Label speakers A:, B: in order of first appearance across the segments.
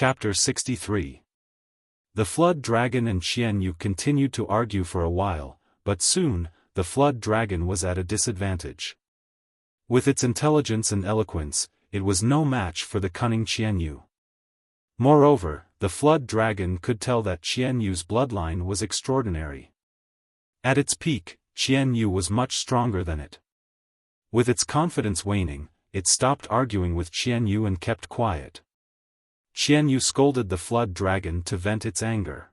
A: Chapter 63. The Flood Dragon and Xianyu continued to argue for a while, but soon, the Flood Dragon was at a disadvantage. With its intelligence and eloquence, it was no match for the cunning Xianyu. Moreover, the Flood Dragon could tell that Xianyu's bloodline was extraordinary. At its peak, Xianyu was much stronger than it. With its confidence waning, it stopped arguing with Xianyu and kept quiet. Xianyu scolded the Flood Dragon to vent its anger.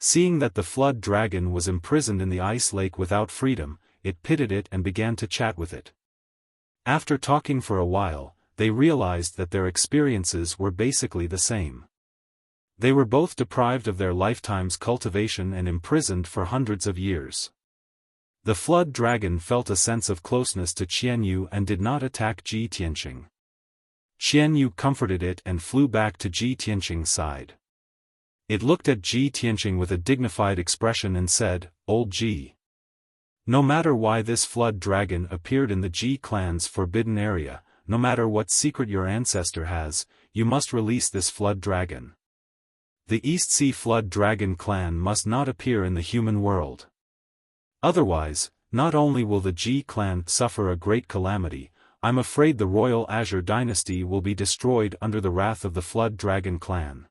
A: Seeing that the Flood Dragon was imprisoned in the ice lake without freedom, it pitied it and began to chat with it. After talking for a while, they realized that their experiences were basically the same. They were both deprived of their lifetime's cultivation and imprisoned for hundreds of years. The Flood Dragon felt a sense of closeness to Xianyu and did not attack Ji Tianqing. Xianyu comforted it and flew back to Ji Tianqing's side. It looked at Ji Tianqing with a dignified expression and said, "Old Ji. No matter why this Flood Dragon appeared in the Ji clan's forbidden area, no matter what secret your ancestor has, you must release this Flood Dragon. The East Sea Flood Dragon clan must not appear in the human world. Otherwise, not only will the Ji clan suffer a great calamity, I'm afraid the royal Azure dynasty will be destroyed under the wrath of the Flood Dragon clan."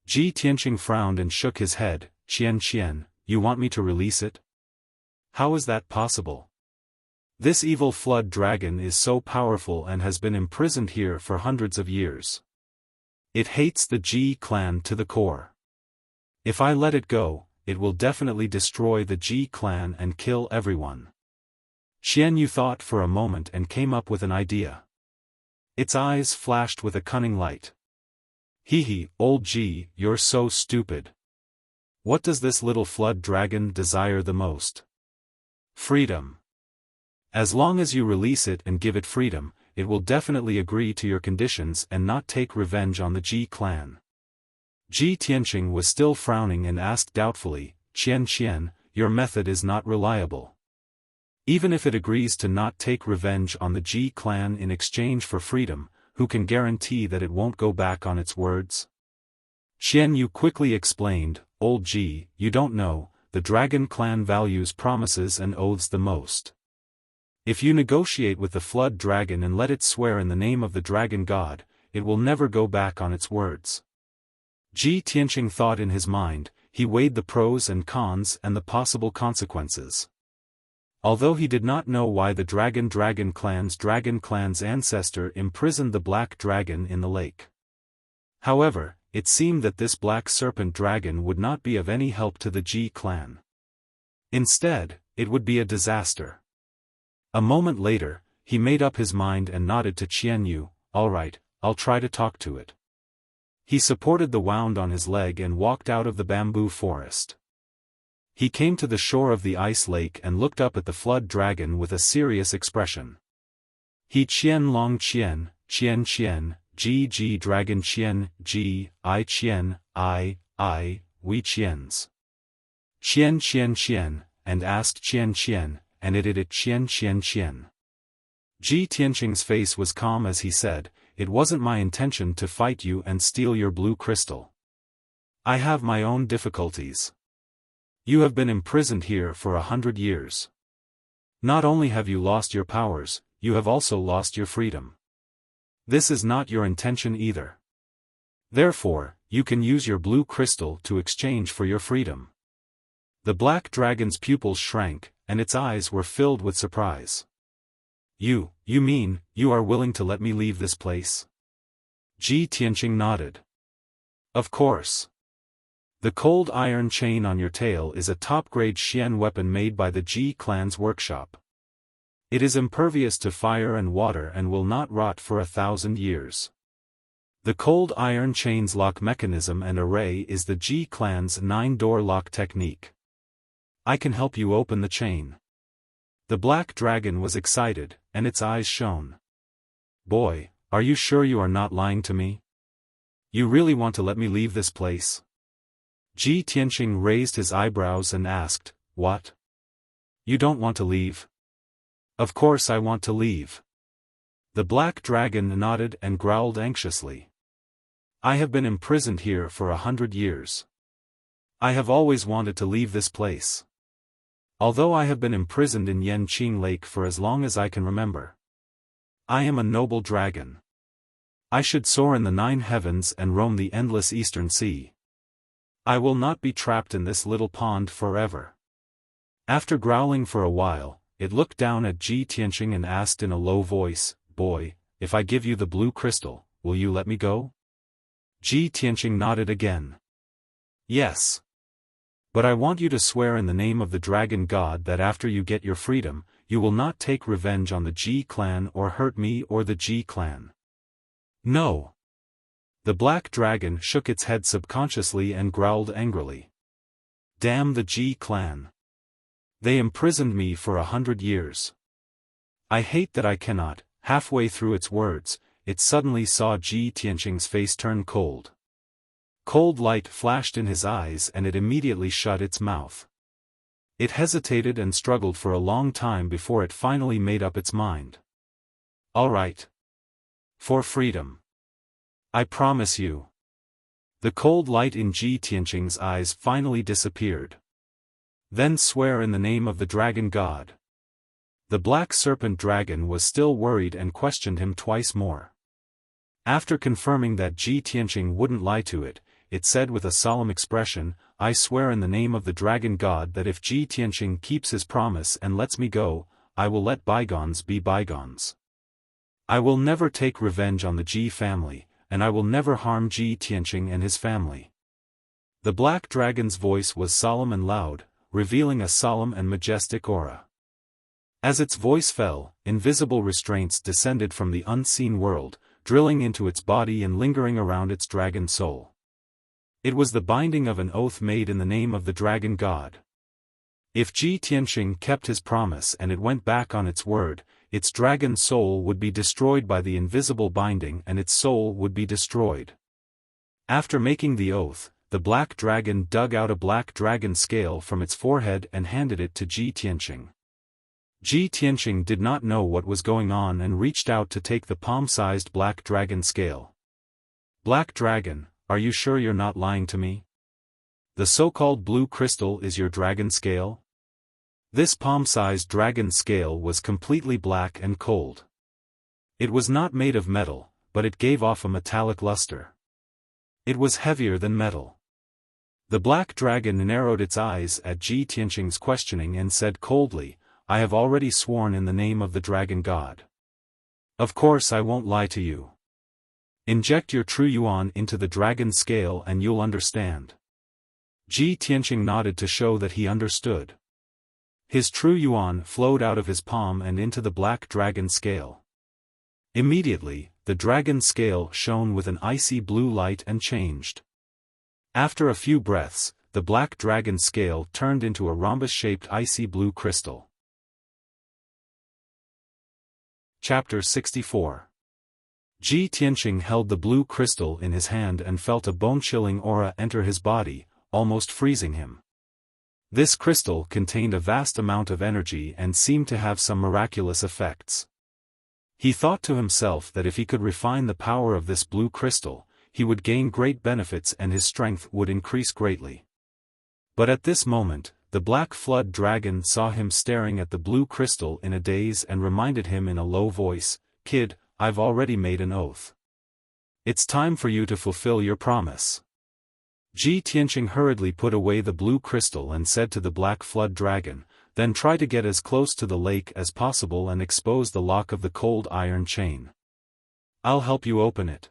A: Ji Tianqing frowned and shook his head. Qian, you want me to release it? How is that possible? This evil Flood Dragon is so powerful and has been imprisoned here for hundreds of years. It hates the Ji clan to the core. If I let it go, it will definitely destroy the Ji clan and kill everyone. Xianyu thought for a moment and came up with an idea. Its eyes flashed with a cunning light. Hee, old Ji, you're so stupid. What does this little Flood Dragon desire the most? Freedom. As long as you release it and give it freedom, it will definitely agree to your conditions and not take revenge on the Ji clan. Ji Tianqing was still frowning and asked doubtfully, Qian, your method is not reliable. Even if it agrees to not take revenge on the Ji clan in exchange for freedom, who can guarantee that it won't go back on its words? Xianyu quickly explained, "Old Ji, you don't know, the Dragon clan values promises and oaths the most. If you negotiate with the Flood Dragon and let it swear in the name of the Dragon God, it will never go back on its words." Ji Tianqing thought in his mind. He weighed the pros and cons and the possible consequences. Although he did not know why the Dragon clan's ancestor imprisoned the Black Dragon in the lake. However, it seemed that this Black Serpent Dragon would not be of any help to the Ji clan. Instead, it would be a disaster. A moment later, he made up his mind and nodded to Xianyu, "All right, I'll try to talk to it." He supported the wound on his leg and walked out of the bamboo forest. He came to the shore of the ice lake and looked up at the Flood Dragon with a serious expression. He Qian Long Qian, Ji Dragon Qian, Ji, I Qian, I, we Qians. Qian, and asked Qian, and it Qian. Ji Tianqing's face was calm as he said, "It wasn't my intention to fight you and steal your blue crystal. I have my own difficulties. You have been imprisoned here for 100 years. Not only have you lost your powers, you have also lost your freedom. This is not your intention either. Therefore, you can use your blue crystal to exchange for your freedom." The Black Dragon's pupils shrank, and its eyes were filled with surprise. You mean, you are willing to let me leave this place?" Ji Tianqing nodded. "Of course. The cold iron chain on your tail is a top-grade Xian weapon made by the Ji clan's workshop. It is impervious to fire and water and will not rot for 1,000 years. The cold iron chain's lock mechanism and array is the Ji clan's 9-door lock technique. I can help you open the chain." The Black Dragon was excited, and its eyes shone. "Boy, are you sure you are not lying to me? You really want to let me leave this place?" Ji Tianqing raised his eyebrows and asked, "What? You don't want to leave?" "Of course I want to leave." The Black Dragon nodded and growled anxiously. I have been imprisoned here for 100 years. I have always wanted to leave this place. Although I have been imprisoned in Yanqing Lake for as long as I can remember. I am a noble dragon. I should soar in the 9 heavens and roam the endless eastern sea. I will not be trapped in this little pond forever. After growling for a while, it looked down at Ji Tianqing and asked in a low voice, "Boy, if I give you the blue crystal, will you let me go?" Ji Tianqing nodded again. "Yes. But I want you to swear in the name of the dragon god that after you get your freedom, you will not take revenge on the Ji clan or hurt me or the Ji clan." "No." The black dragon shook its head subconsciously and growled angrily. "Damn the Ji clan. They imprisoned me for 100 years. I hate that I cannot." Halfway through its words, it suddenly saw Ji Tianqing's face turn cold. Cold light flashed in his eyes and it immediately shut its mouth. It hesitated and struggled for a long time before it finally made up its mind. "All right. For freedom. I promise you." The cold light in Ji Tianqing's eyes finally disappeared. "Then swear in the name of the dragon god." The black serpent dragon was still worried and questioned him twice more. After confirming that Ji Tianqing wouldn't lie to it, it said with a solemn expression, "I swear in the name of the dragon god that if Ji Tianqing keeps his promise and lets me go, I will let bygones be bygones. I will never take revenge on the Ji family, and I will never harm Ji Tianqing and his family." The black dragon's voice was solemn and loud, revealing a solemn and majestic aura. As its voice fell, invisible restraints descended from the unseen world, drilling into its body and lingering around its dragon soul. It was the binding of an oath made in the name of the dragon god. If Ji Tianqing kept his promise and it went back on its word, its dragon soul would be destroyed by the invisible binding and its soul would be destroyed. After making the oath, the black dragon dug out a black dragon scale from its forehead and handed it to Ji Tianqing. Ji Tianqing did not know what was going on and reached out to take the palm-sized black dragon scale. "Black dragon, are you sure you're not lying to me? The so-called blue crystal is your dragon scale?" This palm-sized dragon scale was completely black and cold. It was not made of metal, but it gave off a metallic luster. It was heavier than metal. The black dragon narrowed its eyes at Ji Tianqing's questioning and said coldly, "I have already sworn in the name of the dragon god. Of course I won't lie to you. Inject your true yuan into the dragon scale and you'll understand." Ji Tianqing nodded to show that he understood. His true yuan flowed out of his palm and into the black dragon scale. Immediately, the dragon scale shone with an icy blue light and changed. After a few breaths, the black dragon scale turned into a rhombus-shaped icy blue crystal. Chapter 64. Ji Tianqing held the blue crystal in his hand and felt a bone-chilling aura enter his body, almost freezing him. This crystal contained a vast amount of energy and seemed to have some miraculous effects. He thought to himself that if he could refine the power of this blue crystal, he would gain great benefits and his strength would increase greatly. But at this moment, the black flood dragon saw him staring at the blue crystal in a daze and reminded him in a low voice, "Kid, I've already made an oath. It's time for you to fulfill your promise." Ji Tianqing hurriedly put away the blue crystal and said to the black flood dragon, "Then try to get as close to the lake as possible and expose the lock of the cold iron chain. I'll help you open it."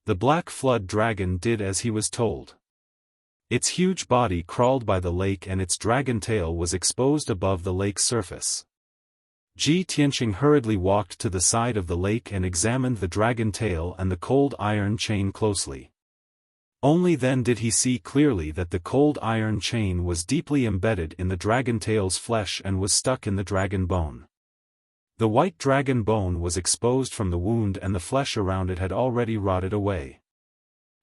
A: The black flood dragon did as he was told. Its huge body crawled by the lake and its dragon tail was exposed above the lake's surface. Ji Tianqing hurriedly walked to the side of the lake and examined the dragon tail and the cold iron chain closely. Only then did he see clearly that the cold iron chain was deeply embedded in the dragon tail's flesh and was stuck in the dragon bone. The white dragon bone was exposed from the wound and the flesh around it had already rotted away.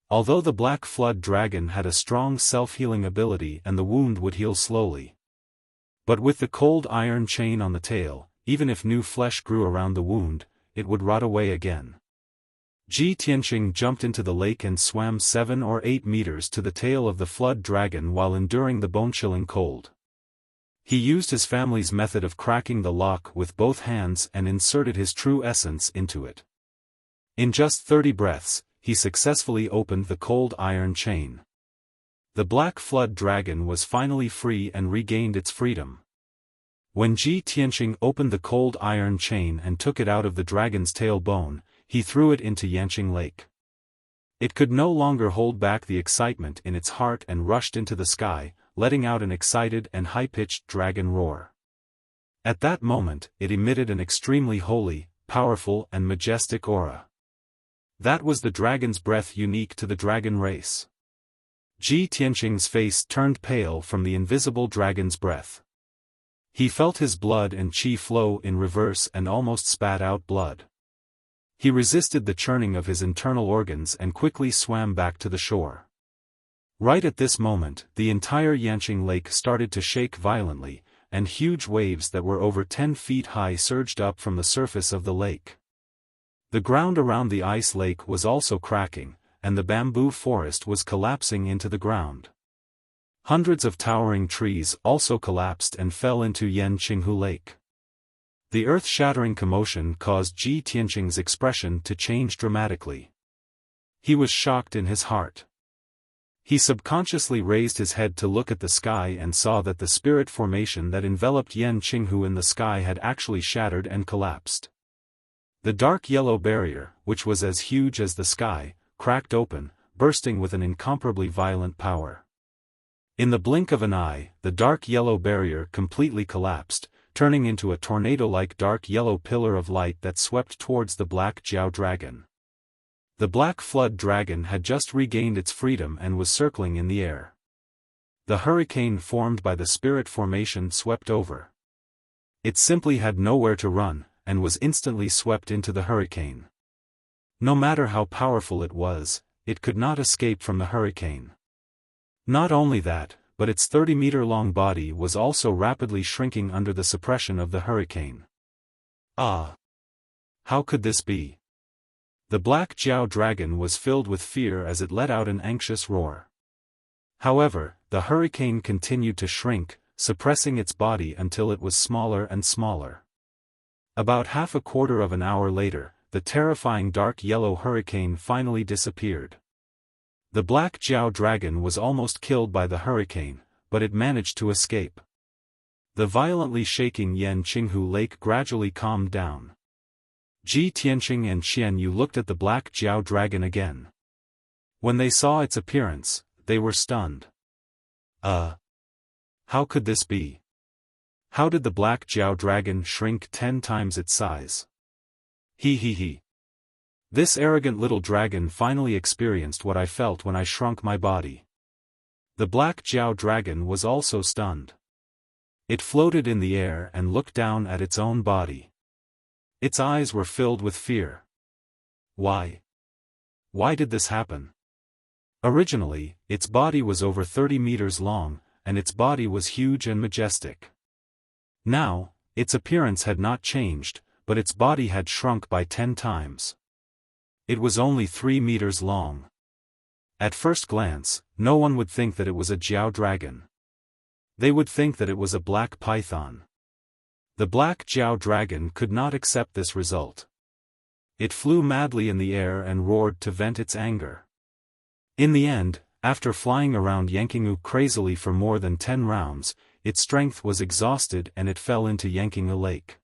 A: Although the black flood dragon had a strong self-healing ability and the wound would heal slowly. But with the cold iron chain on the tail, even if new flesh grew around the wound, it would rot away again. Ji Tianqing jumped into the lake and swam 7 or 8 meters to the tail of the flood dragon while enduring the bone-chilling cold. He used his family's method of cracking the lock with both hands and inserted his true essence into it. In just 30 breaths, he successfully opened the cold iron chain. The black flood dragon was finally free and regained its freedom. When Ji Tianqing opened the cold iron chain and took it out of the dragon's tailbone, he threw it into Yanqing Lake. It could no longer hold back the excitement in its heart and rushed into the sky, letting out an excited and high-pitched dragon roar. At that moment, it emitted an extremely holy, powerful and majestic aura. That was the dragon's breath unique to the dragon race. Ji Tianqing's face turned pale from the invisible dragon's breath. He felt his blood and qi flow in reverse and almost spat out blood. He resisted the churning of his internal organs and quickly swam back to the shore. Right at this moment, the entire Yanqing Lake started to shake violently, and huge waves that were over 10 feet high surged up from the surface of the lake. The ground around the ice lake was also cracking, and the bamboo forest was collapsing into the ground. Hundreds of towering trees also collapsed and fell into Yanqinghu Lake. The earth-shattering commotion caused Ji Tianqing's expression to change dramatically. He was shocked in his heart. He subconsciously raised his head to look at the sky and saw that the spirit formation that enveloped Yanqinghu in the sky had actually shattered and collapsed. The dark yellow barrier, which was as huge as the sky, cracked open, bursting with an incomparably violent power. In the blink of an eye, the dark yellow barrier completely collapsed, turning into a tornado-like dark yellow pillar of light that swept towards the black Jiao dragon. The black flood dragon had just regained its freedom and was circling in the air. The hurricane formed by the spirit formation swept over. It simply had nowhere to run, and was instantly swept into the hurricane. No matter how powerful it was, it could not escape from the hurricane. Not only that, but its 30-meter-long body was also rapidly shrinking under the suppression of the hurricane. Ah! How could this be? The black Jiao dragon was filled with fear as it let out an anxious roar. However, the hurricane continued to shrink, suppressing its body until it was smaller and smaller. About half a quarter of an hour later, the terrifying dark yellow hurricane finally disappeared. The black Jiao dragon was almost killed by the hurricane, but it managed to escape. The violently shaking Yanqinghu Lake gradually calmed down. Ji Tianqing and Xianyu looked at the black Jiao dragon again. When they saw its appearance, they were stunned. How could this be? How did the black Jiao dragon shrink 10 times its size? He. This arrogant little dragon finally experienced what I felt when I shrunk my body. The black Jiao dragon was also stunned. It floated in the air and looked down at its own body. Its eyes were filled with fear. Why? Why did this happen? Originally, its body was over 30 meters long, and its body was huge and majestic. Now, its appearance had not changed, but its body had shrunk by 10 times. It was only 3 meters long. At first glance, no one would think that it was a Jiao dragon. They would think that it was a black python. The black Jiao dragon could not accept this result. It flew madly in the air and roared to vent its anger. In the end, after flying around Yanqinghu crazily for more than 10 rounds, its strength was exhausted and it fell into Yanqinghu Lake.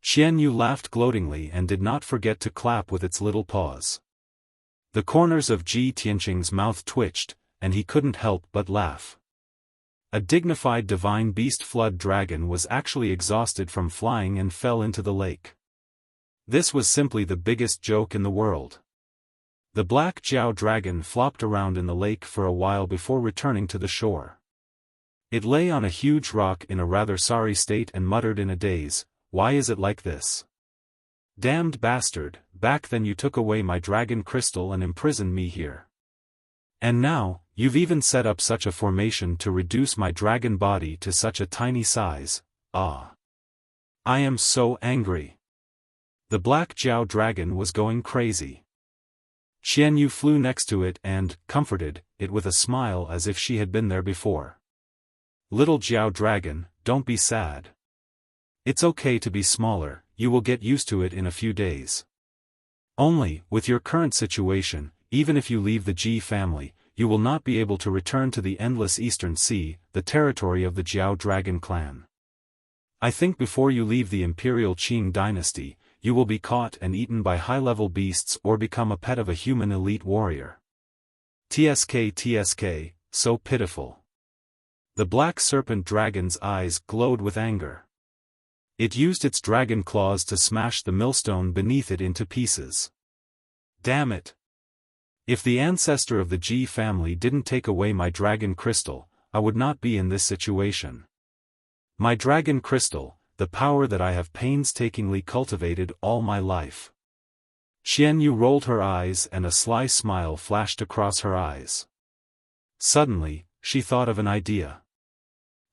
A: Xianyu laughed gloatingly and did not forget to clap with its little paws. The corners of Ji Tianqing's mouth twitched, and he couldn't help but laugh. A dignified divine beast flood dragon was actually exhausted from flying and fell into the lake. This was simply the biggest joke in the world. The black Jiao dragon flopped around in the lake for a while before returning to the shore. It lay on a huge rock in a rather sorry state and muttered in a daze, "Why is it like this? Damned bastard, back then you took away my dragon crystal and imprisoned me here. And now, you've even set up such a formation to reduce my dragon body to such a tiny size. Ah! I am so angry." The black Jiao dragon was going crazy. Xian Yu flew next to it and comforted it with a smile as if she had been there before. Little Jiao Dragon, don't be sad. It's okay to be smaller, you will get used to it in a few days. Only, with your current situation, even if you leave the Ji family, you will not be able to return to the endless Eastern Sea, the territory of the Jiao Dragon clan. I think before you leave the Imperial Qing dynasty, you will be caught and eaten by high-level beasts or become a pet of a human elite warrior. TSK, so pitiful. The black serpent dragon's eyes glowed with anger. It used its dragon claws to smash the millstone beneath it into pieces. Damn it! If the ancestor of the Ji family didn't take away my dragon crystal, I would not be in this situation. My dragon crystal, the power that I have painstakingly cultivated all my life. Xian Yu rolled her eyes and a sly smile flashed across her eyes. Suddenly, she thought of an idea.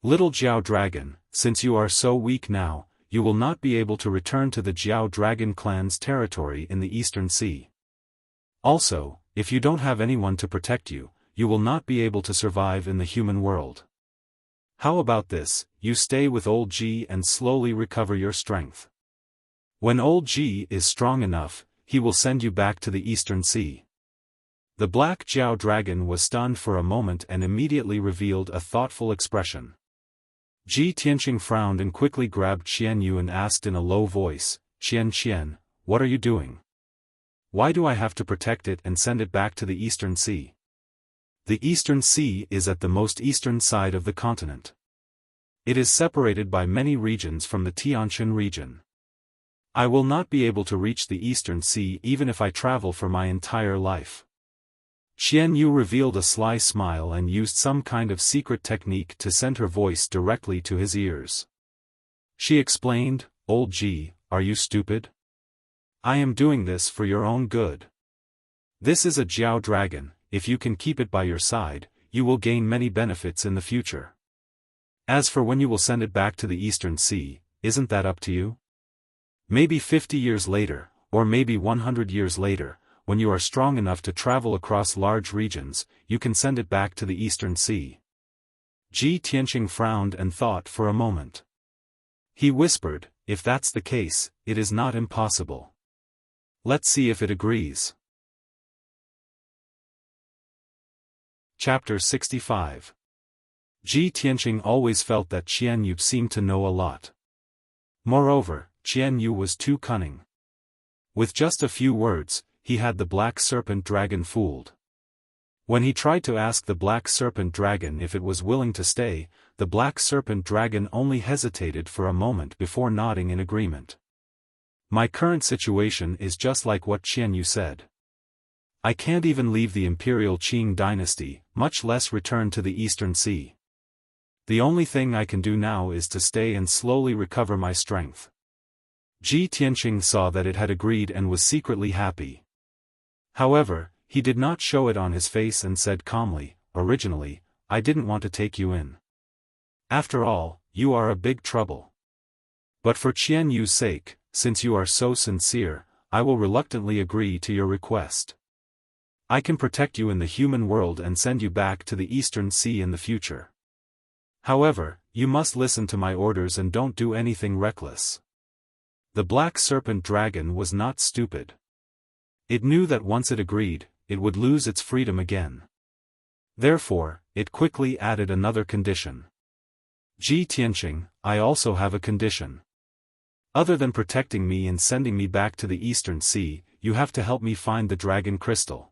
A: Little Jiao Dragon, since you are so weak now, you will not be able to return to the Jiao Dragon clan's territory in the Eastern Sea. Also, if you don't have anyone to protect you, you will not be able to survive in the human world. How about this, you stay with old Ji and slowly recover your strength. When old Ji is strong enough, he will send you back to the Eastern Sea. The black Jiao Dragon was stunned for a moment and immediately revealed a thoughtful expression. Ji Tianqing frowned and quickly grabbed Xian Yu and asked in a low voice, Xian, what are you doing? Why do I have to protect it and send it back to the Eastern Sea? The Eastern Sea is at the most eastern side of the continent. It is separated by many regions from the Tianshan region. I will not be able to reach the Eastern Sea even if I travel for my entire life. Xian Yu revealed a sly smile and used some kind of secret technique to send her voice directly to his ears. She explained, Old Ji, are you stupid? I am doing this for your own good. This is a Jiao Dragon, if you can keep it by your side, you will gain many benefits in the future. As for when you will send it back to the Eastern Sea, isn't that up to you? Maybe 50 years later, or maybe 100 years later, when you are strong enough to travel across large regions, you can send it back to the Eastern Sea. Ji Tianqing frowned and thought for a moment. He whispered, if that's the case, it is not impossible. Let's see if it agrees. Chapter 65. Ji Tianqing always felt that Qian Yu seemed to know a lot. Moreover, Qian Yu was too cunning. With just a few words, he had the black serpent dragon fooled. When he tried to ask the black serpent dragon if it was willing to stay, the black serpent dragon only hesitated for a moment before nodding in agreement. My current situation is just like what Qian Yu said. I can't even leave the Imperial Qing dynasty, much less return to the Eastern Sea. The only thing I can do now is to stay and slowly recover my strength. Ji Tianqing saw that it had agreed and was secretly happy. However, he did not show it on his face and said calmly, originally, I didn't want to take you in. After all, you are a big trouble. But for Qian Yu's sake, since you are so sincere, I will reluctantly agree to your request. I can protect you in the human world and send you back to the Eastern Sea in the future. However, you must listen to my orders and don't do anything reckless. The black serpent dragon was not stupid. It knew that once it agreed, it would lose its freedom again. Therefore, it quickly added another condition. Ji Tianqing, I also have a condition. Other than protecting me and sending me back to the Eastern Sea, you have to help me find the dragon crystal.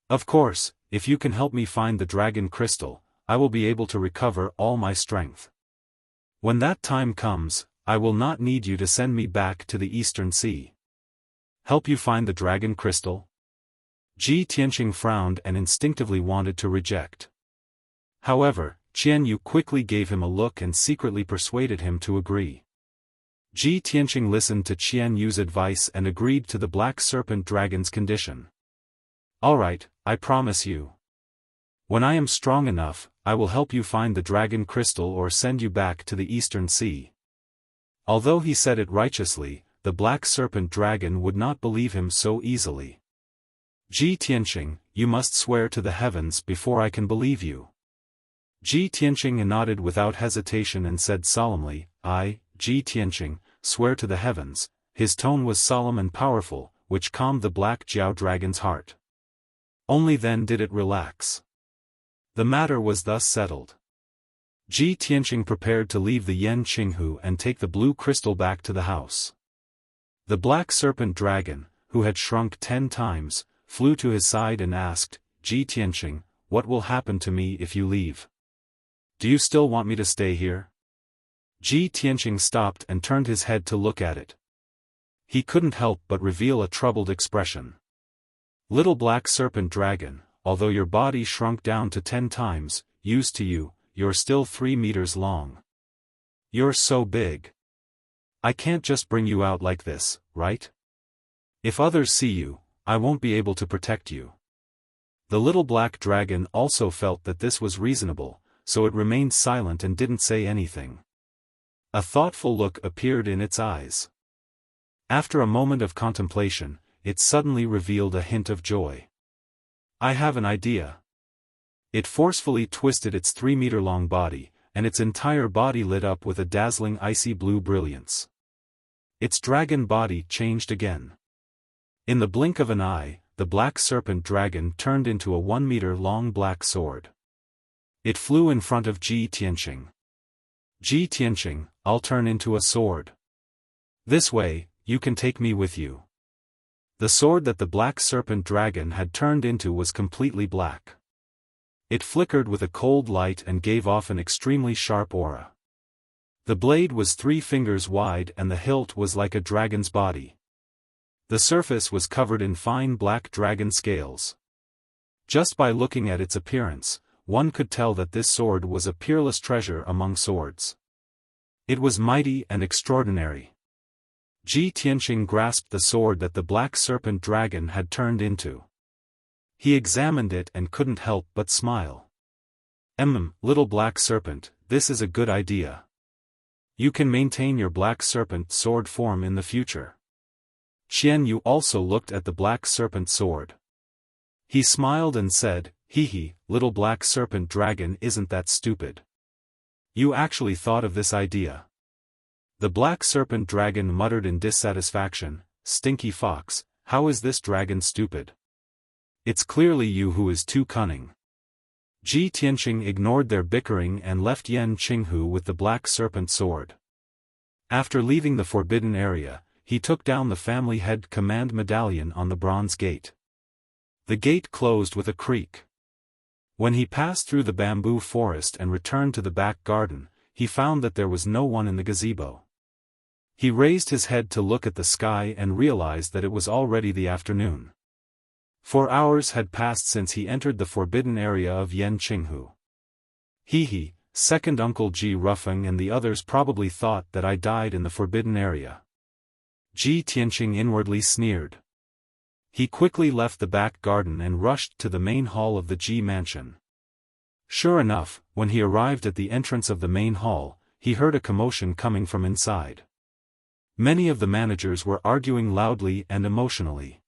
A: Of course, if you can help me find the dragon crystal, I will be able to recover all my strength. When that time comes, I will not need you to send me back to the Eastern Sea. Help you find the dragon crystal? Ji Tianqing frowned and instinctively wanted to reject. However, Qian Yu quickly gave him a look and secretly persuaded him to agree. Ji Tianqing listened to Qian Yu's advice and agreed to the black serpent dragon's condition. Alright, I promise you. When I am strong enough, I will help you find the dragon crystal or send you back to the Eastern Sea. Although he said it righteously, the black serpent dragon would not believe him so easily. Ji Tianqing, you must swear to the heavens before I can believe you. Ji Tianqing nodded without hesitation and said solemnly, I, Ji Tianqing, swear to the heavens. His tone was solemn and powerful, which calmed the black Jiao dragon's heart. Only then did it relax. The matter was thus settled. Ji Tianqing prepared to leave the Yan Qinghu and take the blue crystal back to the house. The black serpent dragon, who had shrunk 10 times, flew to his side and asked, Ji Tianqing, what will happen to me if you leave? Do you still want me to stay here? Ji Tianqing stopped and turned his head to look at it. He couldn't help but reveal a troubled expression. Little black serpent dragon, although your body shrunk down to 10 times, used to you, you're still 3 meters long. You're so big. I can't just bring you out like this, right? If others see you, I won't be able to protect you. The little black dragon also felt that this was reasonable, so it remained silent and didn't say anything. A thoughtful look appeared in its eyes. After a moment of contemplation, it suddenly revealed a hint of joy. I have an idea. It forcefully twisted its 3-meter-long body, and its entire body lit up with a dazzling icy blue brilliance. Its dragon body changed again. In the blink of an eye, the black serpent dragon turned into a 1-meter-long black sword. It flew in front of Ji Tianqing. Ji Tianqing, I'll turn into a sword. This way, you can take me with you. The sword that the black serpent dragon had turned into was completely black. It flickered with a cold light and gave off an extremely sharp aura. The blade was 3 fingers wide and the hilt was like a dragon's body. The surface was covered in fine black dragon scales. Just by looking at its appearance, one could tell that this sword was a peerless treasure among swords. It was mighty and extraordinary. Ji Tianqing grasped the sword that the black serpent dragon had turned into. He examined it and couldn't help but smile. Little black serpent, this is a good idea. You can maintain your black serpent sword form in the future. Qian Yu also looked at the black serpent sword. He smiled and said, hee, little black serpent dragon isn't that stupid. You actually thought of this idea. The black serpent dragon muttered in dissatisfaction, stinky fox, how is this dragon stupid? It's clearly you who is too cunning. Ji Tianqing ignored their bickering and left Yan Qinghu with the black serpent sword. After leaving the forbidden area, he took down the family head command medallion on the bronze gate. The gate closed with a creak. When he passed through the bamboo forest and returned to the back garden, he found that there was no one in the gazebo. He raised his head to look at the sky and realized that it was already the afternoon. 4 hours had passed since he entered the forbidden area of Yan Qinghu. Second Uncle Ji Rufeng and the others probably thought that I died in the forbidden area. Ji Tianqing inwardly sneered. He quickly left the back garden and rushed to the main hall of the Ji mansion. Sure enough, when he arrived at the entrance of the main hall, he heard a commotion coming from inside. Many of the managers were arguing loudly and emotionally.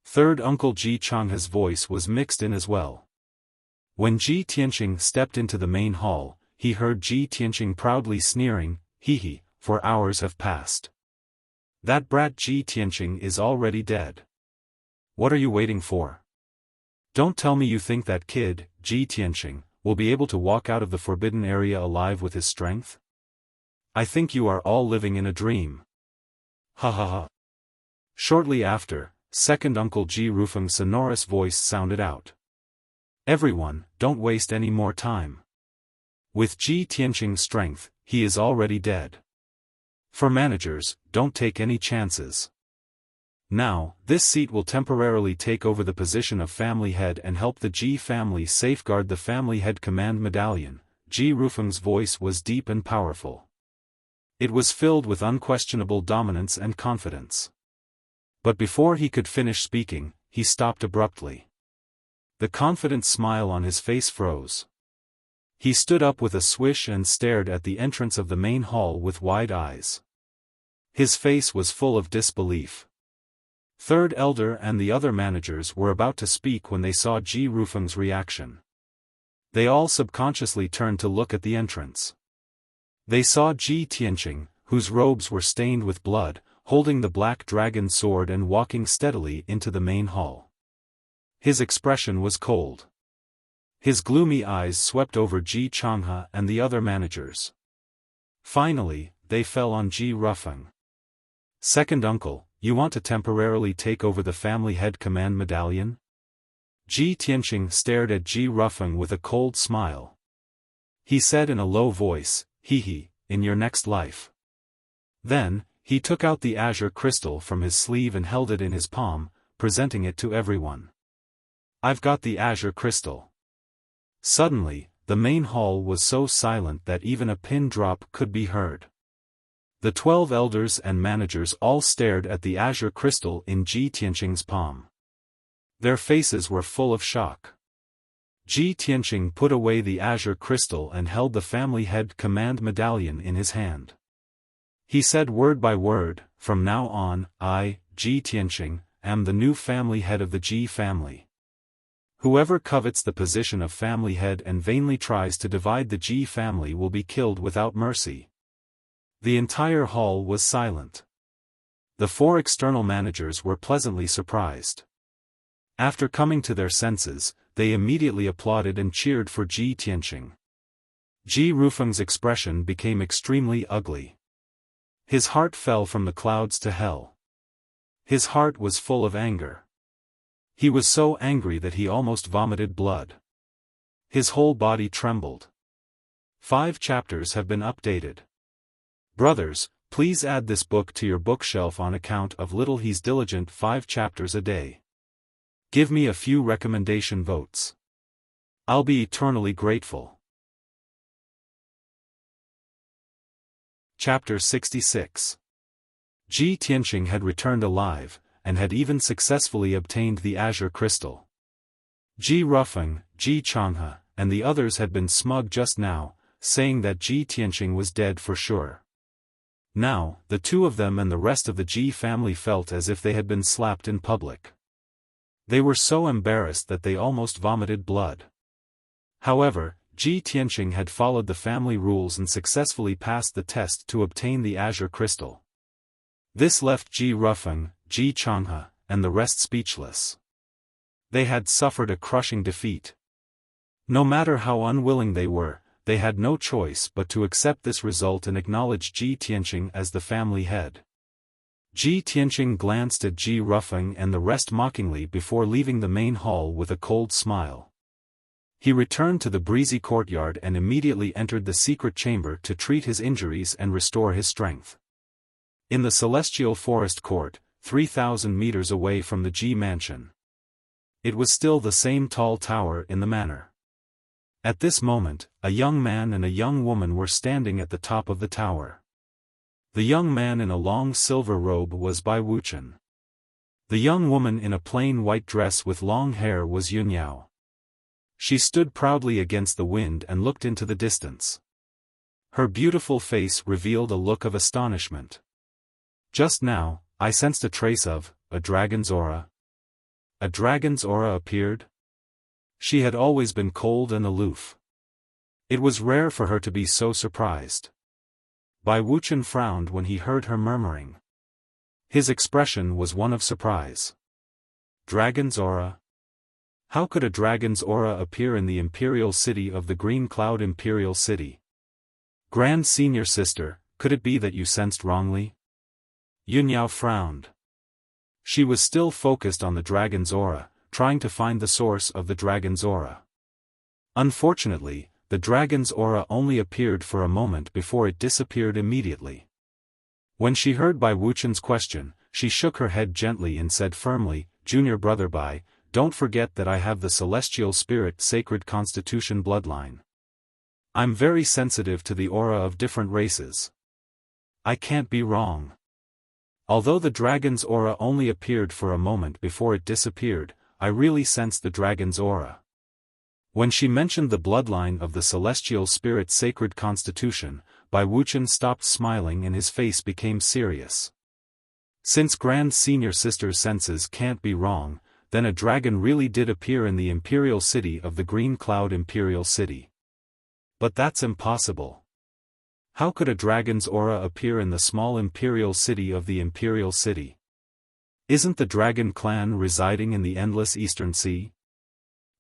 A: Third Uncle Ji Changhe's voice was mixed in as well. When Ji Tianqing stepped into the main hall, he heard Ji Tianqing proudly sneering, 4 hours have passed. That brat Ji Tianqing is already dead. What are you waiting for? Don't tell me you think that kid, Ji Tianqing, will be able to walk out of the forbidden area alive with his strength? I think you are all living in a dream. Ha ha ha. Shortly after, second Uncle Ji Rufeng's sonorous voice sounded out. Everyone, don't waste any more time. With Ji Tianqing's strength, he is already dead. For managers, don't take any chances. Now, this seat will temporarily take over the position of family head and help the Ji family safeguard the family head command medallion. Ji Rufeng's voice was deep and powerful. It was filled with unquestionable dominance and confidence. But before he could finish speaking, he stopped abruptly. The confident smile on his face froze. He stood up with a swish and stared at the entrance of the main hall with wide eyes. His face was full of disbelief. Third elder and the other managers were about to speak when they saw Ji Rufeng's reaction. They all subconsciously turned to look at the entrance. They saw Ji Tianqing, whose robes were stained with blood, holding the black dragon sword and walking steadily into the main hall. His expression was cold. His gloomy eyes swept over Ji Changhe and the other managers. Finally, they fell on Ji Rufeng. "Second uncle, you want to temporarily take over the family head command medallion?" Ji Tianqing stared at Ji Rufeng with a cold smile. He said in a low voice, "Hee, in your next life." Then, he took out the azure crystal from his sleeve and held it in his palm, presenting it to everyone. "I've got the azure crystal." Suddenly, the main hall was so silent that even a pin drop could be heard. The 12 elders and managers all stared at the azure crystal in Ji Tianqing's palm. Their faces were full of shock. Ji Tianqing put away the azure crystal and held the family head command medallion in his hand. He said word by word, "From now on, I, Ji Tianqing, am the new family head of the Ji family. Whoever covets the position of family head and vainly tries to divide the Ji family will be killed without mercy." The entire hall was silent. The 4 external managers were pleasantly surprised. After coming to their senses, they immediately applauded and cheered for Ji Tianqing. Ji Rufeng's expression became extremely ugly. His heart fell from the clouds to hell. His heart was full of anger. He was so angry that he almost vomited blood. His whole body trembled. 5 chapters have been updated. Brothers, please add this book to your bookshelf on account of little he's diligent 5 chapters a day. Give me a few recommendation votes. I'll be eternally grateful. Chapter 66. Ji Tianqing had returned alive, and had even successfully obtained the azure crystal. Ji Rufeng, Ji Changhe, and the others had been smug just now, saying that Ji Tianqing was dead for sure. Now, the 2 of them and the rest of the Ji family felt as if they had been slapped in public. They were so embarrassed that they almost vomited blood. However, Ji Tianqing had followed the family rules and successfully passed the test to obtain the azure crystal. This left Ji Rufeng, Ji Changhe, and the rest speechless. They had suffered a crushing defeat. No matter how unwilling they were, they had no choice but to accept this result and acknowledge Ji Tianqing as the family head. Ji Tianqing glanced at Ji Rufeng and the rest mockingly before leaving the main hall with a cold smile. He returned to the breezy courtyard and immediately entered the secret chamber to treat his injuries and restore his strength. In the celestial forest court, 3,000 meters away from the Ji mansion. It was still the same tall tower in the manor. At this moment, a young man and a young woman were standing at the top of the tower. The young man in a long silver robe was Bai Wuchen. The young woman in a plain white dress with long hair was Yunyao. She stood proudly against the wind and looked into the distance. Her beautiful face revealed a look of astonishment. Just now, I sensed a trace of a dragon's aura. A dragon's aura appeared? She had always been cold and aloof. It was rare for her to be so surprised. Bai Wuchen frowned when he heard her murmuring. His expression was one of surprise. Dragon's aura? How could a dragon's aura appear in the imperial city of the Green Cloud Imperial City? Grand Senior Sister, could it be that you sensed wrongly? Yunyao frowned. She was still focused on the dragon's aura, trying to find the source of the dragon's aura. Unfortunately, the dragon's aura only appeared for a moment before it disappeared immediately. When she heard Bai Wuchen's question, she shook her head gently and said firmly, "Junior brother Bai, don't forget that I have the celestial spirit sacred constitution bloodline. I'm very sensitive to the aura of different races. I can't be wrong." Although the dragon's aura only appeared for a moment before it disappeared, I really sensed the dragon's aura. When she mentioned the bloodline of the celestial spirit sacred constitution, Bai Wuchen stopped smiling and his face became serious. Since Grand Senior Sister's senses can't be wrong, then a dragon really did appear in the Imperial City of the Green Cloud Imperial City. But that's impossible. How could a dragon's aura appear in the small Imperial City of the Imperial City? Isn't the dragon clan residing in the endless Eastern Sea?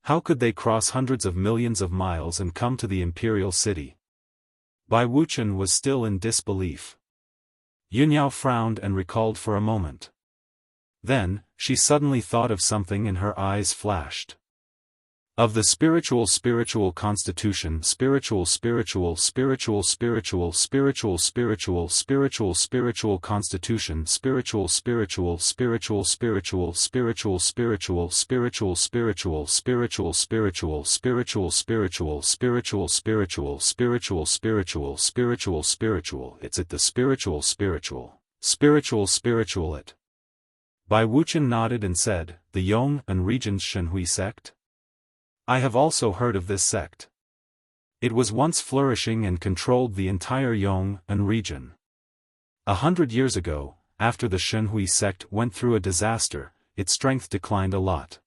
A: How could they cross hundreds of millions of miles and come to the Imperial City? Bai Wuqian was still in disbelief. Yunyao frowned and recalled for a moment. Then, she suddenly thought of something and her eyes flashed. Of the spiritual constitution spiritual constitution spiritual it's it the spiritual it. Bai Wuqian nodded and said, the Yong and Regent's Shenhui sect? I have also heard of this sect. It was once flourishing and controlled the entire Yong and region. 100 years ago, after the Shenhui sect went through a disaster, its strength declined a lot.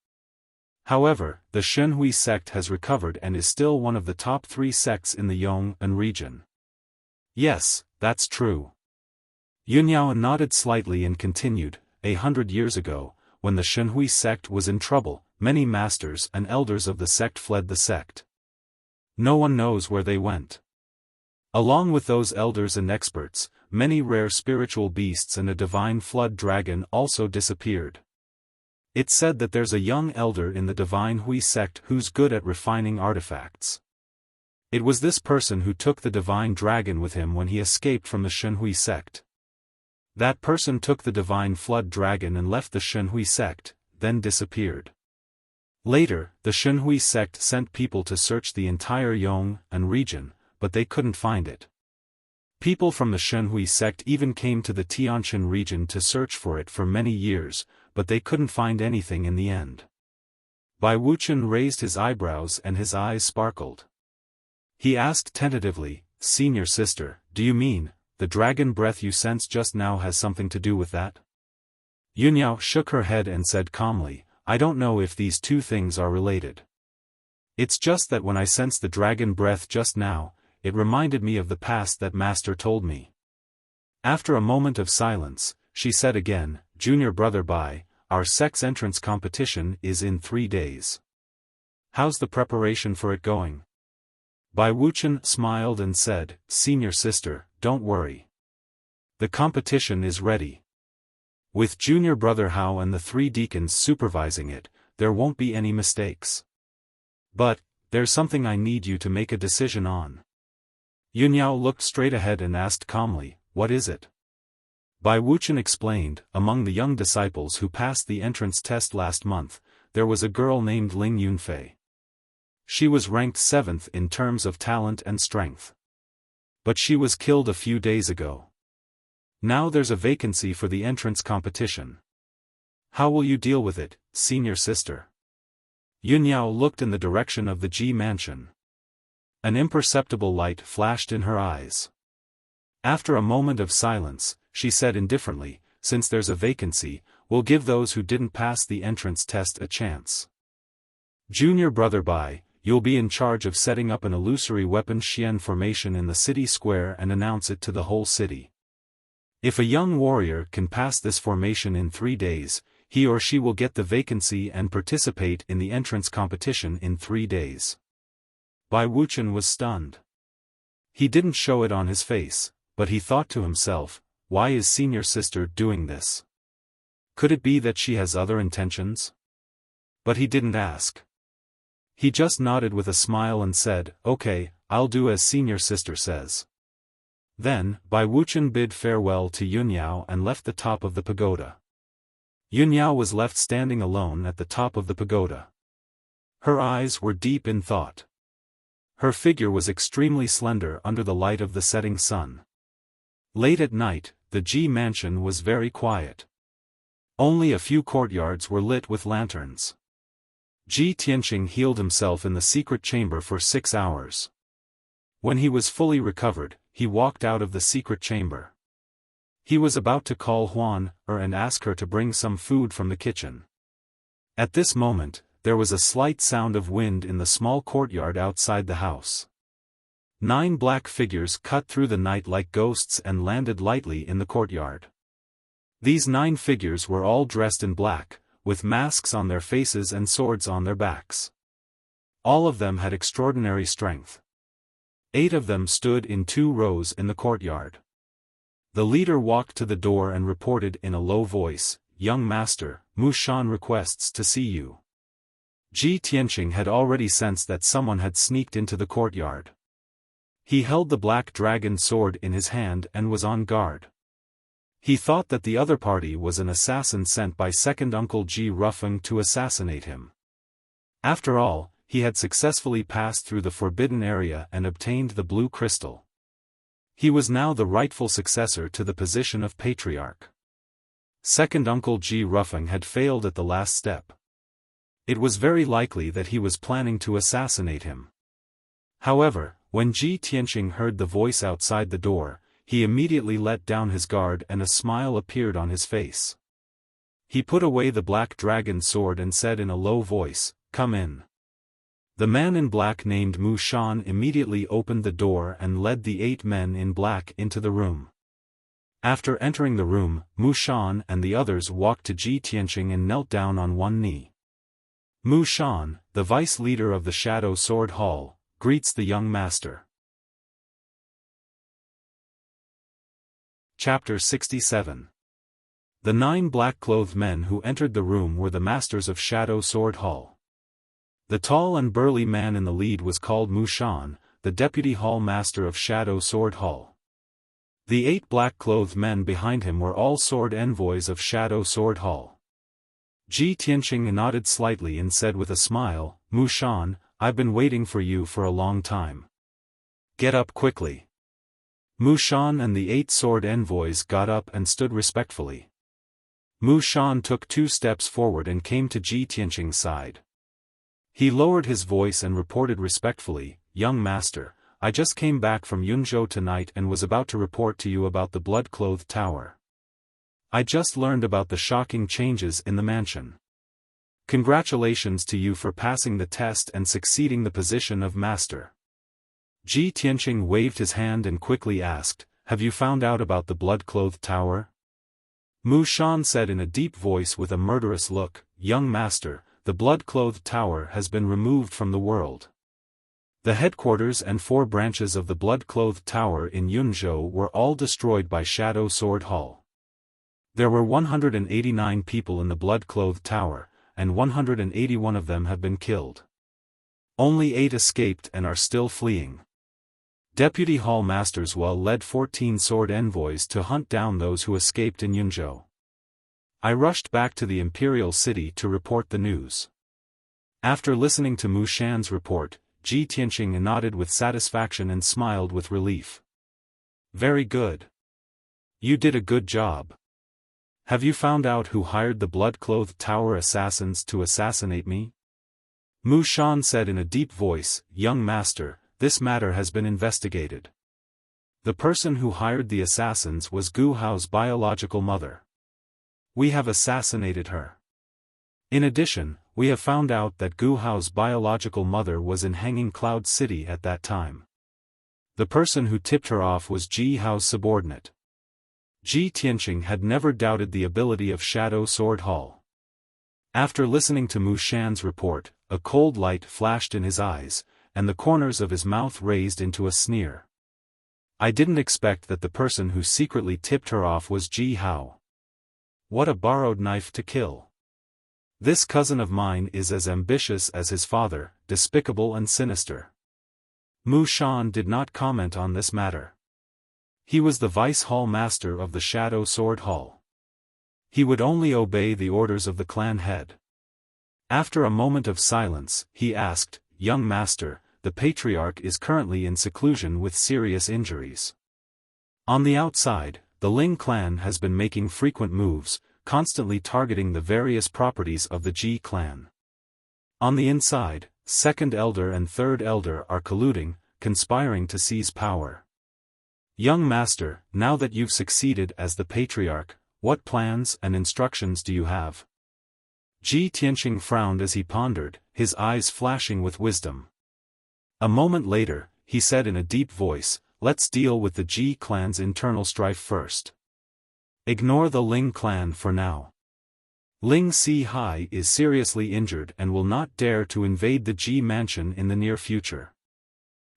A: However, the Shenhui sect has recovered and is still one of the top 3 sects in the Yong and region. Yes, that's true. Yunyao nodded slightly and continued, 100 years ago, when the Shenhui sect was in trouble, many masters and elders of the sect fled the sect. No one knows where they went. Along with those elders and experts, many rare spiritual beasts and a divine flood dragon also disappeared. It's said that there's a young elder in the divine Hui sect who's good at refining artifacts. It was this person who took the divine dragon with him when he escaped from the Shenhui sect. That person took the divine flood dragon and left the Shenhui sect, then disappeared. Later, the Shenhui sect sent people to search the entire Yong and region, but they couldn't find it. People from the Shenhui sect even came to the Tianshan region to search for it for many years, but they couldn't find anything in the end. Bai Wuqian raised his eyebrows and his eyes sparkled. He asked tentatively, Senior Sister, do you mean, the dragon breath you sensed just now has something to do with that? Yunyao shook her head and said calmly, I don't know if these two things are related. It's just that when I sensed the dragon breath just now, it reminded me of the past that Master told me. After a moment of silence, she said again, Junior Brother Bai, our sect's entrance competition is in 3 days. How's the preparation for it going? Bai Wuqian smiled and said, Senior Sister, don't worry. The competition is ready. With Junior Brother Hao and the 3 deacons supervising it, there won't be any mistakes. But, there's something I need you to make a decision on. Yunyao looked straight ahead and asked calmly, what is it? Bai Wuqian explained, among the young disciples who passed the entrance test last month, there was a girl named Ling Yunfei. She was ranked 7th in terms of talent and strength. But she was killed a few days ago. Now there's a vacancy for the entrance competition. How will you deal with it, Senior Sister? Yunyao looked in the direction of the Ji mansion. An imperceptible light flashed in her eyes. After a moment of silence, she said indifferently, since there's a vacancy, we'll give those who didn't pass the entrance test a chance. Junior Brother Bai, you'll be in charge of setting up an illusory weapon Xian formation in the city square and announce it to the whole city. If a young warrior can pass this formation in 3 days, he or she will get the vacancy and participate in the entrance competition in 3 days. Bai Wuqian was stunned. He didn't show it on his face, but he thought to himself, why is Senior Sister doing this? Could it be that she has other intentions? But he didn't ask. He just nodded with a smile and said, okay, I'll do as Senior Sister says. Then, Bai Wuqian bid farewell to Yunyao and left the top of the pagoda. Yunyao was left standing alone at the top of the pagoda. Her eyes were deep in thought. Her figure was extremely slender under the light of the setting sun. Late at night, the Ji mansion was very quiet. Only a few courtyards were lit with lanterns. Ji Tianqing healed himself in the secret chamber for 6 hours. When he was fully recovered, he walked out of the secret chamber. He was about to call Huan and ask her to bring some food from the kitchen. At this moment, there was a slight sound of wind in the small courtyard outside the house. 9 black figures cut through the night like ghosts and landed lightly in the courtyard. These 9 figures were all dressed in black, with masks on their faces and swords on their backs. All of them had extraordinary strength. 8 of them stood in 2 rows in the courtyard. The leader walked to the door and reported in a low voice, "Young master, Mu Shan requests to see you." Ji Tianqing had already sensed that someone had sneaked into the courtyard. He held the black dragon sword in his hand and was on guard. He thought that the other party was an assassin sent by second uncle Ji Rufeng to assassinate him. After all, he had successfully passed through the forbidden area and obtained the blue crystal. He was now the rightful successor to the position of patriarch. Second uncle Ji Rufeng had failed at the last step. It was very likely that he was planning to assassinate him. However, when Ji Tianqing heard the voice outside the door, he immediately let down his guard and a smile appeared on his face. He put away the black dragon sword and said in a low voice, "Come in." The man in black named Mu Shan immediately opened the door and led the 8 men in black into the room. After entering the room, Mu Shan and the others walked to Ji Tianqing and knelt down on one knee. Mu Shan, the vice leader of the Shadow Sword Hall, greets the young master. Chapter 67. The 9 black-clothed men who entered the room were the masters of Shadow Sword Hall. The tall and burly man in the lead was called Mu Shan, the deputy hall master of Shadow Sword Hall. The 8 black-clothed men behind him were all sword envoys of Shadow Sword Hall. Ji Tianqing nodded slightly and said with a smile, "Mu Shan, I've been waiting for you for a long time. Get up quickly." Mu Shan and the 8 sword envoys got up and stood respectfully. Mu Shan took 2 steps forward and came to Ji Tianqing's side. He lowered his voice and reported respectfully, "Young master, I just came back from Yunzhou tonight and was about to report to you about the blood-clothed tower. I just learned about the shocking changes in the mansion. Congratulations to you for passing the test and succeeding the position of master." Ji Tianqing waved his hand and quickly asked, "Have you found out about the blood-clothed tower?" Mu Shan said in a deep voice with a murderous look, "Young master, the blood-clothed tower has been removed from the world. The headquarters and 4 branches of the blood-clothed tower in Yunzhou were all destroyed by Shadow Sword Hall. There were 189 people in the blood-clothed tower, and 181 of them have been killed. Only 8 escaped and are still fleeing. Deputy Hall Masters led 14 sword envoys to hunt down those who escaped in Yunzhou. I rushed back to the imperial city to report the news." After listening to Mu Shan's report, Ji Tianqing nodded with satisfaction and smiled with relief. "Very good. You did a good job. Have you found out who hired the blood-clothed tower assassins to assassinate me?" Mu Shan said in a deep voice, "Young master, this matter has been investigated. The person who hired the assassins was Gu Hao's biological mother. We have assassinated her. In addition, we have found out that Gu Hao's biological mother was in Hanging Cloud City at that time. The person who tipped her off was Ji Hao's subordinate." Ji Tianqing had never doubted the ability of Shadow Sword Hall. After listening to Mu Shan's report, a cold light flashed in his eyes, and the corners of his mouth raised into a sneer. "I didn't expect that the person who secretly tipped her off was Ji Hao. What a borrowed knife to kill. This cousin of mine is as ambitious as his father, despicable and sinister." Mu Shan did not comment on this matter. He was the vice hall master of the Shadow Sword Hall. He would only obey the orders of the clan head. After a moment of silence, he asked, "Young master, the patriarch is currently in seclusion with serious injuries. On the outside, the Ling clan has been making frequent moves, constantly targeting the various properties of the Ji clan. On the inside, second elder and third elder are colluding, conspiring to seize power. Young master, now that you've succeeded as the patriarch, what plans and instructions do you have? Ji Tianqing frowned as he pondered, his eyes flashing with wisdom. A moment later, he said in a deep voice, let's deal with the Ji clan's internal strife first. Ignore the Ling clan for now. Ling Si-hai is seriously injured and will not dare to invade the Ji mansion in the near future.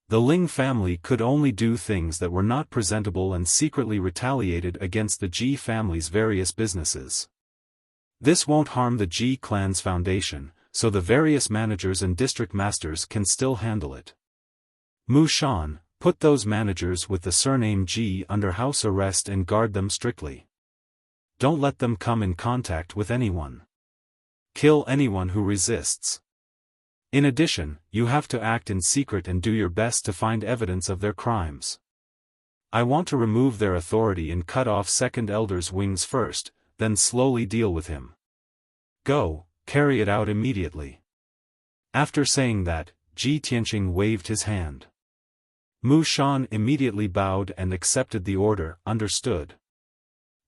A: The Ling family could only do things that were not presentable and secretly retaliated against the Ji family's various businesses. This won't harm the Ji clan's foundation, so the various managers and district masters can still handle it. Mu Shan, put those managers with the surname Ji under house arrest and guard them strictly. Don't let them come in contact with anyone. Kill anyone who resists. In addition, you have to act in secret and do your best to find evidence of their crimes. I want to remove their authority and cut off second elder's wings first, then slowly deal with him. Go, carry it out immediately. After saying that, Ji Tianqing waved his hand. Mu Shan immediately bowed and accepted the order, understood.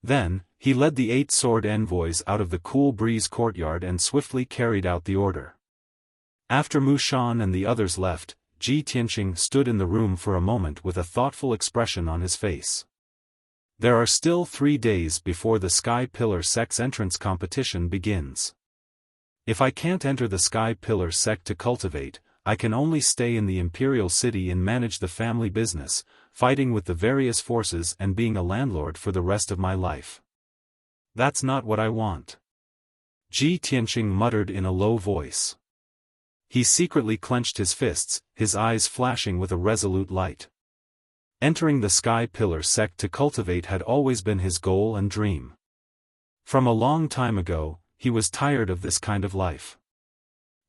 A: Then, he led the 8 sword envoys out of the cool breeze courtyard and swiftly carried out the order. After Mu Shan and the others left, Ji Tianqing stood in the room for a moment with a thoughtful expression on his face. There are still 3 days before the Sky Pillar sect's entrance competition begins. If I can't enter the Sky Pillar sect to cultivate, I can only stay in the Imperial City and manage the family business, fighting with the various forces and being a landlord for the rest of my life. That's not what I want. Ji Tianqing muttered in a low voice. He secretly clenched his fists, his eyes flashing with a resolute light. Entering the Sky Pillar sect to cultivate had always been his goal and dream. From a long time ago, he was tired of this kind of life.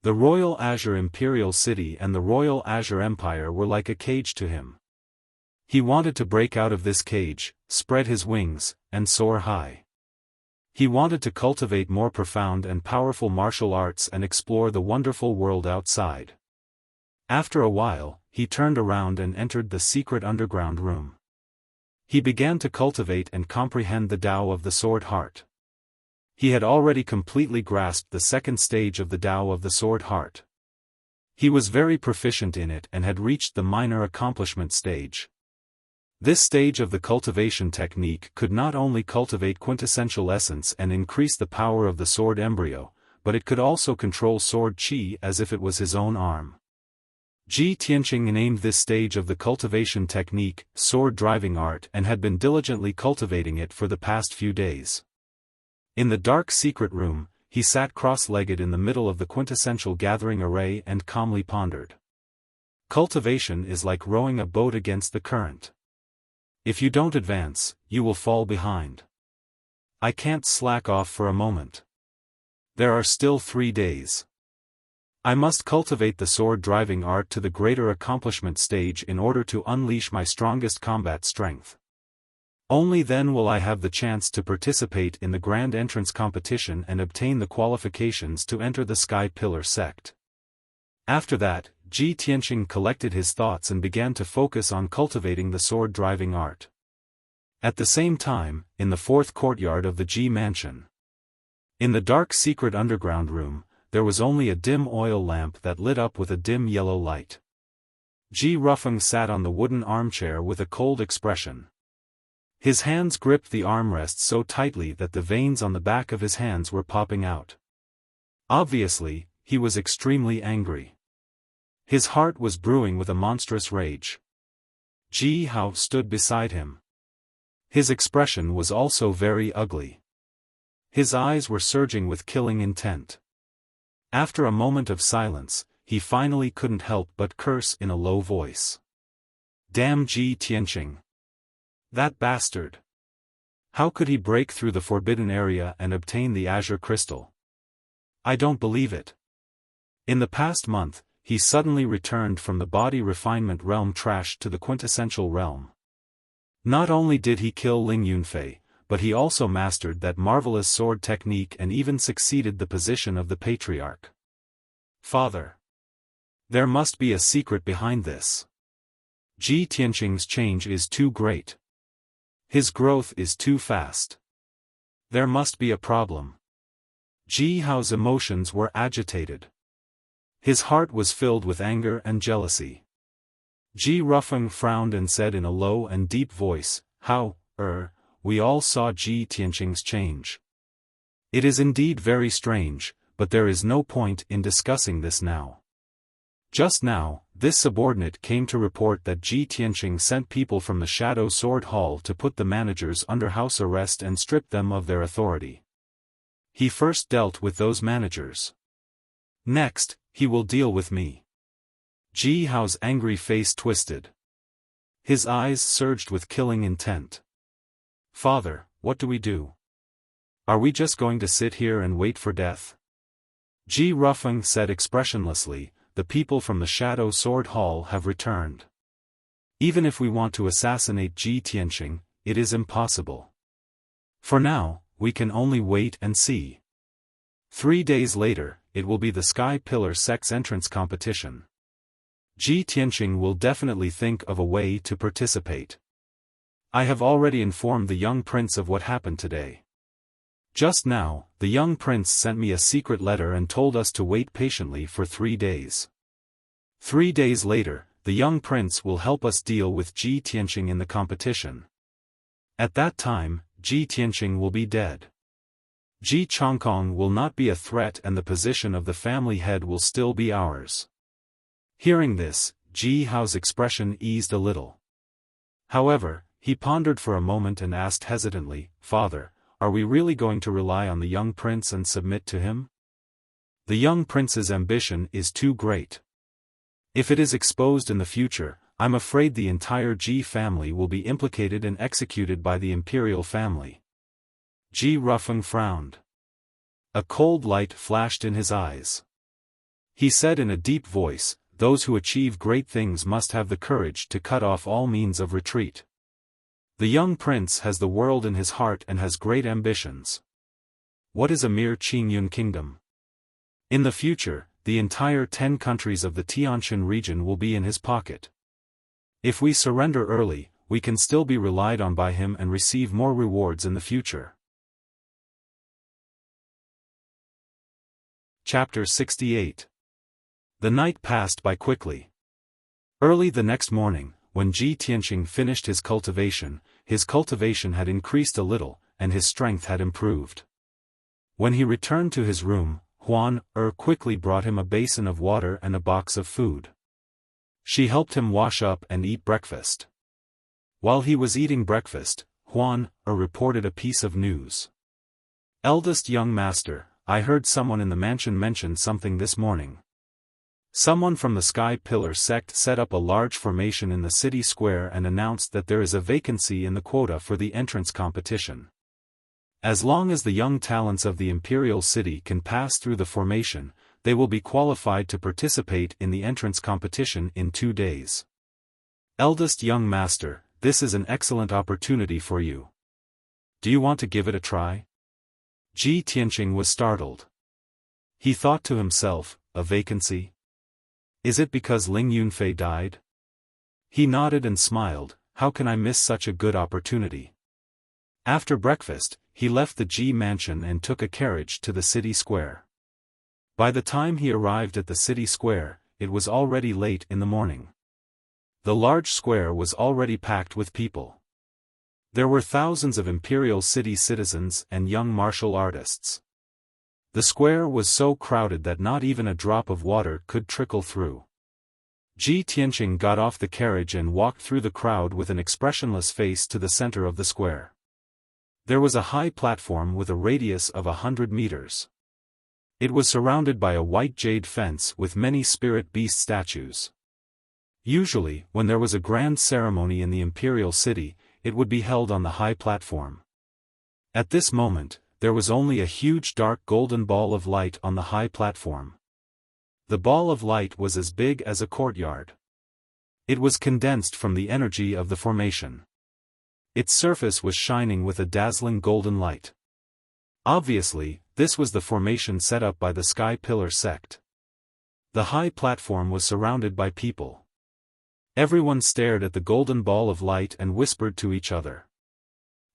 A: The Royal Azure Imperial City and the Royal Azure Empire were like a cage to him. He wanted to break out of this cage, spread his wings, and soar high. He wanted to cultivate more profound and powerful martial arts and explore the wonderful world outside. After a while, he turned around and entered the secret underground room. He began to cultivate and comprehend the Tao of the Sword Heart. He had already completely grasped the second stage of the Tao of the Sword Heart. He was very proficient in it and had reached the minor accomplishment stage. This stage of the cultivation technique could not only cultivate quintessential essence and increase the power of the sword embryo, but it could also control sword qi as if it was his own arm. Ji Tianqing named this stage of the cultivation technique, sword driving art, and had been diligently cultivating it for the past few days. In the dark secret room, he sat cross-legged in the middle of the quintessential gathering array and calmly pondered. Cultivation is like rowing a boat against the current. If you don't advance, you will fall behind. I can't slack off for a moment. There are still 3 days. I must cultivate the sword driving art to the greater accomplishment stage in order to unleash my strongest combat strength. Only then will I have the chance to participate in the grand entrance competition and obtain the qualifications to enter the Sky Pillar sect. After that, Ji Tianqing collected his thoughts and began to focus on cultivating the sword driving art. At the same time, in the 4th courtyard of the Ji mansion. In the dark secret underground room, there was only a dim oil lamp that lit up with a dim yellow light. Ji Rufeng sat on the wooden armchair with a cold expression. His hands gripped the armrests so tightly that the veins on the back of his hands were popping out. Obviously, he was extremely angry. His heart was brewing with a monstrous rage. Ji Hao stood beside him. His expression was also very ugly. His eyes were surging with killing intent. After a moment of silence, he finally couldn't help but curse in a low voice. Damn Ji Tianqing! That bastard! How could he break through the forbidden area and obtain the azure crystal? I don't believe it. In the past month, he suddenly returned from the body refinement realm trash to the quintessential realm. Not only did he kill Ling Yunfei, but he also mastered that marvelous sword technique and even succeeded the position of the patriarch. Father! There must be a secret behind this. Ji Tianqing's change is too great. His growth is too fast. There must be a problem. Ji Hao's emotions were agitated. His heart was filled with anger and jealousy. Ji Rufeng frowned and said in a low and deep voice, "How, we all saw Ji Tianqing's change. It is indeed very strange, but there is no point in discussing this now." Just now, this subordinate came to report that Ji Tianqing sent people from the Shadow Sword Hall to put the managers under house arrest and strip them of their authority. He first dealt with those managers. Next, he will deal with me. Ji Hao's angry face twisted. His eyes surged with killing intent. "Father, what do we do? Are we just going to sit here and wait for death?" Ji Rufeng said expressionlessly, "The people from the Shadow Sword Hall have returned. Even if we want to assassinate Ji Tianqing, it is impossible. For now, we can only wait and see. 3 days later, it will be the Sky Pillar sect's entrance competition. Ji Tianqing will definitely think of a way to participate. I have already informed the young prince of what happened today. Just now, the young prince sent me a secret letter and told us to wait patiently for 3 days. 3 days later, the young prince will help us deal with Ji Tianqing in the competition. At that time, Ji Tianqing will be dead. Ji Chongkong will not be a threat and the position of the family head will still be ours." Hearing this, Ji Hao's expression eased a little. However, he pondered for a moment and asked hesitantly, "Father, are we really going to rely on the young prince and submit to him? The young prince's ambition is too great. If it is exposed in the future, I'm afraid the entire Ji family will be implicated and executed by the imperial family." Ji Rufeng frowned. A cold light flashed in his eyes. He said in a deep voice, "Those who achieve great things must have the courage to cut off all means of retreat. The young prince has the world in his heart and has great ambitions. What is a mere Qingyun kingdom? In the future, the entire 10 countries of the Tianshan region will be in his pocket. If we surrender early, we can still be relied on by him and receive more rewards in the future." Chapter 68. The night passed by quickly. Early the next morning, when Ji Tianqing finished his cultivation had increased a little, and his strength had improved. When he returned to his room, Huan quickly brought him a basin of water and a box of food. She helped him wash up and eat breakfast. While he was eating breakfast, Huan reported a piece of news. "Eldest young master, I heard someone in the mansion mention something this morning. Someone from the Sky Pillar sect set up a large formation in the city square and announced that there is a vacancy in the quota for the entrance competition. As long as the young talents of the Imperial City can pass through the formation, they will be qualified to participate in the entrance competition in 2 days. Eldest young master, this is an excellent opportunity for you. Do you want to give it a try?" Ji Tianqing was startled. He thought to himself, "A vacancy? Is it because Ling Yunfei died?" He nodded and smiled, "How can I miss such a good opportunity?" After breakfast, he left the Ji mansion and took a carriage to the city square. By the time he arrived at the city square, it was already late in the morning. The large square was already packed with people. There were thousands of Imperial City citizens and young martial artists. The square was so crowded that not even a drop of water could trickle through. Ji Tianqing got off the carriage and walked through the crowd with an expressionless face to the center of the square. There was a high platform with a radius of 100 meters. It was surrounded by a white jade fence with many spirit beast statues. Usually, when there was a grand ceremony in the Imperial City, it would be held on the high platform. At this moment, there was only a huge dark golden ball of light on the high platform. The ball of light was as big as a courtyard. It was condensed from the energy of the formation. Its surface was shining with a dazzling golden light. Obviously, this was the formation set up by the Sky Pillar sect. The high platform was surrounded by people. Everyone stared at the golden ball of light and whispered to each other.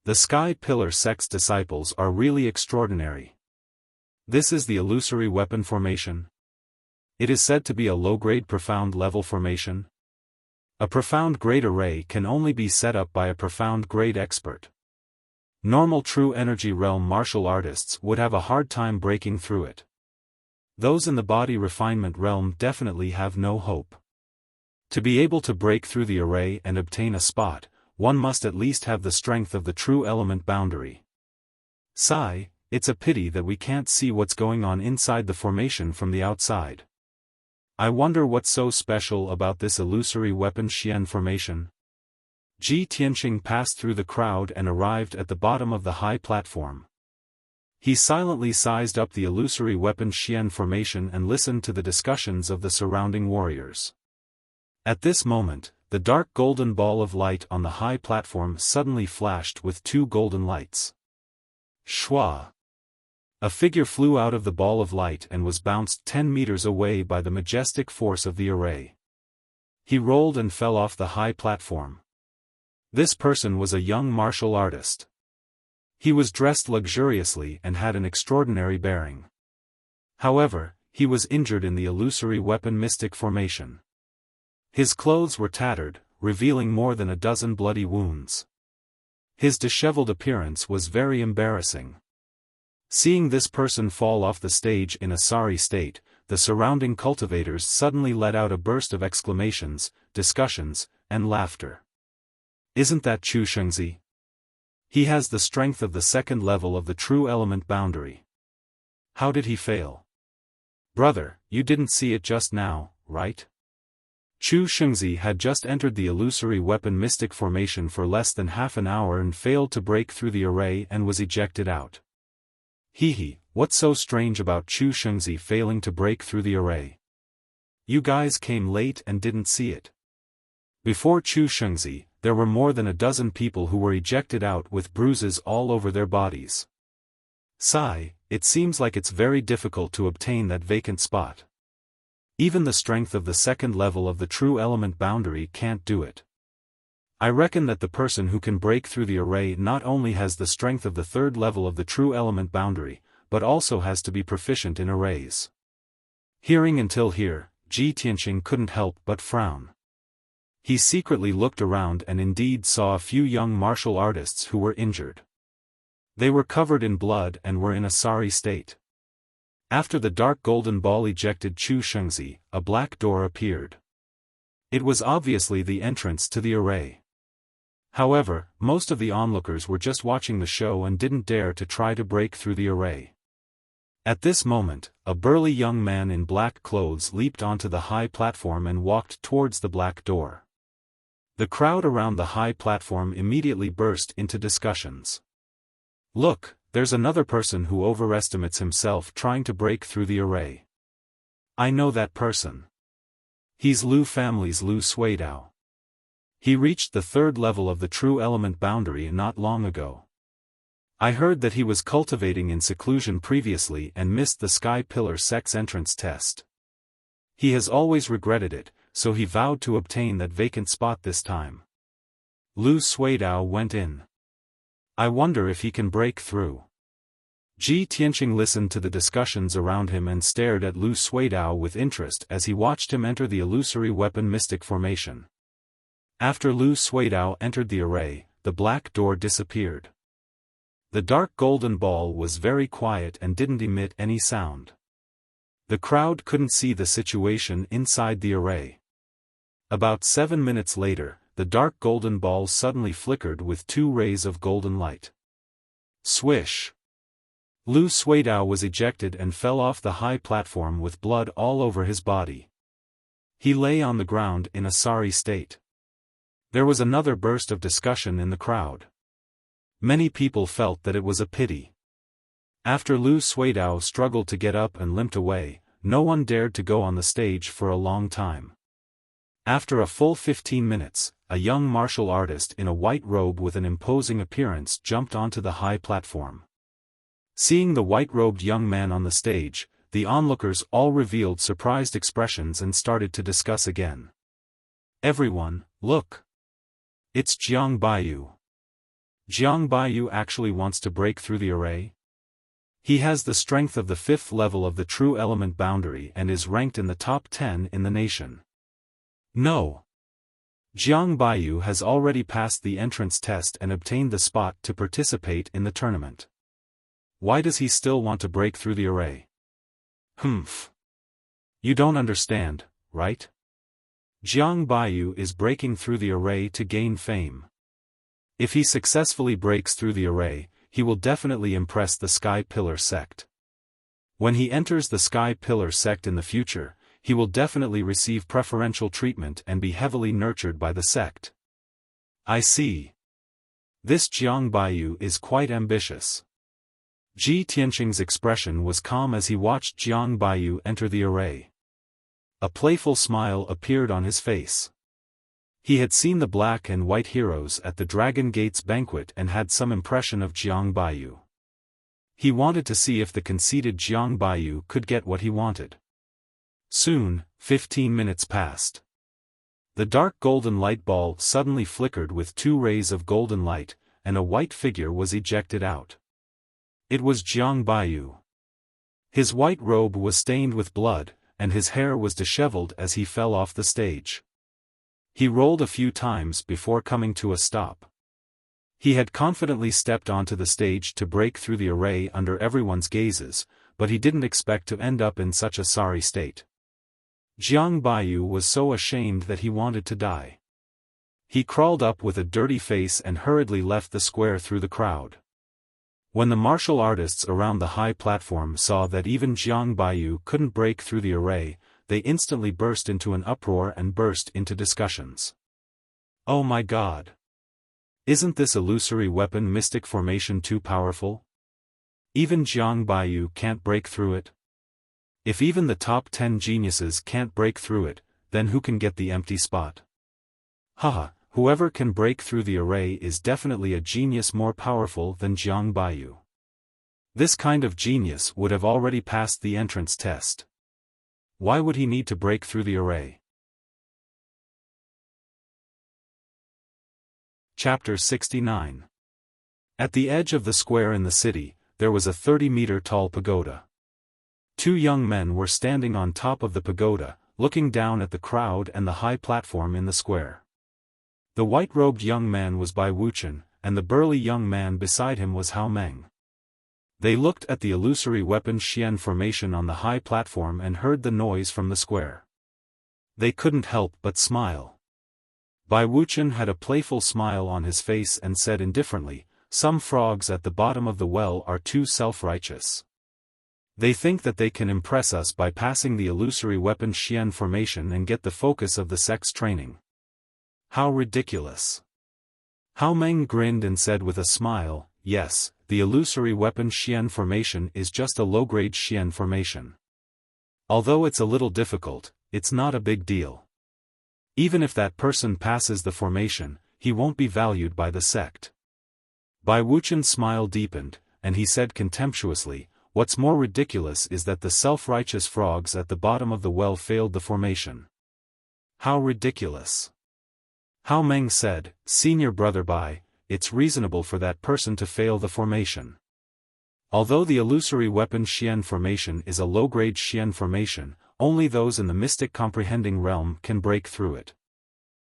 A: The Sky Pillar sect's disciples are really extraordinary. This is the illusory weapon formation. It is said to be a low-grade profound level formation. A profound grade array can only be set up by a profound grade expert. Normal true energy realm martial artists would have a hard time breaking through it. Those in the body refinement realm definitely have no hope. To be able to break through the array and obtain a spot, one must at least have the strength of the true element boundary. Sigh, it's a pity that we can't see what's going on inside the formation from the outside. I wonder what's so special about this illusory weapon Xian formation. Ji Tianqing passed through the crowd and arrived at the bottom of the high platform. He silently sized up the illusory weapon Xian formation and listened to the discussions of the surrounding warriors. At this moment, the dark golden ball of light on the high platform suddenly flashed with two golden lights. Shwa! A figure flew out of the ball of light and was bounced 10 meters away by the majestic force of the array. He rolled and fell off the high platform. This person was a young martial artist. He was dressed luxuriously and had an extraordinary bearing. However, he was injured in the illusory weapon mystic formation. His clothes were tattered, revealing more than a dozen bloody wounds. His disheveled appearance was very embarrassing. Seeing this person fall off the stage in a sorry state, the surrounding cultivators suddenly let out a burst of exclamations, discussions, and laughter. Isn't that Chu Shengzi? He has the strength of the second level of the true element boundary. How did he fail? Brother, you didn't see it just now, right? Chu Shengzi had just entered the illusory weapon mystic formation for less than half an hour and failed to break through the array and was ejected out. Hehe, what's so strange about Chu Shengzi failing to break through the array? You guys came late and didn't see it. Before Chu Shengzi, there were more than a dozen people who were ejected out with bruises all over their bodies. Sigh, it seems like it's very difficult to obtain that vacant spot. Even the strength of the second level of the true element boundary can't do it. I reckon that the person who can break through the array not only has the strength of the third level of the true element boundary, but also has to be proficient in arrays. Hearing until here, Ji Tianqing couldn't help but frown. He secretly looked around and indeed saw a few young martial artists who were injured. They were covered in blood and were in a sorry state. After the dark golden ball ejected Chu Shengzi, a black door appeared. It was obviously the entrance to the array. However, most of the onlookers were just watching the show and didn't dare to try to break through the array. At this moment, a burly young man in black clothes leaped onto the high platform and walked towards the black door. The crowd around the high platform immediately burst into discussions. Look, there's another person who overestimates himself trying to break through the array. I know that person. He's Lu family's Lu Suidao. He reached the third level of the true element boundary not long ago. I heard that he was cultivating in seclusion previously and missed the Sky Pillar sect's entrance test. He has always regretted it, so he vowed to obtain that vacant spot this time. Lu Suidao went in. I wonder if he can break through. Ji Tianqing listened to the discussions around him and stared at Lu Suidao with interest as he watched him enter the illusory weapon mystic formation. After Lu Suidao entered the array, the black door disappeared. The dark golden ball was very quiet and didn't emit any sound. The crowd couldn't see the situation inside the array. About 7 minutes later, the dark golden ball suddenly flickered with 2 rays of golden light. Swish! Lu Suidao was ejected and fell off the high platform with blood all over his body. He lay on the ground in a sorry state. There was another burst of discussion in the crowd. Many people felt that it was a pity. After Lu Suidao struggled to get up and limped away, no one dared to go on the stage for a long time. After a full 15 minutes, a young martial artist in a white robe with an imposing appearance jumped onto the high platform. Seeing the white-robed young man on the stage, the onlookers all revealed surprised expressions and started to discuss again. Everyone, look! It's Jiang Baiyu. Jiang Baiyu actually wants to break through the array? He has the strength of the 5th level of the true element boundary and is ranked in the top 10 in the nation. No! Jiang Baiyu has already passed the entrance test and obtained the spot to participate in the tournament. Why does he still want to break through the array? Humph. You don't understand, right? Jiang Baiyu is breaking through the array to gain fame. If he successfully breaks through the array, he will definitely impress the Sky Pillar sect. When he enters the Sky Pillar sect in the future, he will definitely receive preferential treatment and be heavily nurtured by the sect. I see. This Jiang Baiyu is quite ambitious. Ji Tianqing's expression was calm as he watched Jiang Baiyu enter the array. A playful smile appeared on his face. He had seen the black and white heroes at the Dragon Gates banquet and had some impression of Jiang Baiyu. He wanted to see if the conceited Jiang Baiyu could get what he wanted. Soon, 15 minutes passed. The dark golden light ball suddenly flickered with 2 rays of golden light, and a white figure was ejected out. It was Jiang Baiyu. His white robe was stained with blood, and his hair was disheveled as he fell off the stage. He rolled a few times before coming to a stop. He had confidently stepped onto the stage to break through the array under everyone's gazes, but he didn't expect to end up in such a sorry state. Jiang Baiyu was so ashamed that he wanted to die. He crawled up with a dirty face and hurriedly left the square through the crowd. When the martial artists around the high platform saw that even Jiang Baiyu couldn't break through the array, they instantly burst into an uproar and burst into discussions. Oh my God! Isn't this illusory weapon mystic formation too powerful? Even Jiang Baiyu can't break through it? If even the top 10 geniuses can't break through it, then who can get the empty spot? Haha, whoever can break through the array is definitely a genius more powerful than Jiang Baiyu. This kind of genius would have already passed the entrance test. Why would he need to break through the array? Chapter 69. At the edge of the square in the city, there was a 30-meter-tall pagoda. 2 young men were standing on top of the pagoda, looking down at the crowd and the high platform in the square. The white-robed young man was Bai Wuchen, and the burly young man beside him was Hao Meng. They looked at the illusory weapon Xian formation on the high platform and heard the noise from the square. They couldn't help but smile. Bai Wuchen had a playful smile on his face and said indifferently, "Some frogs at the bottom of the well are too self-righteous. They think that they can impress us by passing the illusory weapon Xian formation and get the focus of the sect's training. How ridiculous." Hao Meng grinned and said with a smile, "Yes, the illusory weapon Xian formation is just a low-grade Xian formation. Although it's a little difficult, it's not a big deal. Even if that person passes the formation, he won't be valued by the sect." Bai Wuchen's smile deepened, and he said contemptuously, "What's more ridiculous is that the self-righteous frogs at the bottom of the well failed the formation." How ridiculous. Hao Meng said, "Senior brother Bai, it's reasonable for that person to fail the formation. Although the illusory weapon Xian formation is a low-grade Xian formation, only those in the mystic comprehending realm can break through it.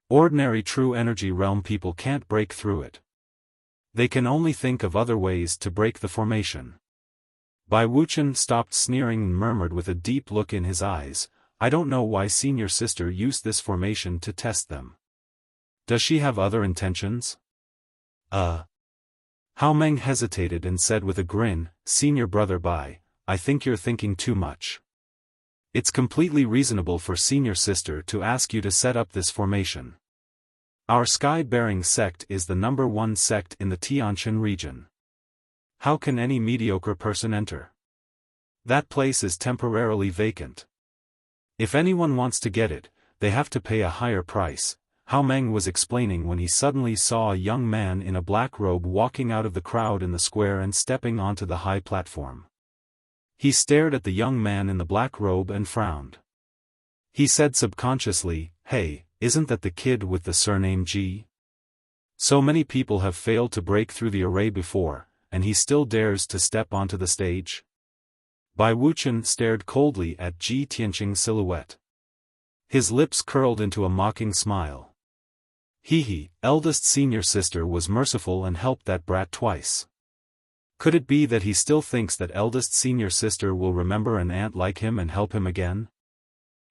A: Ordinary true energy realm people can't break through it. They can only think of other ways to break the formation." Bai Wuchen stopped sneering and murmured with a deep look in his eyes, "I don't know why senior sister used this formation to test them. Does she have other intentions?" Hao Meng hesitated and said with a grin, "Senior brother Bai, I think you're thinking too much. It's completely reasonable for senior sister to ask you to set up this formation. Our sky-bearing sect is the #1 sect in the Tianjin region. How can any mediocre person enter? That place is temporarily vacant. If anyone wants to get it, they have to pay a higher price." Hao Meng was explaining when he suddenly saw a young man in a black robe walking out of the crowd in the square and stepping onto the high platform. He stared at the young man in the black robe and frowned. He said subconsciously, "Hey, isn't that the kid with the surname Ji? So many people have failed to break through the array before, and he still dares to step onto the stage? Bai Wuqian stared coldly at Ji Tianqing's silhouette. His lips curled into a mocking smile. Eldest senior sister was merciful and helped that brat twice. Could it be that he still thinks that eldest senior sister will remember an aunt like him and help him again?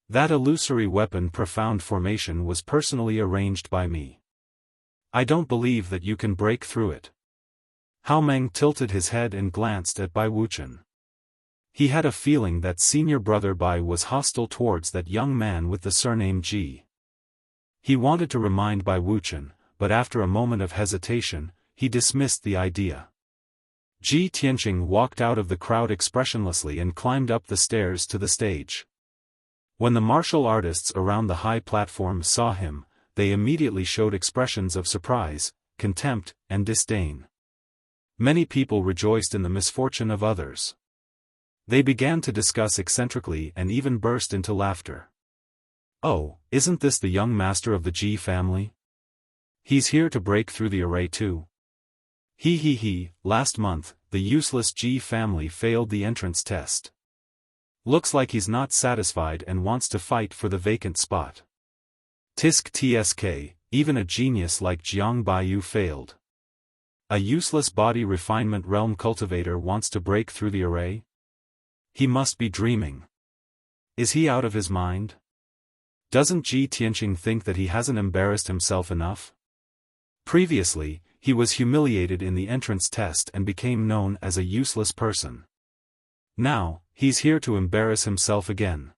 A: That illusory weapon profound formation was personally arranged by me. I don't believe that you can break through it. Hao Meng tilted his head and glanced at Bai Wuqian. He had a feeling that senior brother Bai was hostile towards that young man with the surname Ji. He wanted to remind Bai Wuqian, but after a moment of hesitation, he dismissed the idea. Ji Tianqing walked out of the crowd expressionlessly and climbed up the stairs to the stage. When the martial artists around the high platform saw him, they immediately showed expressions of surprise, contempt, and disdain. Many people rejoiced in the misfortune of others. They began to discuss eccentrically and even burst into laughter. Oh, isn't this the young master of the Ji family? He's here to break through the array too. Last month, the useless Ji family failed the entrance test. Looks like he's not satisfied and wants to fight for the vacant spot. Tisk tsk, even a genius like Jiang Baiyu failed. A useless body refinement realm cultivator wants to break through the array? He must be dreaming. Is he out of his mind? Doesn't Ji Tianqing think that he hasn't embarrassed himself enough? Previously, he was humiliated in the entrance test and became known as a useless person. Now, he's here to embarrass himself again.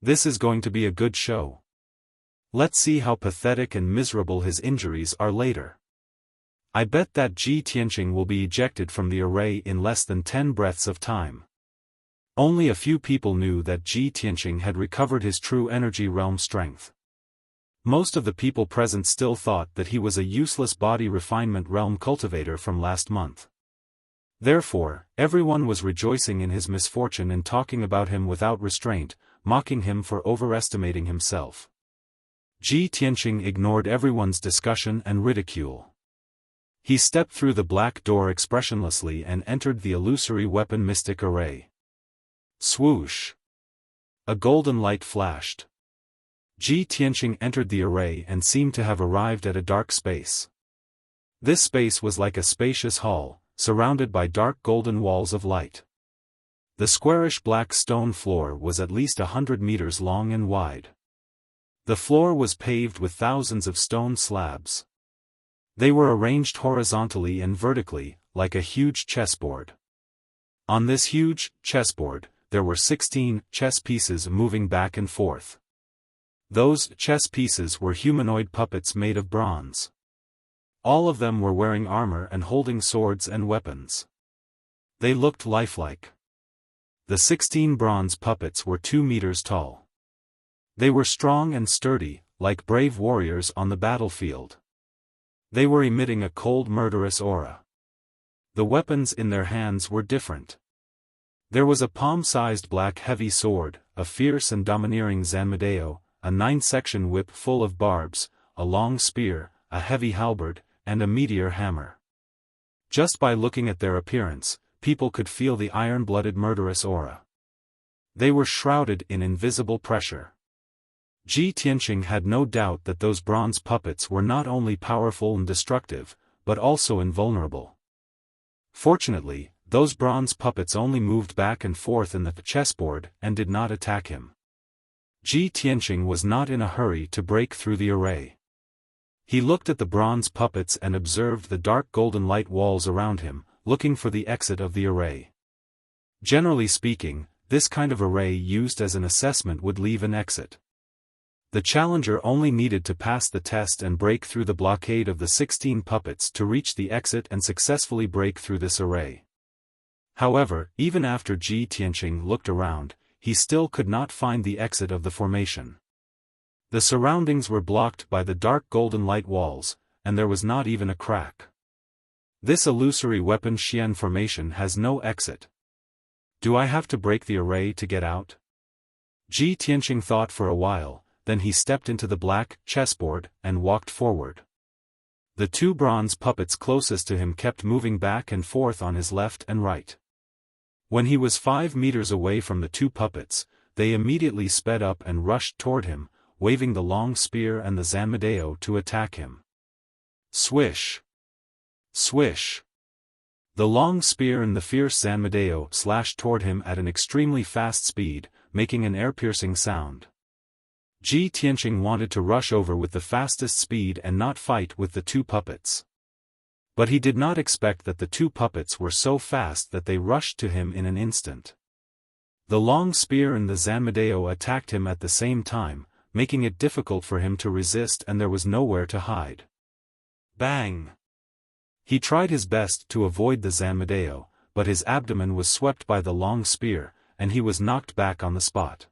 A: This is going to be a good show. Let's see how pathetic and miserable his injuries are later. I bet that Ji Tianqing will be ejected from the array in less than 10 breaths of time. Only a few people knew that Ji Tianqing had recovered his true energy realm strength. Most of the people present still thought that he was a useless body refinement realm cultivator from last month. Therefore, everyone was rejoicing in his misfortune and talking about him without restraint, mocking him for overestimating himself. Ji Tianqing ignored everyone's discussion and ridicule. He stepped through the black door expressionlessly and entered the illusory weapon mystic array. Swoosh! A golden light flashed. Ji Tianqing entered the array and seemed to have arrived at a dark space. This space was like a spacious hall, surrounded by dark golden walls of light. The squarish black stone floor was at least 100 meters long and wide. The floor was paved with thousands of stone slabs. They were arranged horizontally and vertically, like a huge chessboard. On this huge chessboard, there were 16 chess pieces moving back and forth. Those chess pieces were humanoid puppets made of bronze. All of them were wearing armor and holding swords and weapons. They looked lifelike. The 16 bronze puppets were 2 meters tall. They were strong and sturdy, like brave warriors on the battlefield. They were emitting a cold murderous aura. The weapons in their hands were different. There was a palm-sized black heavy sword, a fierce and domineering zanmedeo, a 9-section whip full of barbs, a long spear, a heavy halberd, and a meteor hammer. Just by looking at their appearance, people could feel the iron-blooded murderous aura. They were shrouded in invisible pressure. Ji Tianqing had no doubt that those bronze puppets were not only powerful and destructive, but also invulnerable. Fortunately, those bronze puppets only moved back and forth in the chessboard and did not attack him. Ji Tianqing was not in a hurry to break through the array. He looked at the bronze puppets and observed the dark golden light walls around him, looking for the exit of the array. Generally speaking, this kind of array used as an assessment would leave an exit. The challenger only needed to pass the test and break through the blockade of the 16 puppets to reach the exit and successfully break through this array. However, even after Ji Tianqing looked around, he still could not find the exit of the formation. The surroundings were blocked by the dark golden light walls, and there was not even a crack. This illusory weapon Xian formation has no exit. Do I have to break the array to get out? Ji Tianqing thought for a while, then he stepped into the black chessboard and walked forward. The two bronze puppets closest to him kept moving back and forth on his left and right. When he was 5 meters away from the two puppets, they immediately sped up and rushed toward him, waving the long spear and the zanmedeo to attack him. Swish! Swish! The long spear and the fierce zanmedeo slashed toward him at an extremely fast speed, making an ear-piercing sound. Ji Tianqing wanted to rush over with the fastest speed and not fight with the two puppets. But he did not expect that the two puppets were so fast that they rushed to him in an instant. The long spear and the zanmedeo attacked him at the same time, making it difficult for him to resist, and there was nowhere to hide. Bang! He tried his best to avoid the zanmedeo, but his abdomen was swept by the long spear, and he was knocked back on the spot.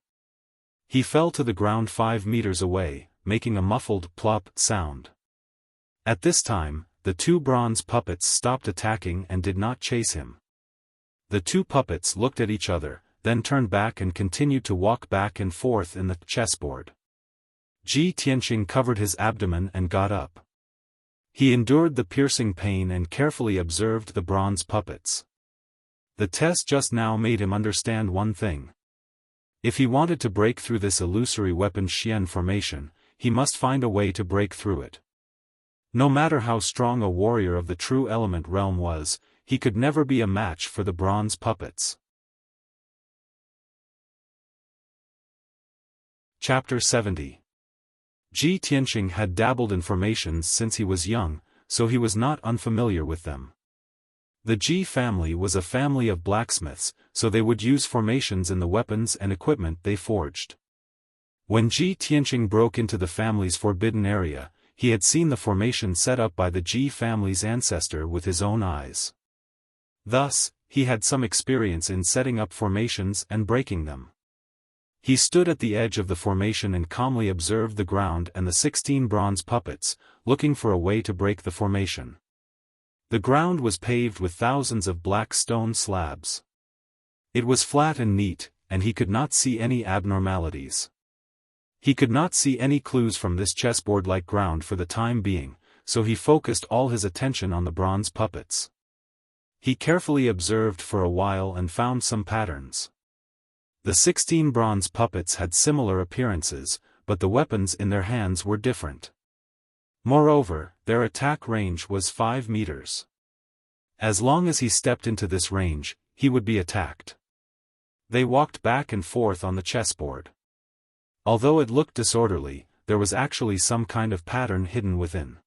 A: He fell to the ground 5 meters away, making a muffled plop sound. At this time, the two bronze puppets stopped attacking and did not chase him. The two puppets looked at each other, then turned back and continued to walk back and forth in the chessboard. Ji Tianqing covered his abdomen and got up. He endured the piercing pain and carefully observed the bronze puppets. The test just now made him understand one thing. If he wanted to break through this illusory weapon Xian formation, he must find a way to break through it. No matter how strong a warrior of the true element realm was, he could never be a match for the bronze puppets. Chapter 70. Ji Tianqing had dabbled in formations since he was young, so he was not unfamiliar with them. The Ji family was a family of blacksmiths, so they would use formations in the weapons and equipment they forged. When Ji Tianqing broke into the family's forbidden area, he had seen the formation set up by the Ji family's ancestor with his own eyes. Thus, he had some experience in setting up formations and breaking them. He stood at the edge of the formation and calmly observed the ground and the 16 bronze puppets, looking for a way to break the formation. The ground was paved with thousands of black stone slabs. It was flat and neat, and he could not see any abnormalities. He could not see any clues from this chessboard-like ground for the time being, so he focused all his attention on the bronze puppets. He carefully observed for a while and found some patterns. The 16 bronze puppets had similar appearances, but the weapons in their hands were different. Moreover, their attack range was 5 meters. As long as he stepped into this range, he would be attacked. They walked back and forth on the chessboard. Although it looked disorderly, there was actually some kind of pattern hidden within.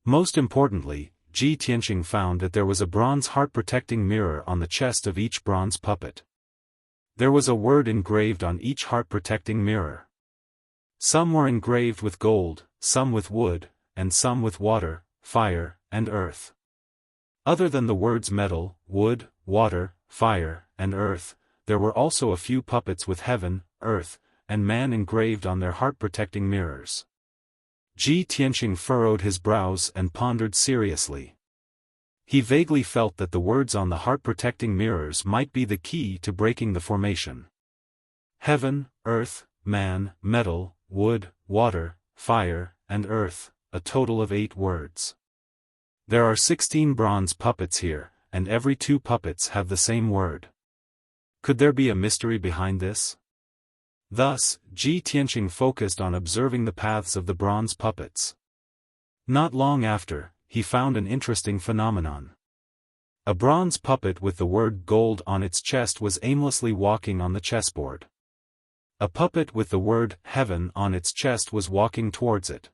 A: Most importantly, Ji Tianqing found that there was a bronze heart-protecting mirror on the chest of each bronze puppet. There was a word engraved on each heart-protecting mirror. Some were engraved with gold, some with wood, and some with water, fire, and earth. Other than the words metal, wood, water, fire, and earth, there were also a few puppets with heaven, earth, and man engraved on their heart-protecting mirrors. Ji Tianqing furrowed his brows and pondered seriously. He vaguely felt that the words on the heart-protecting mirrors might be the key to breaking the formation. Heaven, earth, man, metal, wood, water, fire, and earth, a total of 8 words. There are 16 bronze puppets here, and every 2 puppets have the same word. Could there be a mystery behind this? Thus, Ji Tianqing focused on observing the paths of the bronze puppets. Not long after, he found an interesting phenomenon. A bronze puppet with the word gold on its chest was aimlessly walking on the chessboard. A puppet with the word heaven on its chest was walking towards it.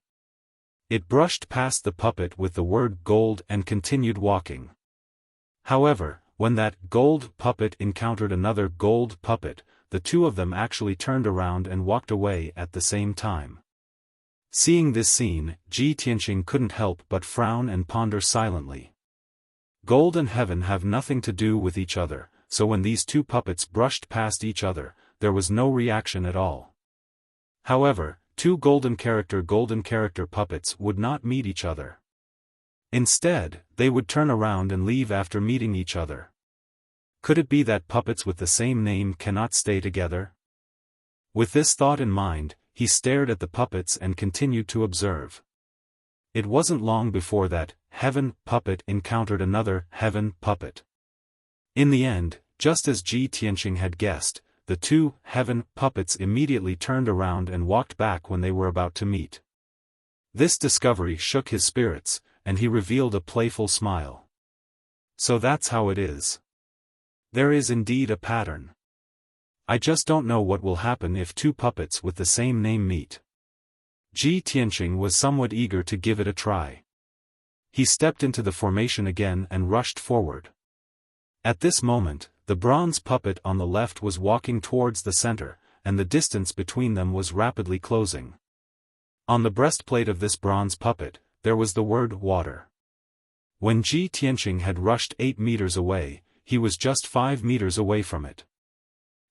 A: It brushed past the puppet with the word gold and continued walking. However, when that gold puppet encountered another gold puppet, the two of them actually turned around and walked away at the same time. Seeing this scene, Ji Tianqing couldn't help but frown and ponder silently. Gold and heaven have nothing to do with each other, so when these 2 puppets brushed past each other, there was no reaction at all. However, 2 golden character puppets would not meet each other. Instead, they would turn around and leave after meeting each other. Could it be that puppets with the same name cannot stay together? With this thought in mind, he stared at the puppets and continued to observe. It wasn't long before that heaven puppet encountered another heaven puppet. In the end, just as Ji Tianqing had guessed, the two heaven puppets immediately turned around and walked back when they were about to meet. This discovery shook his spirits, and he revealed a playful smile. So that's how it is. There is indeed a pattern. I just don't know what will happen if two puppets with the same name meet. Ji Tianqing was somewhat eager to give it a try. He stepped into the formation again and rushed forward. At this moment, the bronze puppet on the left was walking towards the center, and the distance between them was rapidly closing. On the breastplate of this bronze puppet, there was the word water. When Ji Tianqing had rushed 8 meters away, he was just 5 meters away from it.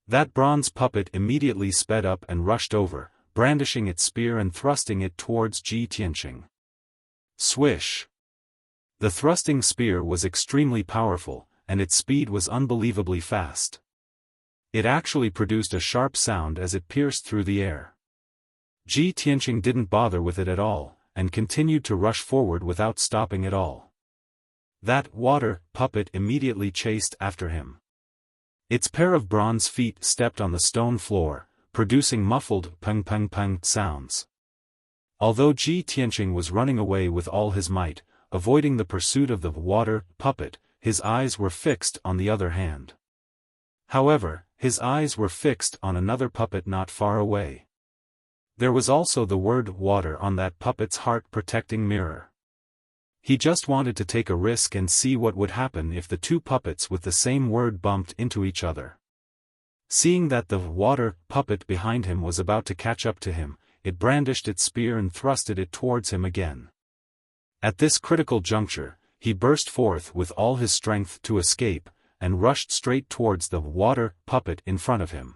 A: That bronze puppet immediately sped up and rushed over, brandishing its spear and thrusting it towards Ji Tianqing. Swish! The thrusting spear was extremely powerful, and its speed was unbelievably fast. It actually produced a sharp sound as it pierced through the air. Ji Tianqing didn't bother with it at all, and continued to rush forward without stopping at all. That water puppet immediately chased after him. Its pair of bronze feet stepped on the stone floor, producing muffled pung-pung-pung sounds. Although Ji Tianqing was running away with all his might, avoiding the pursuit of the water puppet, his eyes were fixed on the other hand. However, his eyes were fixed on another puppet not far away. There was also the word water on that puppet's heart-protecting mirror. He just wanted to take a risk and see what would happen if the two puppets with the same word bumped into each other. Seeing that the water puppet behind him was about to catch up to him, it brandished its spear and thrusted it towards him again. At this critical juncture, he burst forth with all his strength to escape, and rushed straight towards the water puppet in front of him.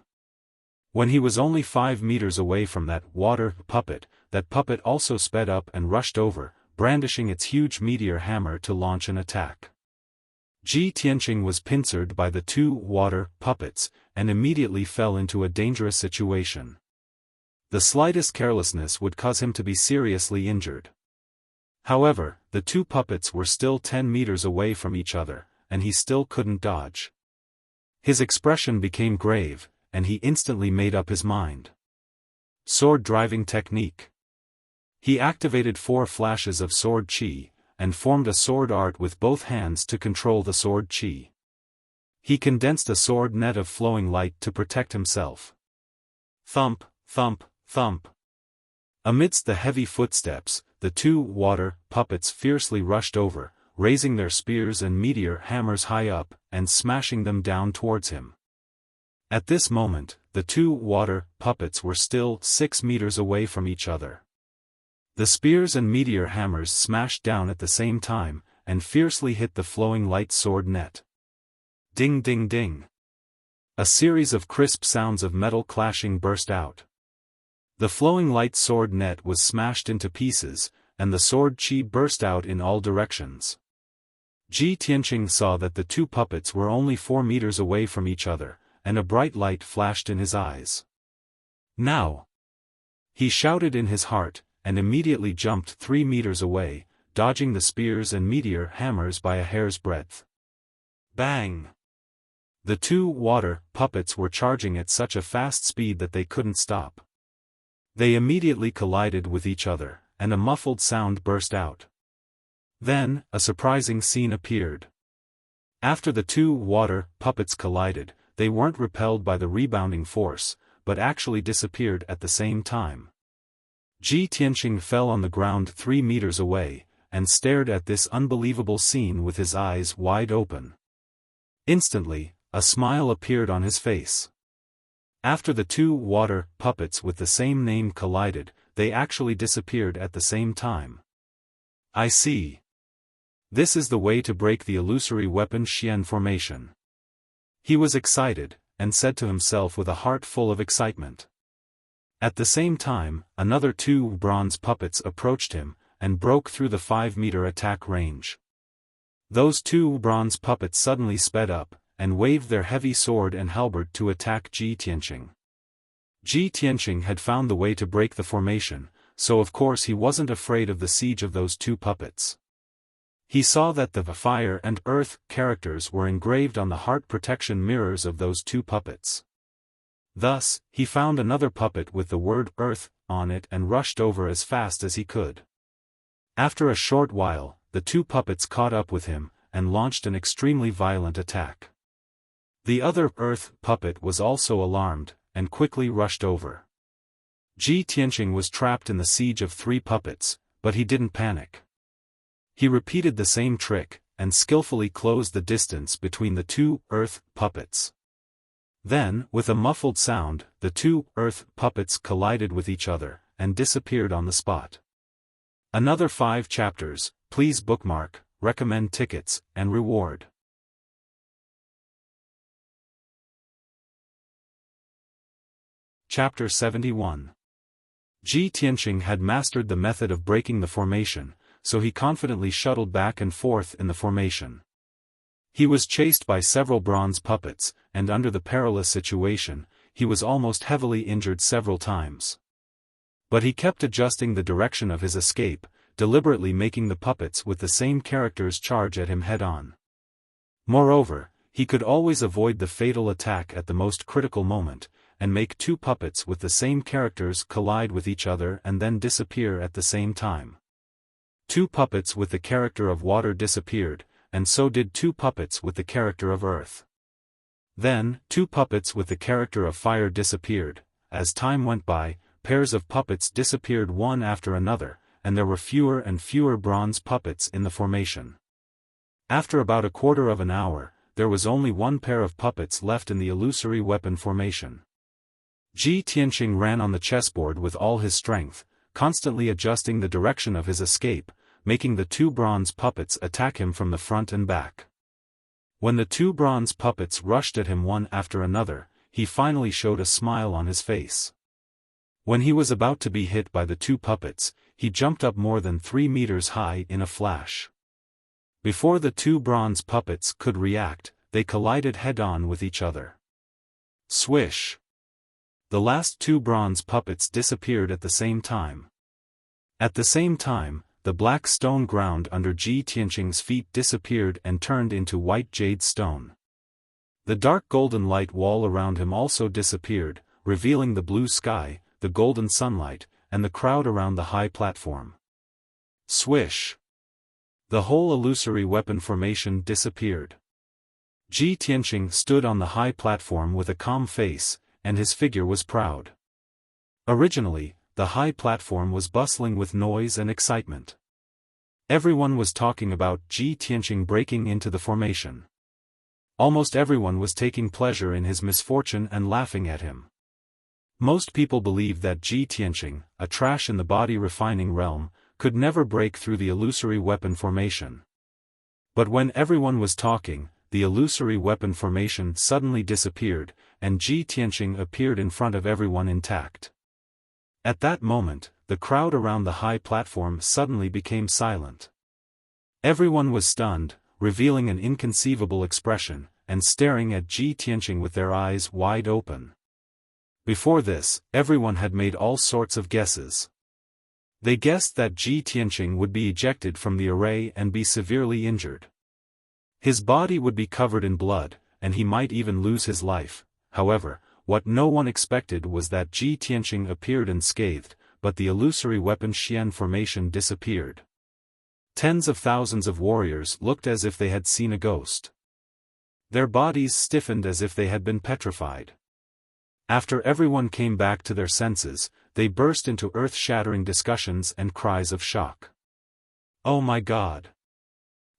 A: When he was only 5 meters away from that water puppet, that puppet also sped up and rushed over, brandishing its huge meteor hammer to launch an attack. Ji Tianqing was pincered by the two water puppets, and immediately fell into a dangerous situation. The slightest carelessness would cause him to be seriously injured. However, the two puppets were still 10 meters away from each other, and he still couldn't dodge. His expression became grave, and he instantly made up his mind. Sword driving technique. He activated 4 flashes of sword chi, and formed a sword art with both hands to control the sword chi. He condensed a sword net of flowing light to protect himself. Thump, thump, thump. Amidst the heavy footsteps, the two water puppets fiercely rushed over, raising their spears and meteor hammers high up, and smashing them down towards him. At this moment, the two water puppets were still 6 meters away from each other. The spears and meteor hammers smashed down at the same time, and fiercely hit the flowing light sword net. Ding ding ding. A series of crisp sounds of metal clashing burst out. The flowing light sword net was smashed into pieces, and the sword chi burst out in all directions. Ji Tianqing saw that the two puppets were only 4 meters away from each other, and a bright light flashed in his eyes. Now! He shouted in his heart, and immediately jumped 3 meters away, dodging the spears and meteor hammers by a hair's breadth. Bang! The two water puppets were charging at such a fast speed that they couldn't stop. They immediately collided with each other, and a muffled sound burst out. Then, a surprising scene appeared. After the two water puppets collided, they weren't repelled by the rebounding force, but actually disappeared at the same time. Ji Tianqing fell on the ground 3 meters away, and stared at this unbelievable scene with his eyes wide open. Instantly, a smile appeared on his face. After the two water puppets with the same name collided, they actually disappeared at the same time. I see. This is the way to break the illusory weapon Xian formation. He was excited, and said to himself with a heart full of excitement. At the same time, another two bronze puppets approached him, and broke through the 5-meter attack range. Those two bronze puppets suddenly sped up, and waved their heavy sword and halberd to attack Ji Tianqing. Ji Tianqing had found the way to break the formation, so of course he wasn't afraid of the siege of those two puppets. He saw that the fire and earth characters were engraved on the heart protection mirrors of those two puppets. Thus, he found another puppet with the word earth on it and rushed over as fast as he could. After a short while, the two puppets caught up with him, and launched an extremely violent attack. The other earth puppet was also alarmed, and quickly rushed over. Ji Tianqing was trapped in the siege of three puppets, but he didn't panic. He repeated the same trick, and skillfully closed the distance between the two earth puppets. Then, with a muffled sound, the two earth puppets collided with each other, and disappeared on the spot. Another 5 chapters, please bookmark, recommend tickets, and reward. Chapter 71. Ji Tianqing had mastered the method of breaking the formation, so he confidently shuttled back and forth in the formation. He was chased by several bronze puppets, and under the perilous situation, he was almost heavily injured several times. But he kept adjusting the direction of his escape, deliberately making the puppets with the same characters charge at him head-on. Moreover, he could always avoid the fatal attack at the most critical moment, and make two puppets with the same characters collide with each other and then disappear at the same time. Two puppets with the character of water disappeared, and so did two puppets with the character of earth. Then, two puppets with the character of fire disappeared. As time went by, pairs of puppets disappeared one after another, and there were fewer and fewer bronze puppets in the formation. After about a quarter of an hour, there was only one pair of puppets left in the illusory weapon formation. Ji Tianqing ran on the chessboard with all his strength, constantly adjusting the direction of his escape, making the two bronze puppets attack him from the front and back. When the two bronze puppets rushed at him one after another, he finally showed a smile on his face. When he was about to be hit by the two puppets, he jumped up more than 3 meters high in a flash. Before the two bronze puppets could react, they collided head-on with each other. Swish! The last two bronze puppets disappeared at the same time. At the same time, the black stone ground under Ji Tianqing's feet disappeared and turned into white jade stone. The dark golden light wall around him also disappeared, revealing the blue sky, the golden sunlight, and the crowd around the high platform. Swish! The whole illusory weapon formation disappeared. Ji Tianqing stood on the high platform with a calm face, and his figure was proud. Originally, the high platform was bustling with noise and excitement. Everyone was talking about Ji Tianqing breaking into the formation. Almost everyone was taking pleasure in his misfortune and laughing at him. Most people believed that Ji Tianqing, a trash in the body refining realm, could never break through the illusory weapon formation. But when everyone was talking, the illusory weapon formation suddenly disappeared, and Ji Tianqing appeared in front of everyone intact. At that moment, the crowd around the high platform suddenly became silent. Everyone was stunned, revealing an inconceivable expression, and staring at Ji Tianqing with their eyes wide open. Before this, everyone had made all sorts of guesses. They guessed that Ji Tianqing would be ejected from the array and be severely injured. His body would be covered in blood, and he might even lose his life. However, what no one expected was that Ji Tianqing appeared unscathed, but the illusory weapon Xian formation disappeared. Tens of thousands of warriors looked as if they had seen a ghost. Their bodies stiffened as if they had been petrified. After everyone came back to their senses, they burst into earth-shattering discussions and cries of shock. Oh my God!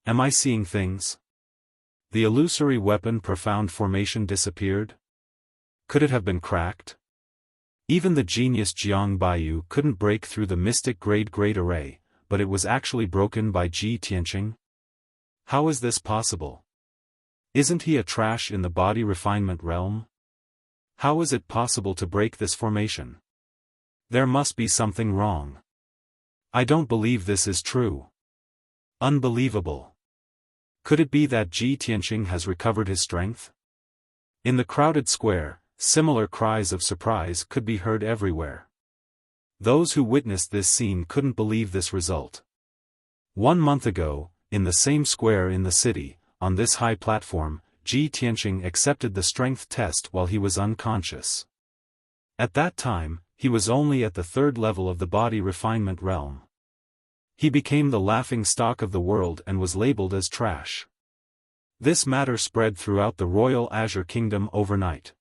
A: Am I seeing things? The illusory weapon profound formation disappeared? Could it have been cracked? Even the genius Jiang Baiyu couldn't break through the mystic grade array, but it was actually broken by Ji Tianqing? How is this possible? Isn't he a trash in the body refinement realm? How is it possible to break this formation? There must be something wrong. I don't believe this is true. Unbelievable. Could it be that Ji Tianqing has recovered his strength? In the crowded square, Similar cries of surprise could be heard everywhere. Those who witnessed this scene couldn't believe this result. 1 month ago, in the same square in the city, on this high platform, Ji Tianqing accepted the strength test while he was unconscious. At that time, he was only at the 3rd level of the body refinement realm. He became the laughing stock of the world and was labeled as trash. This matter spread throughout the Royal Azure Kingdom overnight.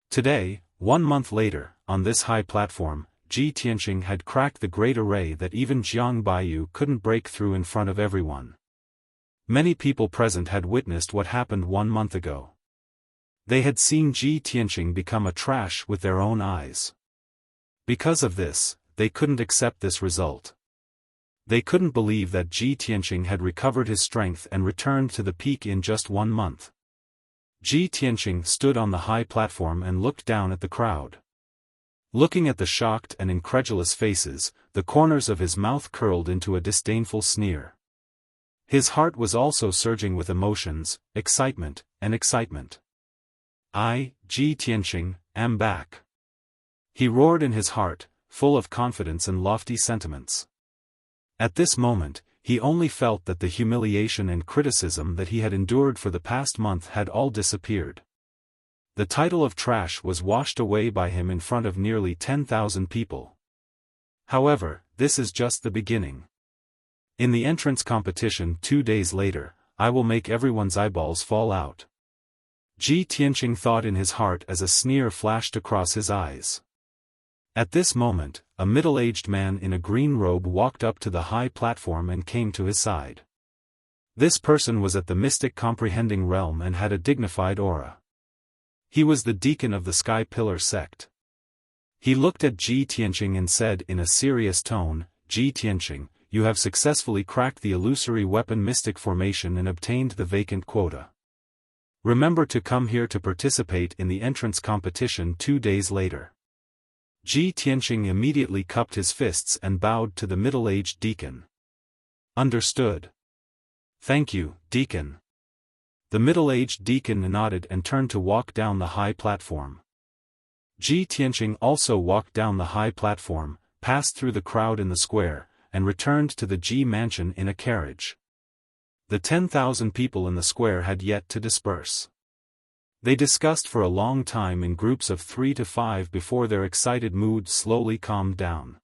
A: Today, 1 month later, on this high platform, Ji Tianqing had cracked the great array that even Jiang Baiyu couldn't break through in front of everyone. Many people present had witnessed what happened 1 month ago. They had seen Ji Tianqing become a trash with their own eyes. Because of this, they couldn't accept this result. They couldn't believe that Ji Tianqing had recovered his strength and returned to the peak in just 1 month. Ji Tianqing stood on the high platform and looked down at the crowd. Looking at the shocked and incredulous faces, the corners of his mouth curled into a disdainful sneer. His heart was also surging with emotions, excitement, and excitement. "I, Ji Tianqing, am back," he roared in his heart, full of confidence and lofty sentiments. At this moment, he only felt that the humiliation and criticism that he had endured for the past month had all disappeared. The title of trash was washed away by him in front of nearly 10,000 people. However, this is just the beginning. In the entrance competition 2 days later, I will make everyone's eyeballs fall out. Ji Tianqing thought in his heart as a sneer flashed across his eyes. At this moment, a middle-aged man in a green robe walked up to the high platform and came to his side. This person was at the mystic comprehending realm and had a dignified aura. He was the deacon of the Sky Pillar sect. He looked at Ji Tianqing and said in a serious tone, "Ji Tianqing, you have successfully cracked the illusory weapon mystic formation and obtained the vacant quota. Remember to come here to participate in the entrance competition 2 days later." Ji Tianqing immediately cupped his fists and bowed to the middle-aged deacon. "Understood. Thank you, deacon." The middle-aged deacon nodded and turned to walk down the high platform. Ji Tianqing also walked down the high platform, passed through the crowd in the square, and returned to the Ji mansion in a carriage. The 10,000 people in the square had yet to disperse. They discussed for a long time in groups of 3 to 5 before their excited mood slowly calmed down.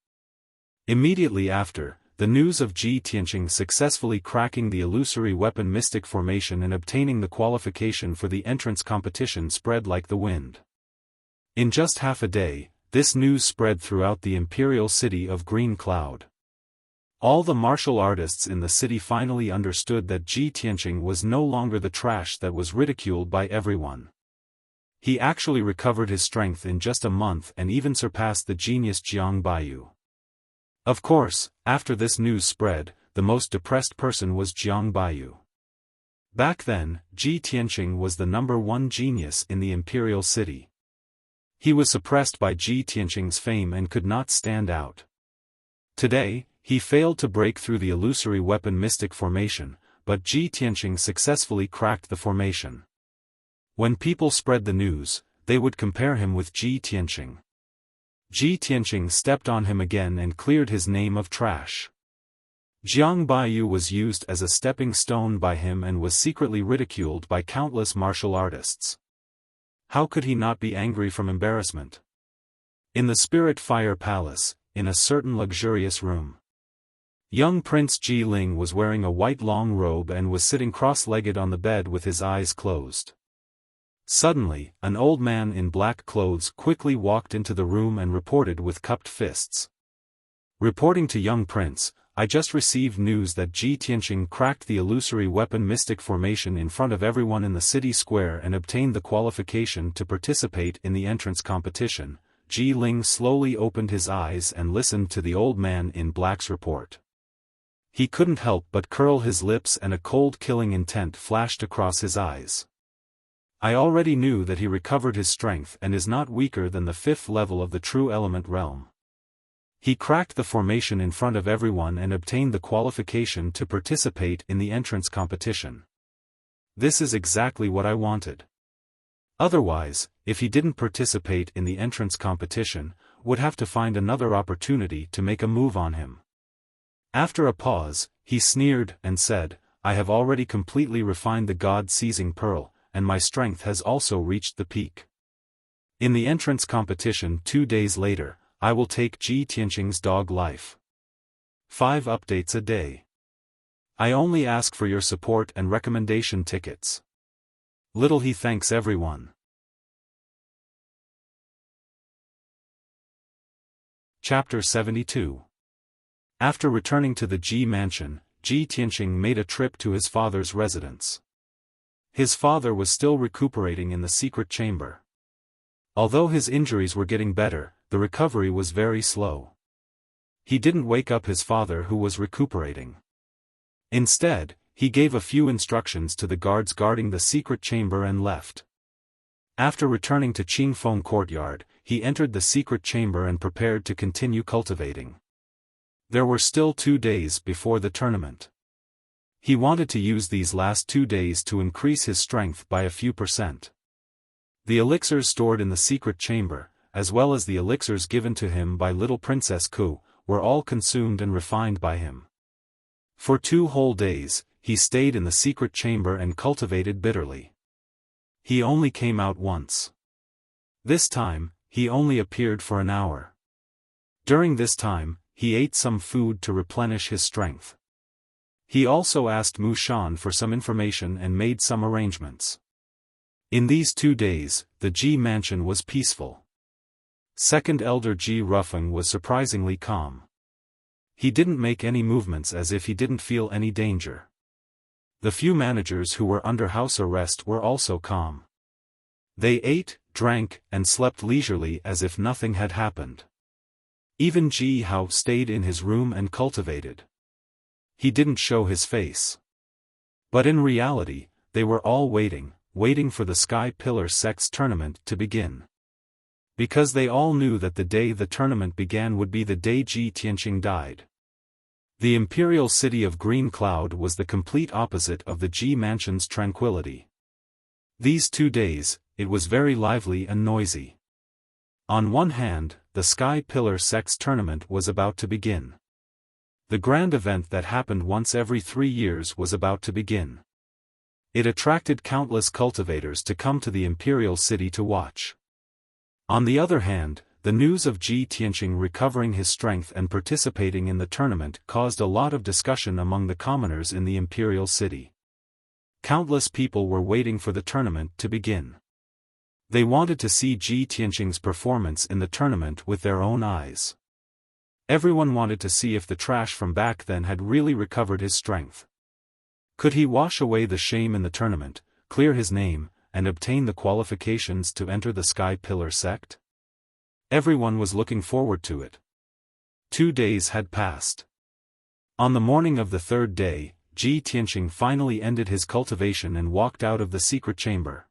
A: Immediately after, the news of Ji Tianqing successfully cracking the illusory weapon mystic formation and obtaining the qualification for the entrance competition spread like the wind. In just half a day, this news spread throughout the imperial city of Green Cloud. All the martial artists in the city finally understood that Ji Tianqing was no longer the trash that was ridiculed by everyone. He actually recovered his strength in just a month and even surpassed the genius Jiang Baiyu. Of course, after this news spread, the most depressed person was Jiang Baiyu. Back then, Ji Tianqing was the #1 genius in the imperial city. He was suppressed by Ji Tianqing's fame and could not stand out. Today, he failed to break through the illusory weapon mystic formation, but Ji Tianqing successfully cracked the formation. When people spread the news, they would compare him with Ji Tianqing. Ji Tianqing stepped on him again and cleared his name of trash. Jiang Baiyu was used as a stepping stone by him and was secretly ridiculed by countless martial artists. How could he not be angry from embarrassment? In the Spirit Fire Palace, in a certain luxurious room, young Prince Ji Ling was wearing a white long robe and was sitting cross-legged on the bed with his eyes closed. Suddenly, an old man in black clothes quickly walked into the room and reported with cupped fists. Reporting to young Prince, "I just received news that Ji Tianqing cracked the illusory weapon mystic formation in front of everyone in the city square and obtained the qualification to participate in the entrance competition." Ji Ling slowly opened his eyes and listened to the old man in black's report. He couldn't help but curl his lips and a cold killing intent flashed across his eyes. I already knew that he recovered his strength and is not weaker than the 5th level of the true element realm. He cracked the formation in front of everyone and obtained the qualification to participate in the entrance competition. This is exactly what I wanted. Otherwise, if he didn't participate in the entrance competition, would have to find another opportunity to make a move on him. After a pause, he sneered and said, I have already completely refined the God-seizing pearl, and my strength has also reached the peak. In the entrance competition 2 days later, I will take Ji Tianqing's dog life. 5 updates a day. I only ask for your support and recommendation tickets. Little he thanks everyone. Chapter 72. After returning to the Ji mansion, Ji Tianqing made a trip to his father's residence. His father was still recuperating in the secret chamber. Although his injuries were getting better, the recovery was very slow. He didn't wake up his father who was recuperating. Instead, he gave a few instructions to the guards guarding the secret chamber and left. After returning to Qingfeng courtyard, he entered the secret chamber and prepared to continue cultivating. There were still 2 days before the tournament. He wanted to use these last 2 days to increase his strength by a few %. The elixirs stored in the secret chamber, as well as the elixirs given to him by little Princess Ku, were all consumed and refined by him. For 2 whole days, he stayed in the secret chamber and cultivated bitterly. He only came out once. This time, he only appeared for an hour. During this time, he ate some food to replenish his strength. He also asked Mu Shan for some information and made some arrangements. In these 2 days, the Ji mansion was peaceful. Second elder Ji Rufeng was surprisingly calm. He didn't make any movements as if he didn't feel any danger. The few managers who were under house arrest were also calm. They ate, drank, and slept leisurely as if nothing had happened. Even Ji Hao stayed in his room and cultivated. He didn't show his face. But in reality, they were all waiting for the Sky Pillar Sect's tournament to begin. Because they all knew that the day the tournament began would be the day Ji Tianqing died. The imperial city of Green Cloud was the complete opposite of the Ji mansion's tranquility. These 2 days, it was very lively and noisy. On one hand, the Sky Pillar Sect's tournament was about to begin. The grand event that happened once every 3 years was about to begin. It attracted countless cultivators to come to the imperial city to watch. On the other hand, the news of Ji Tianqing recovering his strength and participating in the tournament caused a lot of discussion among the commoners in the imperial city. Countless people were waiting for the tournament to begin. They wanted to see Ji Tianqing's performance in the tournament with their own eyes. Everyone wanted to see if the trash from back then had really recovered his strength. Could he wash away the shame in the tournament, clear his name, and obtain the qualifications to enter the Sky Pillar sect? Everyone was looking forward to it. 2 days had passed. On the morning of the 3rd day, Ji Tianqing finally ended his cultivation and walked out of the secret chamber.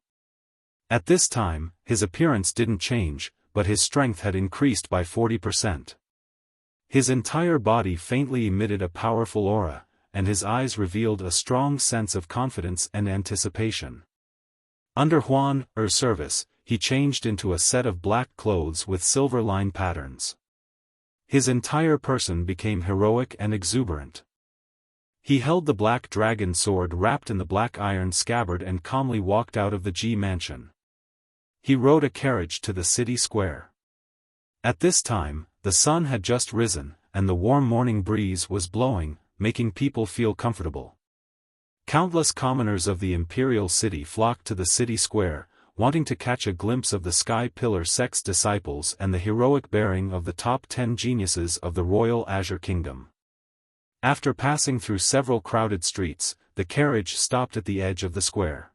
A: At this time, his appearance didn't change, but his strength had increased by 40%. His entire body faintly emitted a powerful aura, and his eyes revealed a strong sense of confidence and anticipation. Under Huan Er's service, he changed into a set of black clothes with silver line patterns. His entire person became heroic and exuberant. He held the black dragon sword wrapped in the black iron scabbard and calmly walked out of the Ji mansion. He rode a carriage to the city square. At this time, the sun had just risen, and the warm morning breeze was blowing, making people feel comfortable. Countless commoners of the imperial city flocked to the city square, wanting to catch a glimpse of the Sky Pillar Sect's disciples and the heroic bearing of the top 10 geniuses of the Royal Azure Kingdom. After passing through several crowded streets, the carriage stopped at the edge of the square.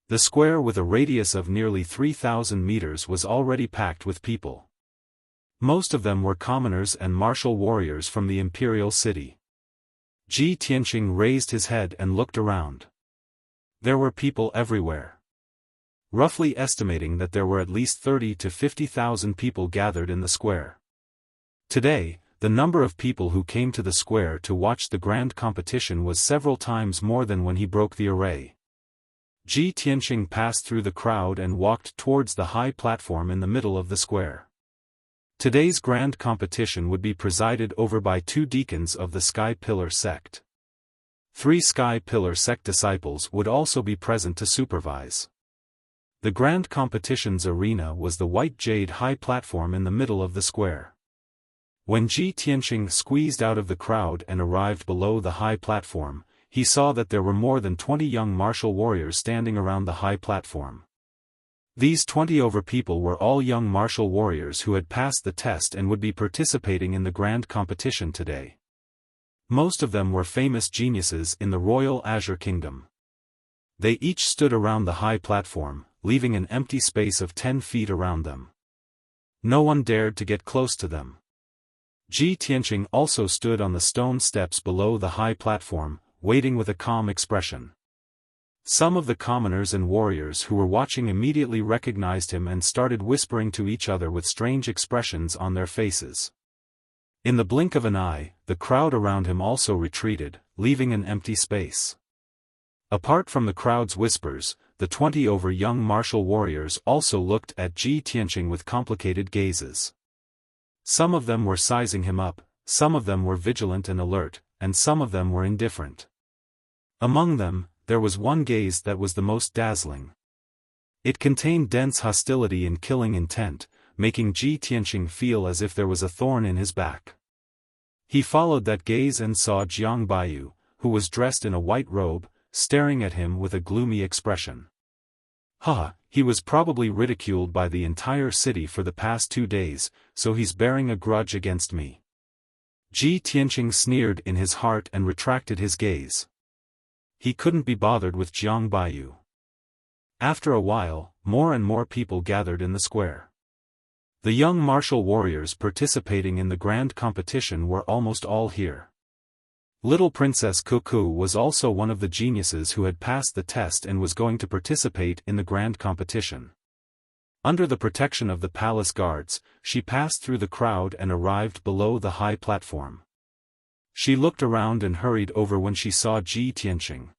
A: The square with a radius of nearly 3,000 meters was already packed with people. Most of them were commoners and martial warriors from the imperial city. Ji Tianqing raised his head and looked around. There were people everywhere. Roughly estimating that there were at least 30 to 50,000 people gathered in the square. Today, the number of people who came to the square to watch the grand competition was several times more than when he broke the array. Ji Tianqing passed through the crowd and walked towards the high platform in the middle of the square. Today's grand competition would be presided over by 2 deacons of the Sky Pillar sect. 3 Sky Pillar sect disciples would also be present to supervise. The grand competition's arena was the white jade high platform in the middle of the square. When Ji Tianqing squeezed out of the crowd and arrived below the high platform, he saw that there were more than 20 young martial warriors standing around the high platform. These 20 people were all young martial warriors who had passed the test and would be participating in the grand competition today. Most of them were famous geniuses in the Royal Azure Kingdom. They each stood around the high platform, leaving an empty space of 10 feet around them. No one dared to get close to them. Ji Tianqing also stood on the stone steps below the high platform, waiting with a calm expression. Some of the commoners and warriors who were watching immediately recognized him and started whispering to each other with strange expressions on their faces. In the blink of an eye, the crowd around him also retreated, leaving an empty space. Apart from the crowd's whispers, the 20 young martial warriors also looked at Ji Tianqing with complicated gazes. Some of them were sizing him up, some of them were vigilant and alert, and some of them were indifferent. Among them, there was one gaze that was the most dazzling. It contained dense hostility and killing intent, making Ji Tianqing feel as if there was a thorn in his back. He followed that gaze and saw Jiang Baiyu, who was dressed in a white robe, staring at him with a gloomy expression. He was probably ridiculed by the entire city for the past 2 days, so he's bearing a grudge against me. Ji Tianqing sneered in his heart and retracted his gaze. He couldn't be bothered with Jiang Baiyu. After a while, more and more people gathered in the square. The young martial warriors participating in the grand competition were almost all here. Little Princess Cuckoo was also one of the geniuses who had passed the test and was going to participate in the grand competition. Under the protection of the palace guards, she passed through the crowd and arrived below the high platform. She looked around and hurried over when she saw Ji Tianqing.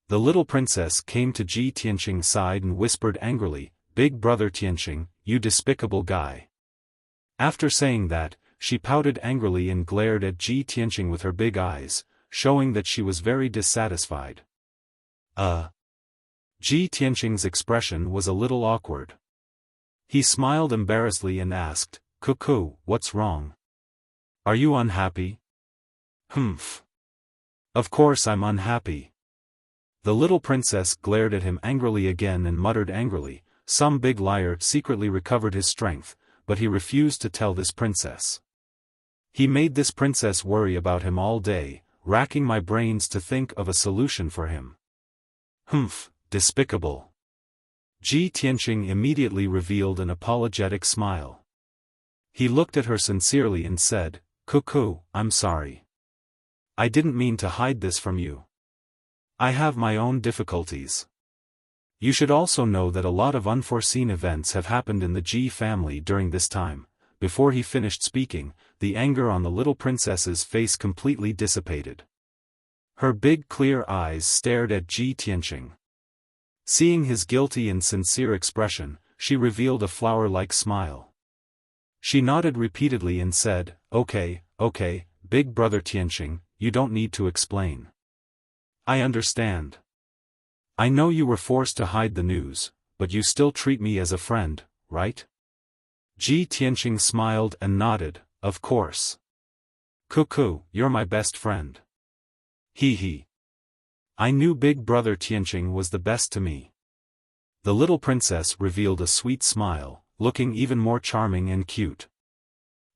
A: The little princess came to Ji Tianqing's side and whispered angrily, "Big brother Tianqing, you despicable guy." After saying that, she pouted angrily and glared at Ji Tianqing with her big eyes, showing that she was very dissatisfied. Ji Tianqing's expression was a little awkward. He smiled embarrassedly and asked, "Cuckoo, what's wrong? Are you unhappy?" "Humph. Of course I'm unhappy." The little princess glared at him angrily again and muttered angrily, "Some big liar secretly recovered his strength," but he refused to tell this princess. He made this princess worry about him all day, racking my brains to think of a solution for him. "Humph, despicable." Ji Tianqing immediately revealed an apologetic smile. He looked at her sincerely and said, "Cuckoo, I'm sorry. I didn't mean to hide this from you. I have my own difficulties. You should also know that a lot of unforeseen events have happened in the Ji family during this time." Before he finished speaking, the anger on the little princess's face completely dissipated. Her big clear eyes stared at Ji Tianqing. Seeing his guilty and sincere expression, she revealed a flower-like smile. She nodded repeatedly and said, Okay, big brother Tianqing, you don't need to explain. I understand. I know you were forced to hide the news, but you still treat me as a friend, right?" Ji Tianqing smiled and nodded, "Of course. Cuckoo, you're my best friend." He. I knew big brother Tianqing was the best to me." The little princess revealed a sweet smile, looking even more charming and cute.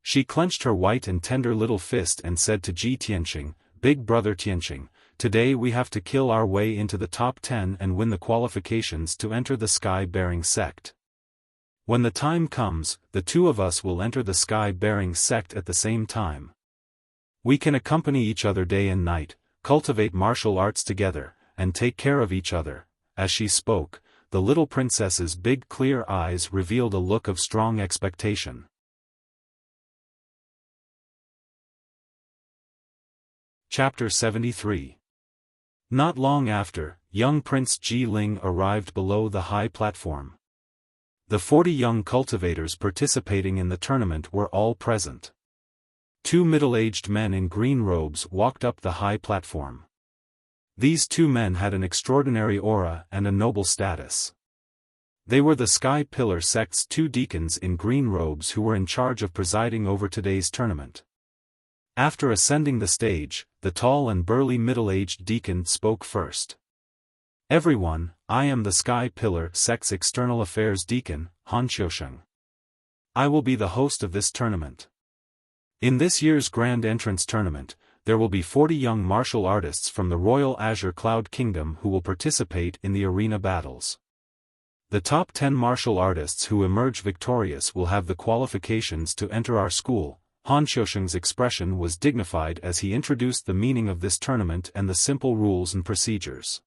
A: She clenched her white and tender little fist and said to Ji Tianqing, "Big brother Tianqing, today we have to kill our way into the top 10 and win the qualifications to enter the sky-bearing sect. When the time comes, the 2 of us will enter the sky-bearing sect at the same time. We can accompany each other day and night, cultivate martial arts together, and take care of each other." As she spoke, the little princess's big clear eyes revealed a look of strong expectation. Chapter 73. Not long after, young Prince Ji Ling arrived below the high platform. The 40 young cultivators participating in the tournament were all present. 2 middle-aged men in green robes walked up the high platform. These 2 men had an extraordinary aura and a noble status. They were the Sky Pillar sect's 2 deacons in green robes who were in charge of presiding over today's tournament. After ascending the stage, the tall and burly middle-aged deacon spoke first. "Everyone, I am the Sky Pillar sect's external affairs deacon, Han Xiaofan. I will be the host of this tournament. In this year's Grand Entrance Tournament, there will be 40 young martial artists from the Royal Azure Cloud Kingdom who will participate in the arena battles. The top 10 martial artists who emerge victorious will have the qualifications to enter our school." Han Xiaofang's expression was dignified as he introduced the meaning of this tournament and the simple rules and procedures.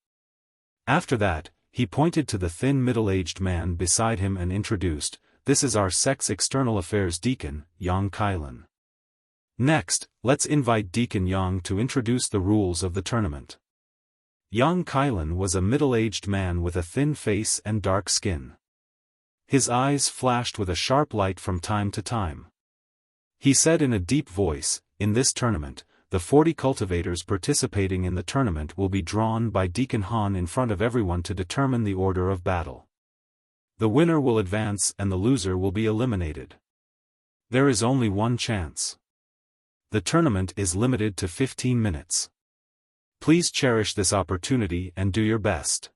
A: After that, he pointed to the thin middle-aged man beside him and introduced, "This is our sect's external affairs deacon, Yang Kailan. Next, let's invite Deacon Yang to introduce the rules of the tournament." Yang Kailan was a middle-aged man with a thin face and dark skin. His eyes flashed with a sharp light from time to time. He said in a deep voice, "In this tournament, the 40 cultivators participating in the tournament will be drawn by Deacon Han in front of everyone to determine the order of battle. The winner will advance and the loser will be eliminated. There is only one chance. The tournament is limited to 15 minutes. Please cherish this opportunity and do your best.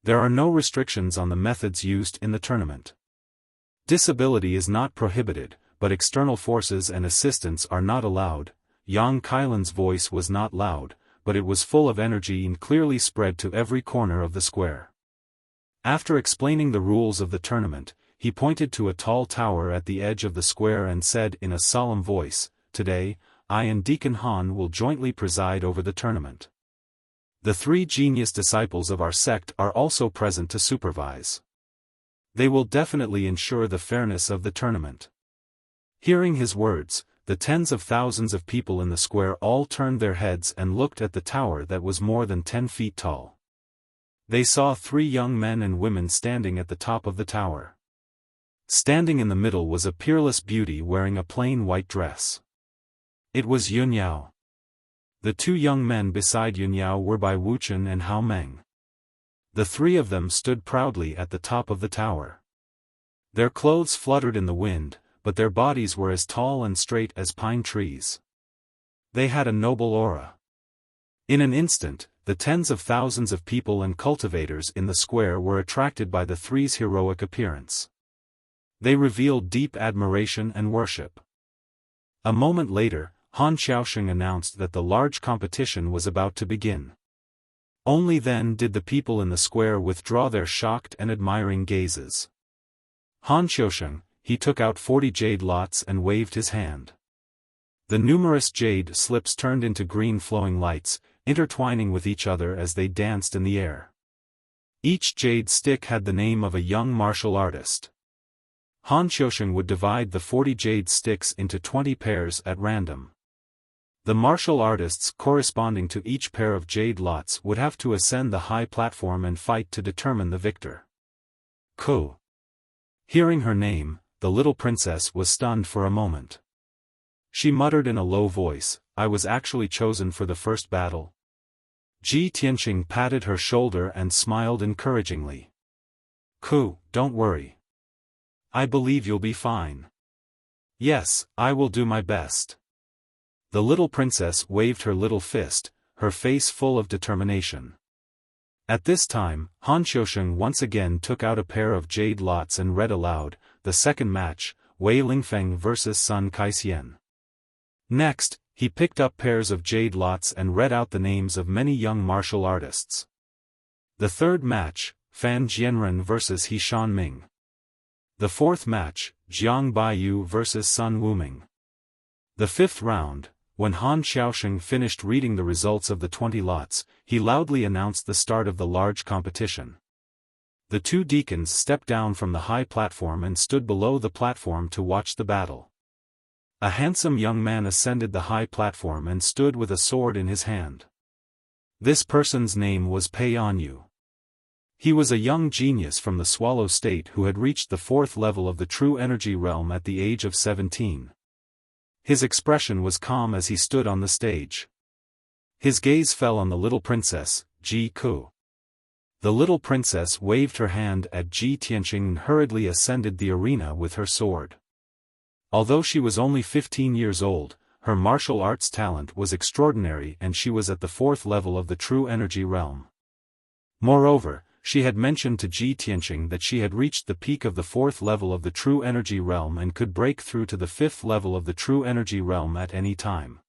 A: There are no restrictions on the methods used in the tournament. Disability is not prohibited, but external forces and assistance are not allowed." Yang Kailan's voice was not loud, but it was full of energy and clearly spread to every corner of the square. After explaining the rules of the tournament, he pointed to a tall tower at the edge of the square and said in a solemn voice, "Today, I and Deacon Han will jointly preside over the tournament. The 3 genius disciples of our sect are also present to supervise. They will definitely ensure the fairness of the tournament." Hearing his words, the tens of thousands of people in the square all turned their heads and looked at the tower that was more than 10 feet tall. They saw 3 young men and women standing at the top of the tower. Standing in the middle was a peerless beauty wearing a plain white dress. It was Yunyao. The 2 young men beside Yunyao were Bai Wuchen and Hao Meng. The 3 of them stood proudly at the top of the tower. Their clothes fluttered in the wind, but their bodies were as tall and straight as pine trees. They had a noble aura. In an instant, the tens of thousands of people and cultivators in the square were attracted by the 3's heroic appearance. They revealed deep admiration and worship. A moment later, Han Xiaosheng announced that the large competition was about to begin. Only then did the people in the square withdraw their shocked and admiring gazes. Han Xiaosheng, he took out 40 jade lots and waved his hand. The numerous jade slips turned into green flowing lights, intertwining with each other as they danced in the air. Each jade stick had the name of a young martial artist. Han Xiaosheng would divide the 40 jade sticks into 20 pairs at random. The martial artists corresponding to each pair of jade lots would have to ascend the high platform and fight to determine the victor. Ko. Hearing her name, the little princess was stunned for a moment. She muttered in a low voice, "I was actually chosen for the first battle." Ji Tianqing patted her shoulder and smiled encouragingly. "Ko, don't worry. I believe you'll be fine." "Yes, I will do my best." The little princess waved her little fist, her face full of determination. At this time, Han Xiaosheng once again took out a pair of jade lots and read aloud, "The second match, Wei Lingfeng vs. Sun Kaixian." Next, he picked up pairs of jade lots and read out the names of many young martial artists. The third match, Fan Jianren vs. He Shanming. The fourth match, Jiang Baiyu vs. Sun Wuming. The fifth round, when Han Xiaosheng finished reading the results of the 20 lots, he loudly announced the start of the large competition. The 2 deacons stepped down from the high platform and stood below the platform to watch the battle. A handsome young man ascended the high platform and stood with a sword in his hand. This person's name was Pei Anyu. He was a young genius from the Swallow State who had reached the 4th level of the true energy realm at the age of 17. His expression was calm as he stood on the stage. His gaze fell on the little princess, Ji Ku. The little princess waved her hand at Ji Tianqing and hurriedly ascended the arena with her sword. Although she was only 15 years old, her martial arts talent was extraordinary and she was at the 4th level of the true energy realm. Moreover, she had mentioned to Ji Tianqing that she had reached the peak of the 4th level of the true energy realm and could break through to the 5th level of the true energy realm at any time.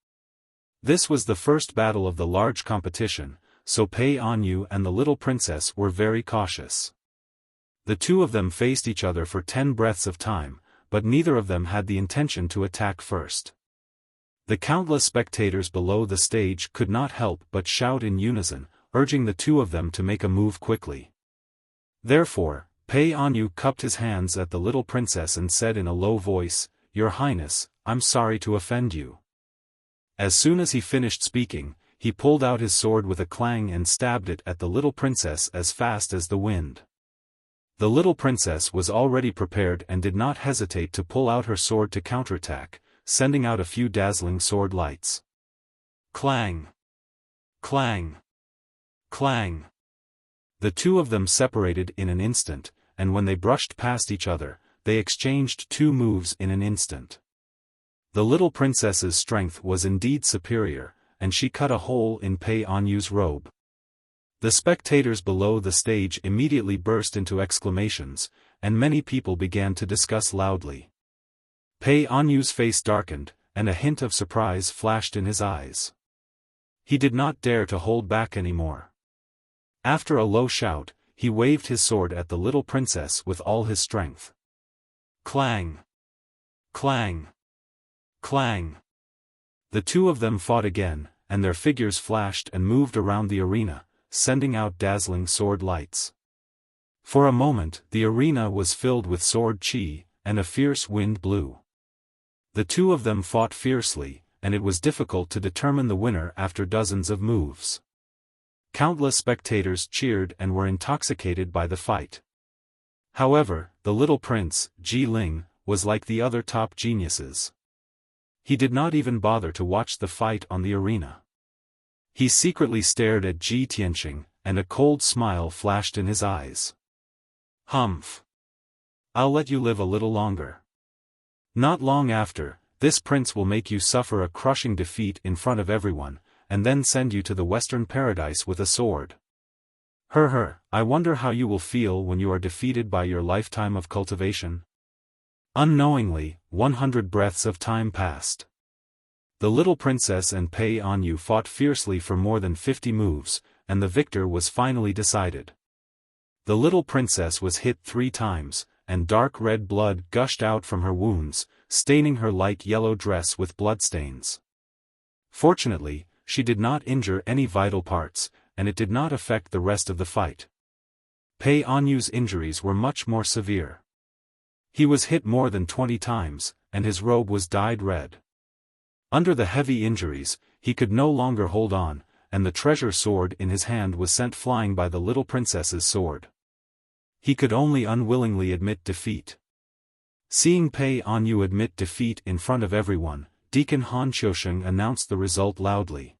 A: This was the first battle of the large competition, so Pei Anyu and the little princess were very cautious. The two of them faced each other for 10 breaths of time, but neither of them had the intention to attack first. The countless spectators below the stage could not help but shout in unison, urging the two of them to make a move quickly. Therefore, Pei Anyu cupped his hands at the little princess and said in a low voice, "Your Highness, I'm sorry to offend you." As soon as he finished speaking, he pulled out his sword with a clang and stabbed it at the little princess as fast as the wind. The little princess was already prepared and did not hesitate to pull out her sword to counterattack, sending out a few dazzling sword lights. Clang! Clang! Clang! The two of them separated in an instant, and when they brushed past each other, they exchanged 2 moves in an instant. The little princess's strength was indeed superior, and she cut a hole in Pei Anyu's robe. The spectators below the stage immediately burst into exclamations, and many people began to discuss loudly. Pei Anyu's face darkened, and a hint of surprise flashed in his eyes. He did not dare to hold back anymore. After a low shout, he waved his sword at the little princess with all his strength. Clang! Clang! Clang! The two of them fought again, and their figures flashed and moved around the arena, sending out dazzling sword lights. For a moment, the arena was filled with sword chi, and a fierce wind blew. The two of them fought fiercely, and it was difficult to determine the winner after dozens of moves. Countless spectators cheered and were intoxicated by the fight. However, the little prince, Ji Ling, was like the other top geniuses. He did not even bother to watch the fight on the arena. He secretly stared at Ji Tianqing, and a cold smile flashed in his eyes. Humph! I'll let you live a little longer. Not long after, this prince will make you suffer a crushing defeat in front of everyone, and then send you to the Western Paradise with a sword. I wonder how you will feel when you are defeated by your lifetime of cultivation. Unknowingly, 100 breaths of time passed. The little princess and Pei Anyu fought fiercely for more than 50 moves, and the victor was finally decided. The little princess was hit 3 times, and dark red blood gushed out from her wounds, staining her light yellow dress with bloodstains. Fortunately, she did not injure any vital parts, and it did not affect the rest of the fight. Pei Anyu's injuries were much more severe. He was hit more than 20 times, and his robe was dyed red. Under the heavy injuries, he could no longer hold on, and the treasure sword in his hand was sent flying by the little princess's sword. He could only unwillingly admit defeat. Seeing Pei Anyu admit defeat in front of everyone, Deacon Han Xiaosheng announced the result loudly.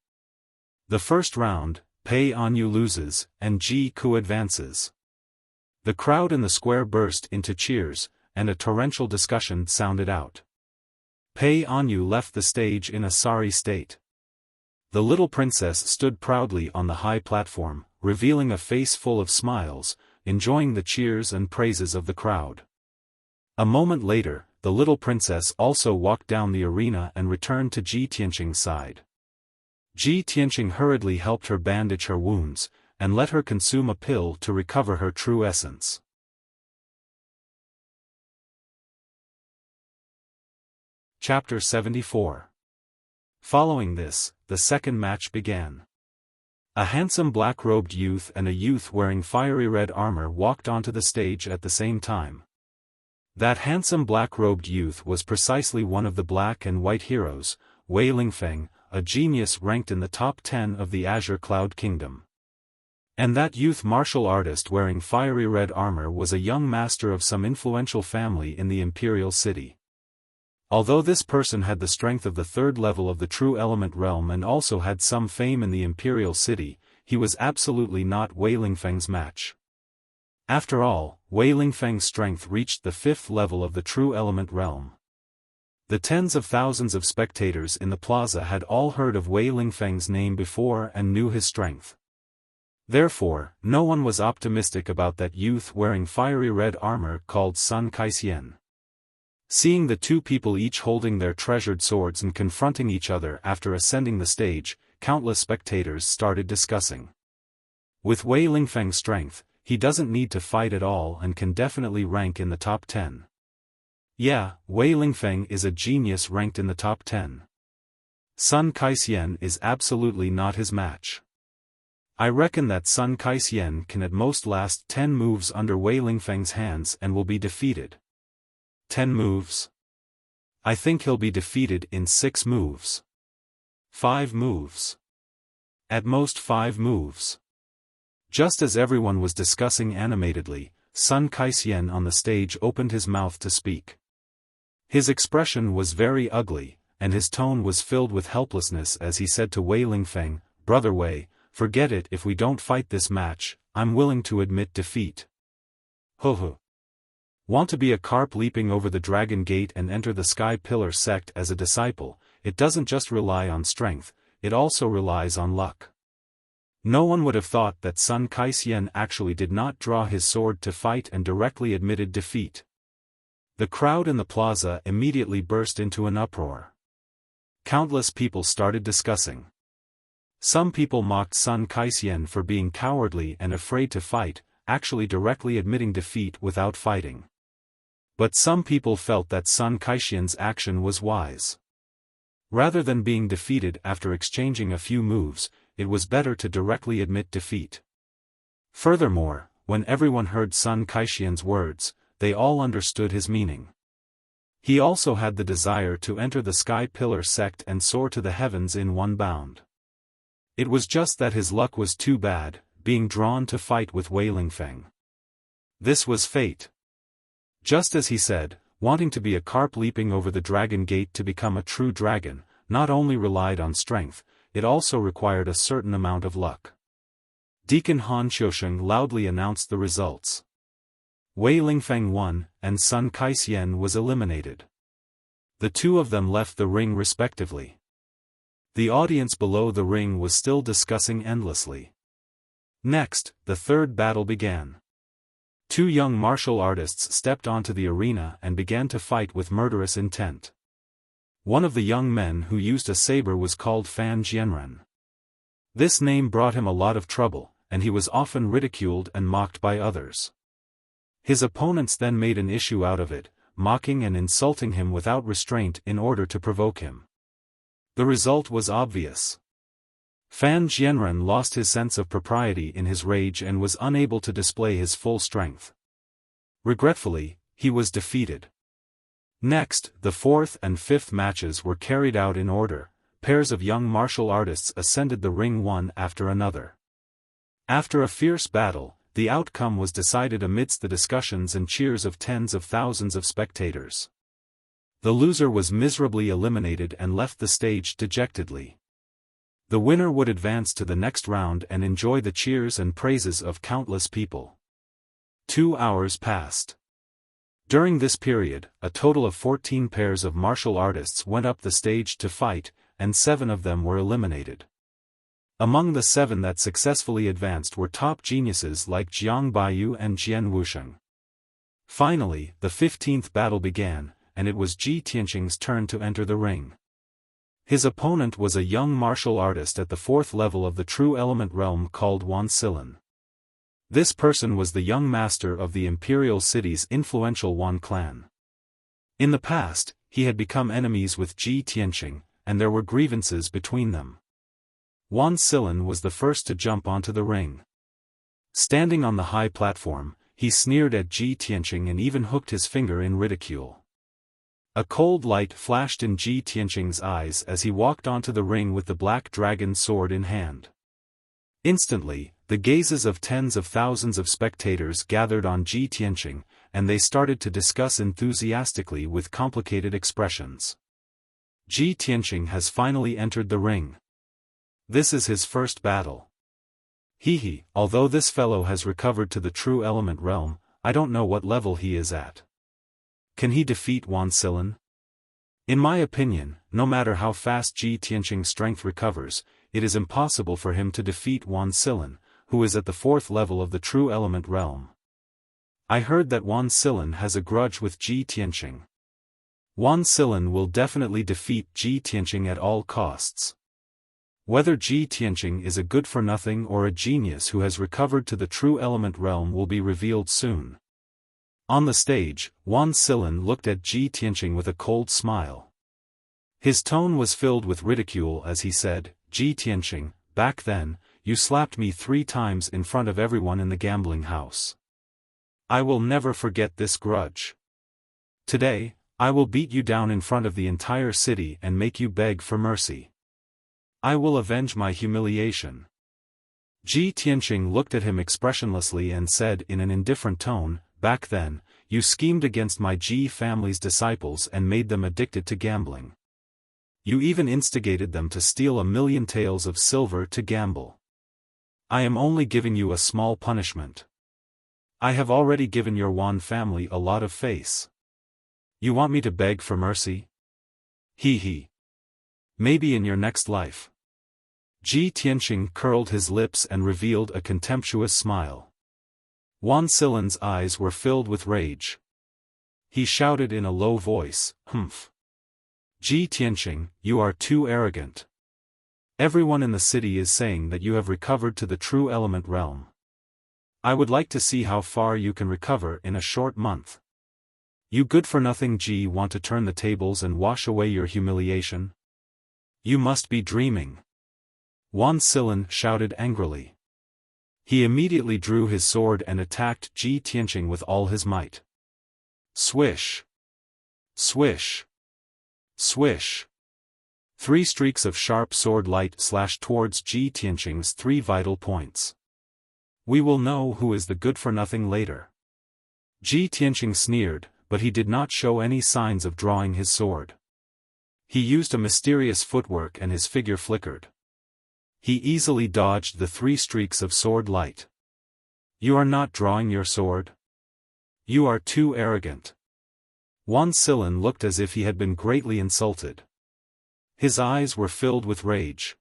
A: The first round, Pei Anyu loses, and Ji Ku advances. The crowd in the square burst into cheers, and a torrential discussion sounded out. Pei Anyu left the stage in a sorry state. The little princess stood proudly on the high platform, revealing a face full of smiles, enjoying the cheers and praises of the crowd. A moment later, the little princess also walked down the arena and returned to Ji Tianqing's side. Ji Tianqing hurriedly helped her bandage her wounds, and let her consume a pill to recover her true essence. Chapter 74. Following this, the second match began. A handsome black-robed youth and a youth wearing fiery red armor walked onto the stage at the same time. That handsome black-robed youth was precisely one of the black and white heroes, Wei Lingfeng, a genius ranked in the top 10 of the Azure Cloud Kingdom. And that youth martial artist wearing fiery red armor was a young master of some influential family in the Imperial City. Although this person had the strength of the third level of the True Element realm and also had some fame in the Imperial City, he was absolutely not Wei Lingfeng's match. After all, Wei Lingfeng's strength reached the 5th level of the True Element realm. The tens of thousands of spectators in the plaza had all heard of Wei Lingfeng's name before and knew his strength. Therefore, no one was optimistic about that youth wearing fiery red armor called Sun Kaixian. Seeing the two people each holding their treasured swords and confronting each other after ascending the stage, countless spectators started discussing. With Wei Lingfeng's strength, he doesn't need to fight at all and can definitely rank in the top 10. Yeah, Wei Lingfeng is a genius ranked in the top 10. Sun Kaixian is absolutely not his match. I reckon that Sun Kaixian can at most last 10 moves under Wei Lingfeng's hands and will be defeated. 10 moves? I think he'll be defeated in 6 moves. 5 moves. At most 5 moves. Just as everyone was discussing animatedly, Sun Kaixian on the stage opened his mouth to speak. His expression was very ugly, and his tone was filled with helplessness as he said to Wei Lingfeng, "Brother Wei, forget it. If we don't fight this match, I'm willing to admit defeat." Ho. Want to be a carp leaping over the Dragon Gate and enter the Sky Pillar sect as a disciple? It doesn't just rely on strength, it also relies on luck. No one would have thought that Sun Kaixian actually did not draw his sword to fight and directly admitted defeat. The crowd in the plaza immediately burst into an uproar. Countless people started discussing. Some people mocked Sun Kaixian for being cowardly and afraid to fight, actually directly admitting defeat without fighting. But some people felt that Sun Kaixian's action was wise. Rather than being defeated after exchanging a few moves, it was better to directly admit defeat. Furthermore, when everyone heard Sun Kaixian's words, they all understood his meaning. He also had the desire to enter the Sky Pillar sect and soar to the heavens in one bound. It was just that his luck was too bad, being drawn to fight with Wei Lingfeng. This was fate. Just as he said, wanting to be a carp leaping over the Dragon Gate to become a true dragon, not only relied on strength, it also required a certain amount of luck. Deacon Han Xiaosheng loudly announced the results. Wei Lingfeng won, and Sun Kaixian was eliminated. The two of them left the ring respectively. The audience below the ring was still discussing endlessly. Next, the third battle began. Two young martial artists stepped onto the arena and began to fight with murderous intent. One of the young men who used a saber was called Fan Jianren. This name brought him a lot of trouble, and he was often ridiculed and mocked by others. His opponents then made an issue out of it, mocking and insulting him without restraint in order to provoke him. The result was obvious. Fan Jianren lost his sense of propriety in his rage and was unable to display his full strength. Regretfully, he was defeated. Next, the fourth and fifth matches were carried out in order. Pairs of young martial artists ascended the ring one after another. After a fierce battle, the outcome was decided amidst the discussions and cheers of tens of thousands of spectators. The loser was miserably eliminated and left the stage dejectedly. The winner would advance to the next round and enjoy the cheers and praises of countless people. 2 hours passed. During this period, a total of 14 pairs of martial artists went up the stage to fight, and 7 of them were eliminated. Among the 7 that successfully advanced were top geniuses like Jiang Baiyu and Jian Wusheng. Finally, the 15th battle began, and it was Ji Tianqing's turn to enter the ring. His opponent was a young martial artist at the 4th level of the True Element realm called Wan Silan. This person was the young master of the Imperial City's influential Wan clan. In the past, he had become enemies with Ji Tianqing, and there were grievances between them. Wan Silan was the first to jump onto the ring. Standing on the high platform, he sneered at Ji Tianqing and even hooked his finger in ridicule. A cold light flashed in Ji Tianqing's eyes as he walked onto the ring with the black dragon sword in hand. Instantly, the gazes of tens of thousands of spectators gathered on Ji Tianqing, and they started to discuss enthusiastically with complicated expressions. Ji Tianqing has finally entered the ring. This is his first battle. Although this fellow has recovered to the true element realm, I don't know what level he is at. Can he defeat Wan Silan? In my opinion, no matter how fast Ji Tianqing's strength recovers, it is impossible for him to defeat Wan Silan, who is at the 4th level of the true element realm. I heard that Wan Silan has a grudge with Ji Tianqing. Wan Silan will definitely defeat Ji Tianqing at all costs. Whether Ji Tianqing is a good-for-nothing or a genius who has recovered to the true element realm will be revealed soon. On the stage, Wan Silan looked at Ji Tianqing with a cold smile. His tone was filled with ridicule as he said, "Ji Tianqing, back then, you slapped me 3 times in front of everyone in the gambling house. I will never forget this grudge. Today, I will beat you down in front of the entire city and make you beg for mercy. I will avenge my humiliation." Ji Tianqing looked at him expressionlessly and said in an indifferent tone, "Back then, you schemed against my Ji family's disciples and made them addicted to gambling. You even instigated them to steal 1,000,000 taels of silver to gamble. I am only giving you a small punishment. I have already given your Wan family a lot of face. You want me to beg for mercy? Maybe in your next life." Ji Tianqing curled his lips and revealed a contemptuous smile. Wan Silan's eyes were filled with rage. He shouted in a low voice, "Humph! Ji Tianqing, you are too arrogant. Everyone in the city is saying that you have recovered to the true element realm. I would like to see how far you can recover in a short month. You good-for-nothing Ji want to turn the tables and wash away your humiliation? You must be dreaming." Wan Silan shouted angrily. He immediately drew his sword and attacked Ji Tianqing with all his might. Swish! Swish! Swish! 3 streaks of sharp sword light slashed towards Ji Tianqing's 3 vital points. "We will know who is the good-for-nothing later." Ji Tianqing sneered, but he did not show any signs of drawing his sword. He used a mysterious footwork and his figure flickered. He easily dodged the 3 streaks of sword light. "You are not drawing your sword? You are too arrogant." Wan Silan looked as if he had been greatly insulted. His eyes were filled with rage.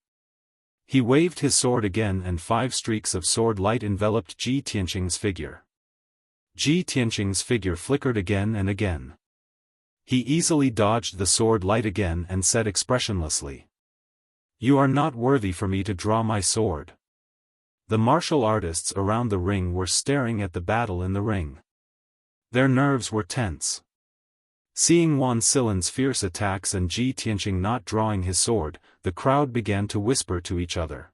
A: He waved his sword again and 5 streaks of sword light enveloped Ji Tianqing's figure. Ji Tianqing's figure flickered again and again. He easily dodged the sword light again and said expressionlessly, "You are not worthy for me to draw my sword." The martial artists around the ring were staring at the battle in the ring. Their nerves were tense. Seeing Wan Silan's fierce attacks and Ji Tianqing not drawing his sword, the crowd began to whisper to each other.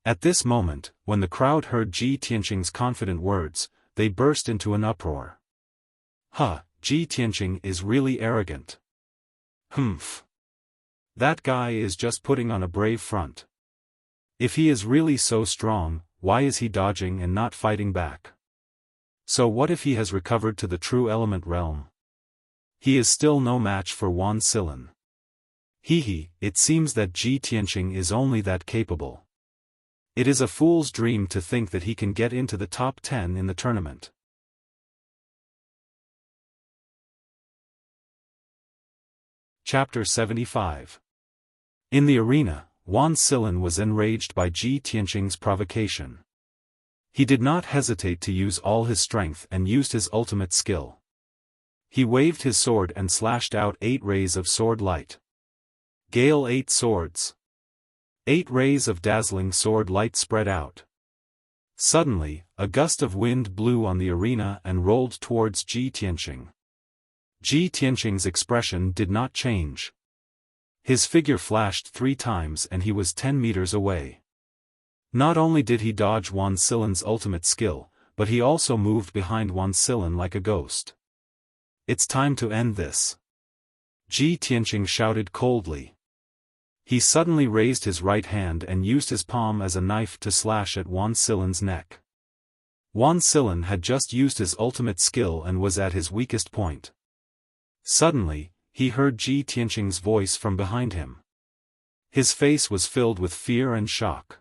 A: At this moment, when the crowd heard Ji Tianqing's confident words, they burst into an uproar. Ji Tianqing is really arrogant. Humph! That guy is just putting on a brave front. If he is really so strong, why is he dodging and not fighting back? So what if he has recovered to the true element realm? He is still no match for Wan Silan. It seems that Ji Tianqing is only that capable. It is a fool's dream to think that he can get into the top 10 in the tournament. Chapter 75. In the arena, Wan Silan was enraged by Ji Tianqing's provocation. He did not hesitate to use all his strength and used his ultimate skill. He waved his sword and slashed out 8 rays of sword light. Gale 8 swords. 8 rays of dazzling sword light spread out. Suddenly, a gust of wind blew on the arena and rolled towards Ji Tianqing. Ji Tianqing's expression did not change. His figure flashed 3 times and he was 10 meters away. Not only did he dodge Wan Silan's ultimate skill, but he also moved behind Wan Silan like a ghost. It's time to end this. Ji Tianqing shouted coldly. He suddenly raised his right hand and used his palm as a knife to slash at Wan Silan's neck. Wan Silan had just used his ultimate skill and was at his weakest point. Suddenly, he heard Ji Tianqing's voice from behind him. His face was filled with fear and shock.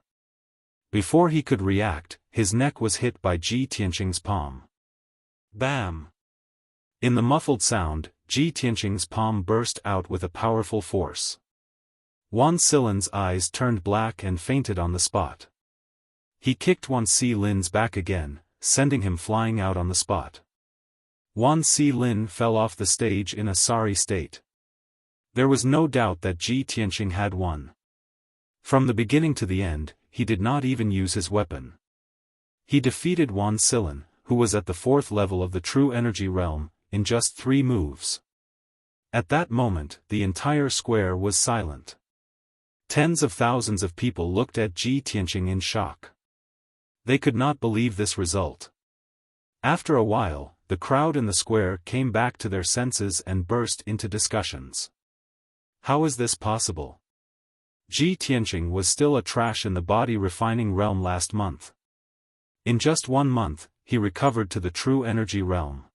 A: Before he could react, his neck was hit by Ji Tianqing's palm. Bam! In the muffled sound, Ji Tianqing's palm burst out with a powerful force. Wan Silan's eyes turned black and fainted on the spot. He kicked Wan Silan's back again, sending him flying out on the spot. Wan Silan fell off the stage in a sorry state. There was no doubt that Ji Tianqing had won. From the beginning to the end, he did not even use his weapon. He defeated Wan Silan, who was at the 4th level of the true energy realm, in just 3 moves. At that moment, the entire square was silent. Tens of thousands of people looked at Ji Tianqing in shock. They could not believe this result. After a while, the crowd in the square came back to their senses and burst into discussions. How is this possible? Ji Tianqing was still a trash in the body refining realm last month. In just 1 month, he recovered to the true energy realm.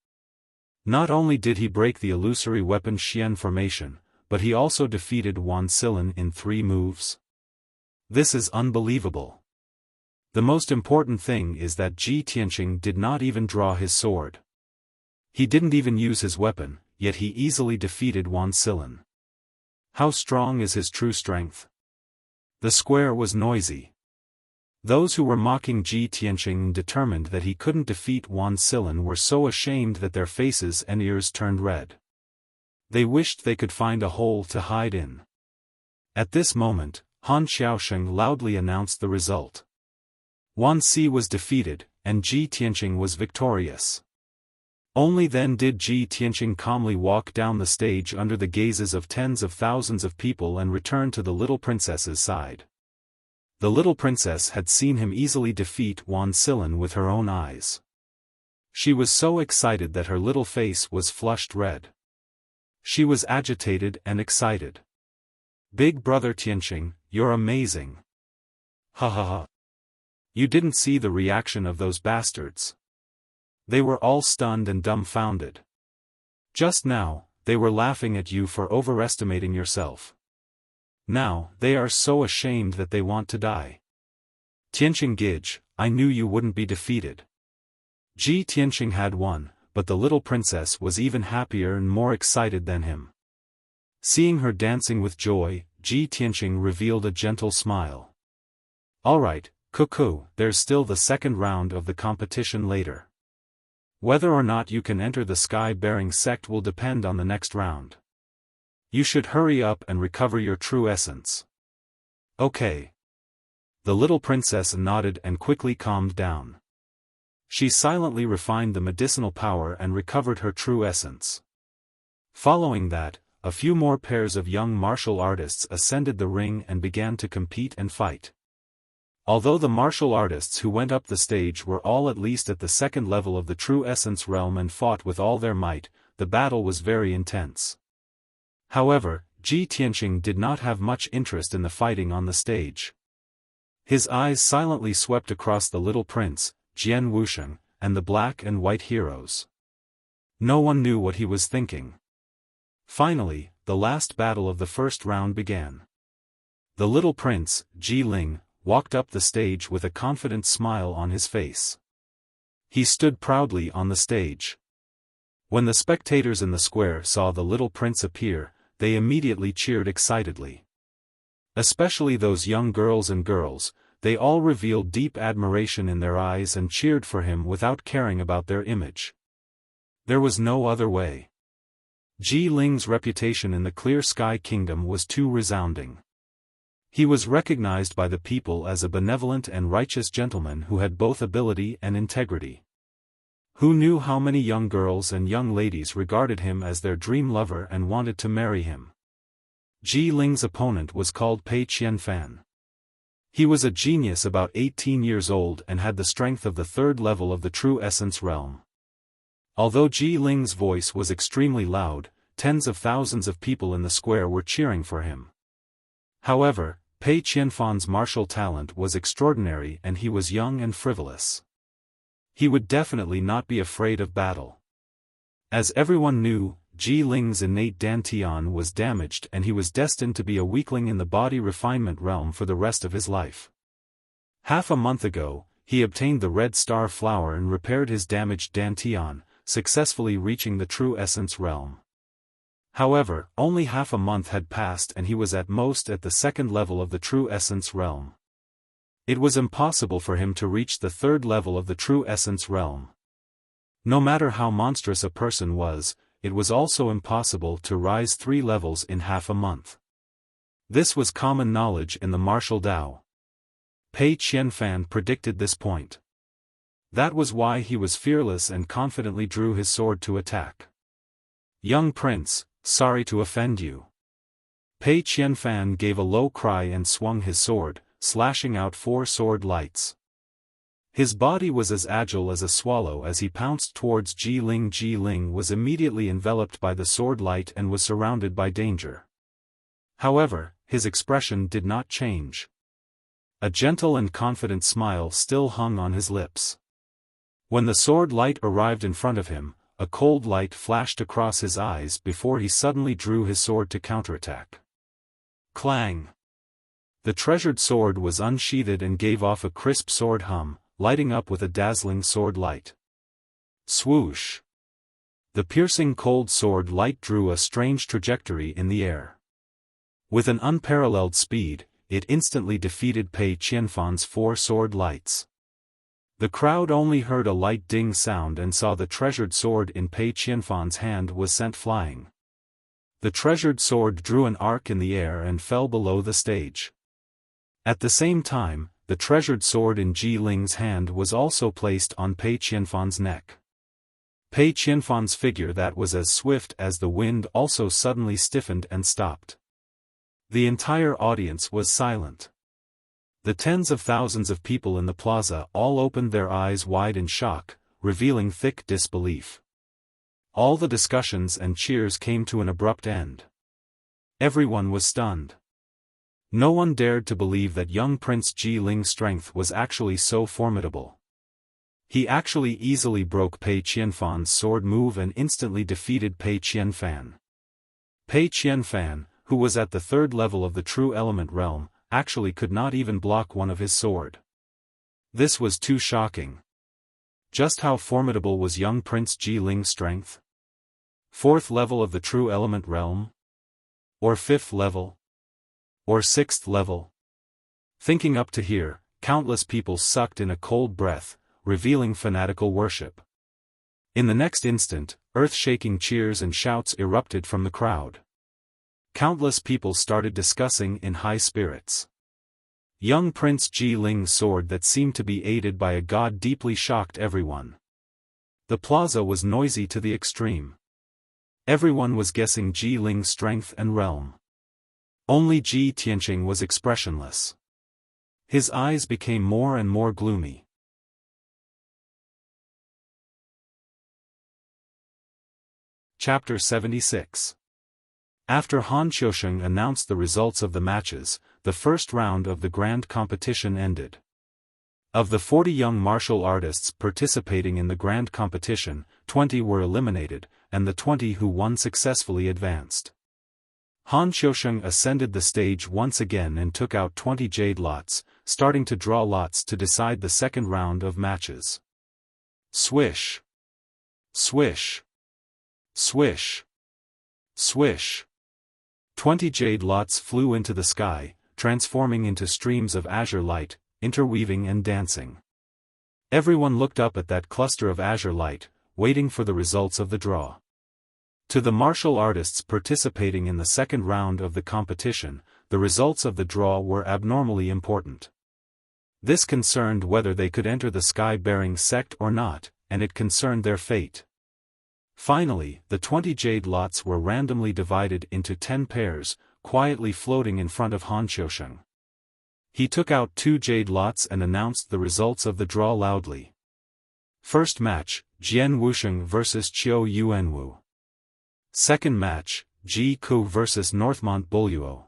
A: Not only did he break the illusory weapon Xian formation, but he also defeated Wan Silan in 3 moves. This is unbelievable. The most important thing is that Ji Tianqing did not even draw his sword. He didn't even use his weapon, yet he easily defeated Wan Silan. How strong is his true strength? The square was noisy. Those who were mocking Ji Tianqing determined that he couldn't defeat Wan Silan were so ashamed that their faces and ears turned red. They wished they could find a hole to hide in. At this moment, Han Xiaosheng loudly announced the result. Wan Si was defeated, and Ji Tianqing was victorious. Only then did Ji Tianqing calmly walk down the stage under the gazes of tens of thousands of people and return to the little princess's side. The little princess had seen him easily defeat Wan Silan with her own eyes. She was so excited that her little face was flushed red. She was agitated and excited. Big brother Tianqing, you're amazing. Ha ha ha. You didn't see the reaction of those bastards. They were all stunned and dumbfounded. Just now, they were laughing at you for overestimating yourself. Now, they are so ashamed that they want to die. Tianqing Gij, I knew you wouldn't be defeated. Ji Tianqing had won, but the little princess was even happier and more excited than him. Seeing her dancing with joy, Ji Tianqing revealed a gentle smile. Alright, Cuckoo, there's still the 2nd round of the competition later. Whether or not you can enter the sky-bearing sect will depend on the next round. You should hurry up and recover your true essence. Okay. The little princess nodded and quickly calmed down. She silently refined the medicinal power and recovered her true essence. Following that, a few more pairs of young martial artists ascended the ring and began to compete and fight. Although the martial artists who went up the stage were all at least at the 2nd level of the true essence realm and fought with all their might, the battle was very intense. However, Ji Tianqing did not have much interest in the fighting on the stage. His eyes silently swept across the little prince, Jian Wusheng, and the black and white heroes. No one knew what he was thinking. Finally, the last battle of the 1st round began. The little prince, Ji Ling, walked up the stage with a confident smile on his face. He stood proudly on the stage. When the spectators in the square saw the little prince appear, they immediately cheered excitedly. Especially those young girls and girls, they all revealed deep admiration in their eyes and cheered for him without caring about their image. There was no other way. Ji Ling's reputation in the Clear Sky Kingdom was too resounding. He was recognized by the people as a benevolent and righteous gentleman who had both ability and integrity. Who knew how many young girls and young ladies regarded him as their dream lover and wanted to marry him? Ji Ling's opponent was called Pei Qianfan. He was a genius about 18 years old and had the strength of the 3rd level of the true essence realm. Although Ji Ling's voice was extremely loud, tens of thousands of people in the square were cheering for him. However, Pei Qianfan's martial talent was extraordinary and he was young and frivolous. He would definitely not be afraid of battle. As everyone knew, Ji Ling's innate dantian was damaged and he was destined to be a weakling in the body refinement realm for the rest of his life. Half a month ago, he obtained the red star flower and repaired his damaged dantian, successfully reaching the true essence realm. However, only half a month had passed and he was at most at the second level of the true essence realm. It was impossible for him to reach the third level of the true essence realm. No matter how monstrous a person was, it was also impossible to rise 3 levels in half a month. This was common knowledge in the martial Tao. Pei Qianfan predicted this point. That was why he was fearless and confidently drew his sword to attack. "Young prince, sorry to offend you." Pei Qianfan gave a low cry and swung his sword, slashing out 4 sword lights. His body was as agile as a swallow as he pounced towards Ji Ling. Ji Ling was immediately enveloped by the sword light and was surrounded by danger. However, his expression did not change. A gentle and confident smile still hung on his lips. When the sword light arrived in front of him, a cold light flashed across his eyes before he suddenly drew his sword to counterattack. Clang! The treasured sword was unsheathed and gave off a crisp sword hum, lighting up with a dazzling sword light. Swoosh! The piercing cold sword light drew a strange trajectory in the air. With an unparalleled speed, it instantly defeated Pei Qianfan's 4 sword lights. The crowd only heard a light ding sound and saw the treasured sword in Pei Qianfan's hand was sent flying. The treasured sword drew an arc in the air and fell below the stage. At the same time, the treasured sword in Ji Ling's hand was also placed on Pei Qianfan's neck. Pei Qianfan's figure that was as swift as the wind also suddenly stiffened and stopped. The entire audience was silent. The tens of thousands of people in the plaza all opened their eyes wide in shock, revealing thick disbelief. All the discussions and cheers came to an abrupt end. Everyone was stunned. No one dared to believe that young Prince Ji Ling's strength was actually so formidable. He actually easily broke Pei Qianfan's sword move and instantly defeated Pei Qianfan. Pei Qianfan, who was at the 3rd level of the true element realm, actually could not even block one of his sword. This was too shocking. Just how formidable was young Prince Ji Ling's strength? 4th level of the true element realm? Or 5th level? Or 6th level? Thinking up to here, countless people sucked in a cold breath, revealing fanatical worship. In the next instant, earth-shaking cheers and shouts erupted from the crowd. Countless people started discussing in high spirits. Young Prince Ji Ling's sword that seemed to be aided by a god deeply shocked everyone. The plaza was noisy to the extreme. Everyone was guessing Ji Ling's strength and realm. Only Ji Tianqing was expressionless. His eyes became more and more gloomy. Chapter 76. After Han Qiusheng announced the results of the matches, the first round of the grand competition ended. Of the 40 young martial artists participating in the grand competition, 20 were eliminated, and the 20 who won successfully advanced. Han Qiusheng ascended the stage once again and took out 20 jade lots, starting to draw lots to decide the second round of matches. Swish! Swish! Swish! Swish! 20 jade lots flew into the sky, transforming into streams of azure light, interweaving and dancing. Everyone looked up at that cluster of azure light, waiting for the results of the draw. To the martial artists participating in the second round of the competition, the results of the draw were abnormally important. This concerned whether they could enter the sky-bearing sect or not, and it concerned their fate. Finally, the 20 jade lots were randomly divided into 10 pairs, quietly floating in front of Han Qiusheng. He took out 2 jade lots and announced the results of the draw loudly. First match, Jian Wusheng vs Qiu Yuanwu. Second match, Ji Ku vs Northmont Boluo.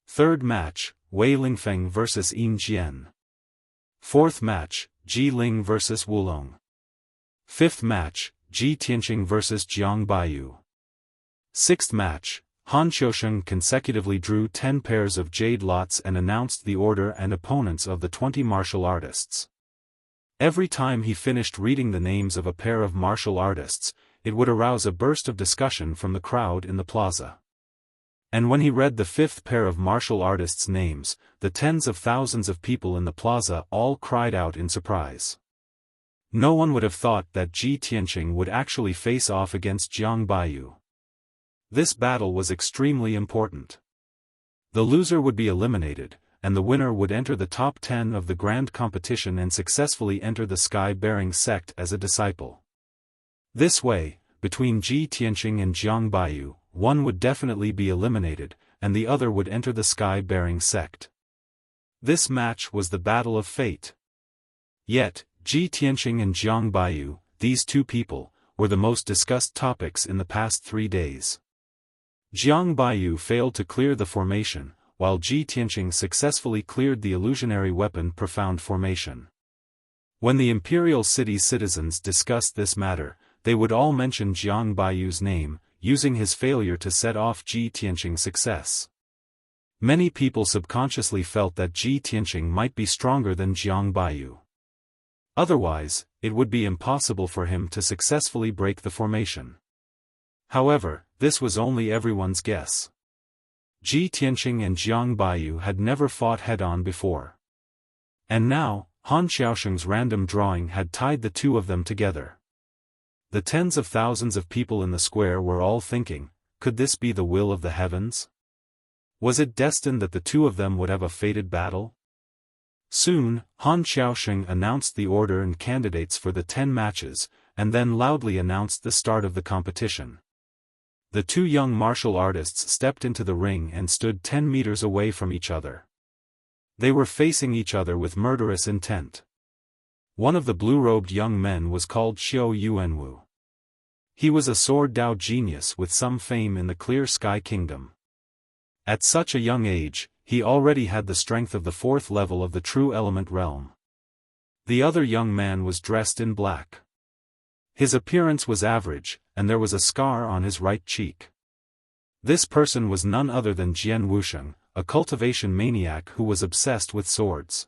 A: Third match, Wei Lingfeng vs Yin Jian. Fourth match, Ji Ling vs Wulong. Fifth match, Ji Tianqing vs Jiang Baiyu. Sixth match, Han Xiaosheng consecutively drew 10 pairs of jade lots and announced the order and opponents of the 20 martial artists. Every time he finished reading the names of a pair of martial artists, it would arouse a burst of discussion from the crowd in the plaza. And when he read the fifth pair of martial artists' names, the tens of thousands of people in the plaza all cried out in surprise. No one would have thought that Ji Tianqing would actually face off against Jiang Baiyu. This battle was extremely important. The loser would be eliminated, and the winner would enter the top 10 of the grand competition and successfully enter the sky-bearing sect as a disciple. This way, between Ji Tianqing and Jiang Baiyu, one would definitely be eliminated, and the other would enter the sky-bearing sect. This match was the battle of fate. Yet, Ji Tianqing and Jiang Baiyu, these two people, were the most discussed topics in the past 3 days. Jiang Baiyu failed to clear the formation, while Ji Tianqing successfully cleared the illusionary weapon Profound Formation. When the imperial city's citizens discussed this matter, they would all mention Jiang Baiyu's name, using his failure to set off Ji Tianqing's success. Many people subconsciously felt that Ji Tianqing might be stronger than Jiang Baiyu. Otherwise, it would be impossible for him to successfully break the formation. However, this was only everyone's guess. Ji Tianqing and Jiang Baiyu had never fought head-on before. And now, Han Xiaosheng's random drawing had tied the two of them together. The tens of thousands of people in the square were all thinking, could this be the will of the heavens? Was it destined that the two of them would have a fated battle? Soon, Han Xiaosheng announced the order and candidates for the 10 matches, and then loudly announced the start of the competition. The two young martial artists stepped into the ring and stood 10 meters away from each other. They were facing each other with murderous intent. One of the blue-robed young men was called Xiao Yuanwu. He was a sword Dao genius with some fame in the Clear Sky Kingdom. At such a young age, he already had the strength of the 4th level of the True Element realm. The other young man was dressed in black. His appearance was average, and there was a scar on his right cheek. This person was none other than Jian Wusheng, a cultivation maniac who was obsessed with swords.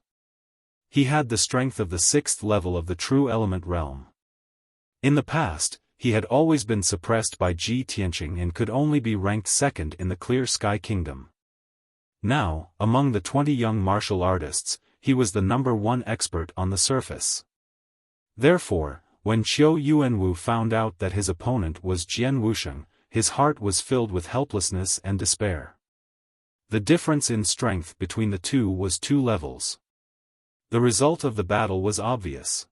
A: He had the strength of the 6th level of the True Element realm. In the past, he had always been suppressed by Ji Tianqing and could only be ranked 2nd in the Clear Sky Kingdom. Now, among the 20 young martial artists, he was the number 1 expert on the surface. Therefore, when Xiao Yuanwu found out that his opponent was Jian Wusheng, his heart was filled with helplessness and despair. The difference in strength between the two was 2 levels. The result of the battle was obvious.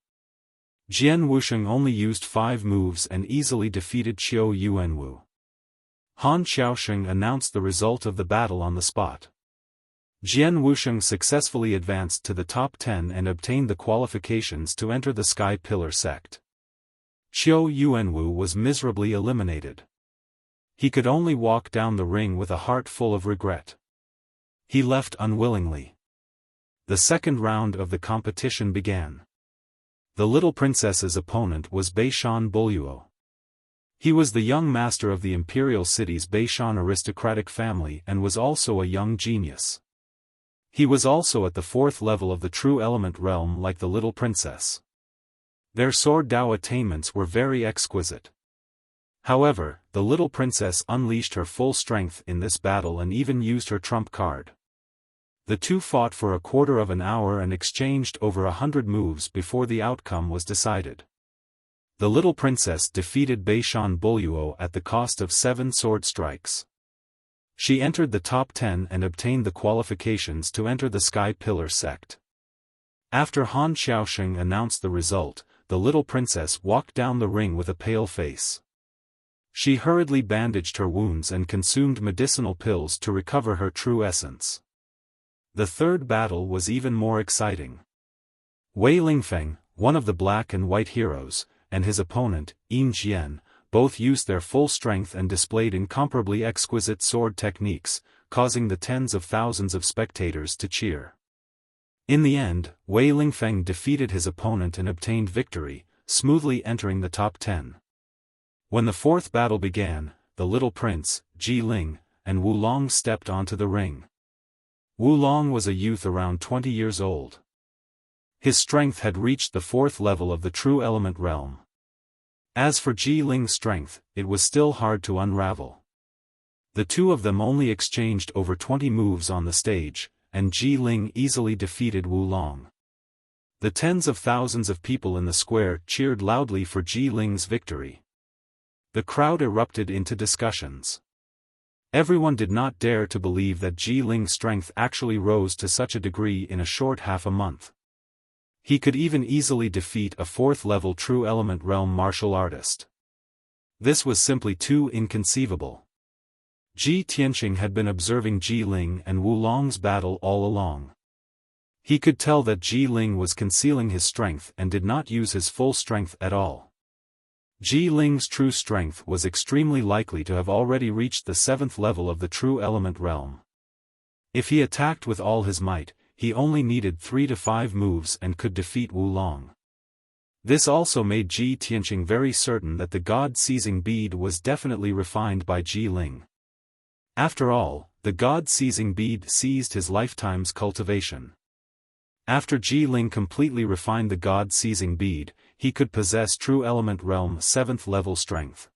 A: Jian Wusheng only used 5 moves and easily defeated Xiao Yuanwu. Han Xiaosheng announced the result of the battle on the spot. Jian Wusheng successfully advanced to the top 10 and obtained the qualifications to enter the Sky Pillar sect. Xiao Yuanwu was miserably eliminated. He could only walk down the ring with a heart full of regret. He left unwillingly. The second round of the competition began. The little princess's opponent was Beishan Boluo. He was the young master of the imperial city's Beishan aristocratic family and was also a young genius. He was also at the 4th level of the True Element realm like the little princess. Their sword Dao attainments were very exquisite. However, the little princess unleashed her full strength in this battle and even used her trump card. The two fought for a quarter of an hour and exchanged over 100 moves before the outcome was decided. The little princess defeated Beishan Boluo at the cost of 7 sword strikes. She entered the top 10 and obtained the qualifications to enter the Sky Pillar sect. After Han Xiaosheng announced the result, the little princess walked down the ring with a pale face. She hurriedly bandaged her wounds and consumed medicinal pills to recover her true essence. The third battle was even more exciting. Wei Lingfeng, one of the black and white heroes, and his opponent, Yin Jian, both used their full strength and displayed incomparably exquisite sword techniques, causing the tens of thousands of spectators to cheer. In the end, Wei Lingfeng defeated his opponent and obtained victory, smoothly entering the top 10. When the fourth battle began, the little prince, Ji Ling, and Wu Long stepped onto the ring. Wu Long was a youth around 20 years old. His strength had reached the fourth level of the true element realm. As for Ji Ling's strength, it was still hard to unravel. The two of them only exchanged over 20 moves on the stage, and Ji Ling easily defeated Wu Long. The tens of thousands of people in the square cheered loudly for Ji Ling's victory. The crowd erupted into discussions. Everyone did not dare to believe that Ji Ling's strength actually rose to such a degree in a short half a month. He could even easily defeat a fourth-level true element realm martial artist. This was simply too inconceivable. Ji Tianqing had been observing Ji Ling and Wu Long's battle all along. He could tell that Ji Ling was concealing his strength and did not use his full strength at all. Ji Ling's true strength was extremely likely to have already reached the seventh level of the true element realm. If he attacked with all his might, he only needed 3 to 5 moves and could defeat Wu Long. This also made Ji Tianqing very certain that the God-seizing bead was definitely refined by Ji Ling. After all, the God-seizing bead seized his lifetime's cultivation. After Ji Ling completely refined the God-seizing bead, he could possess true element realm 7th level strength.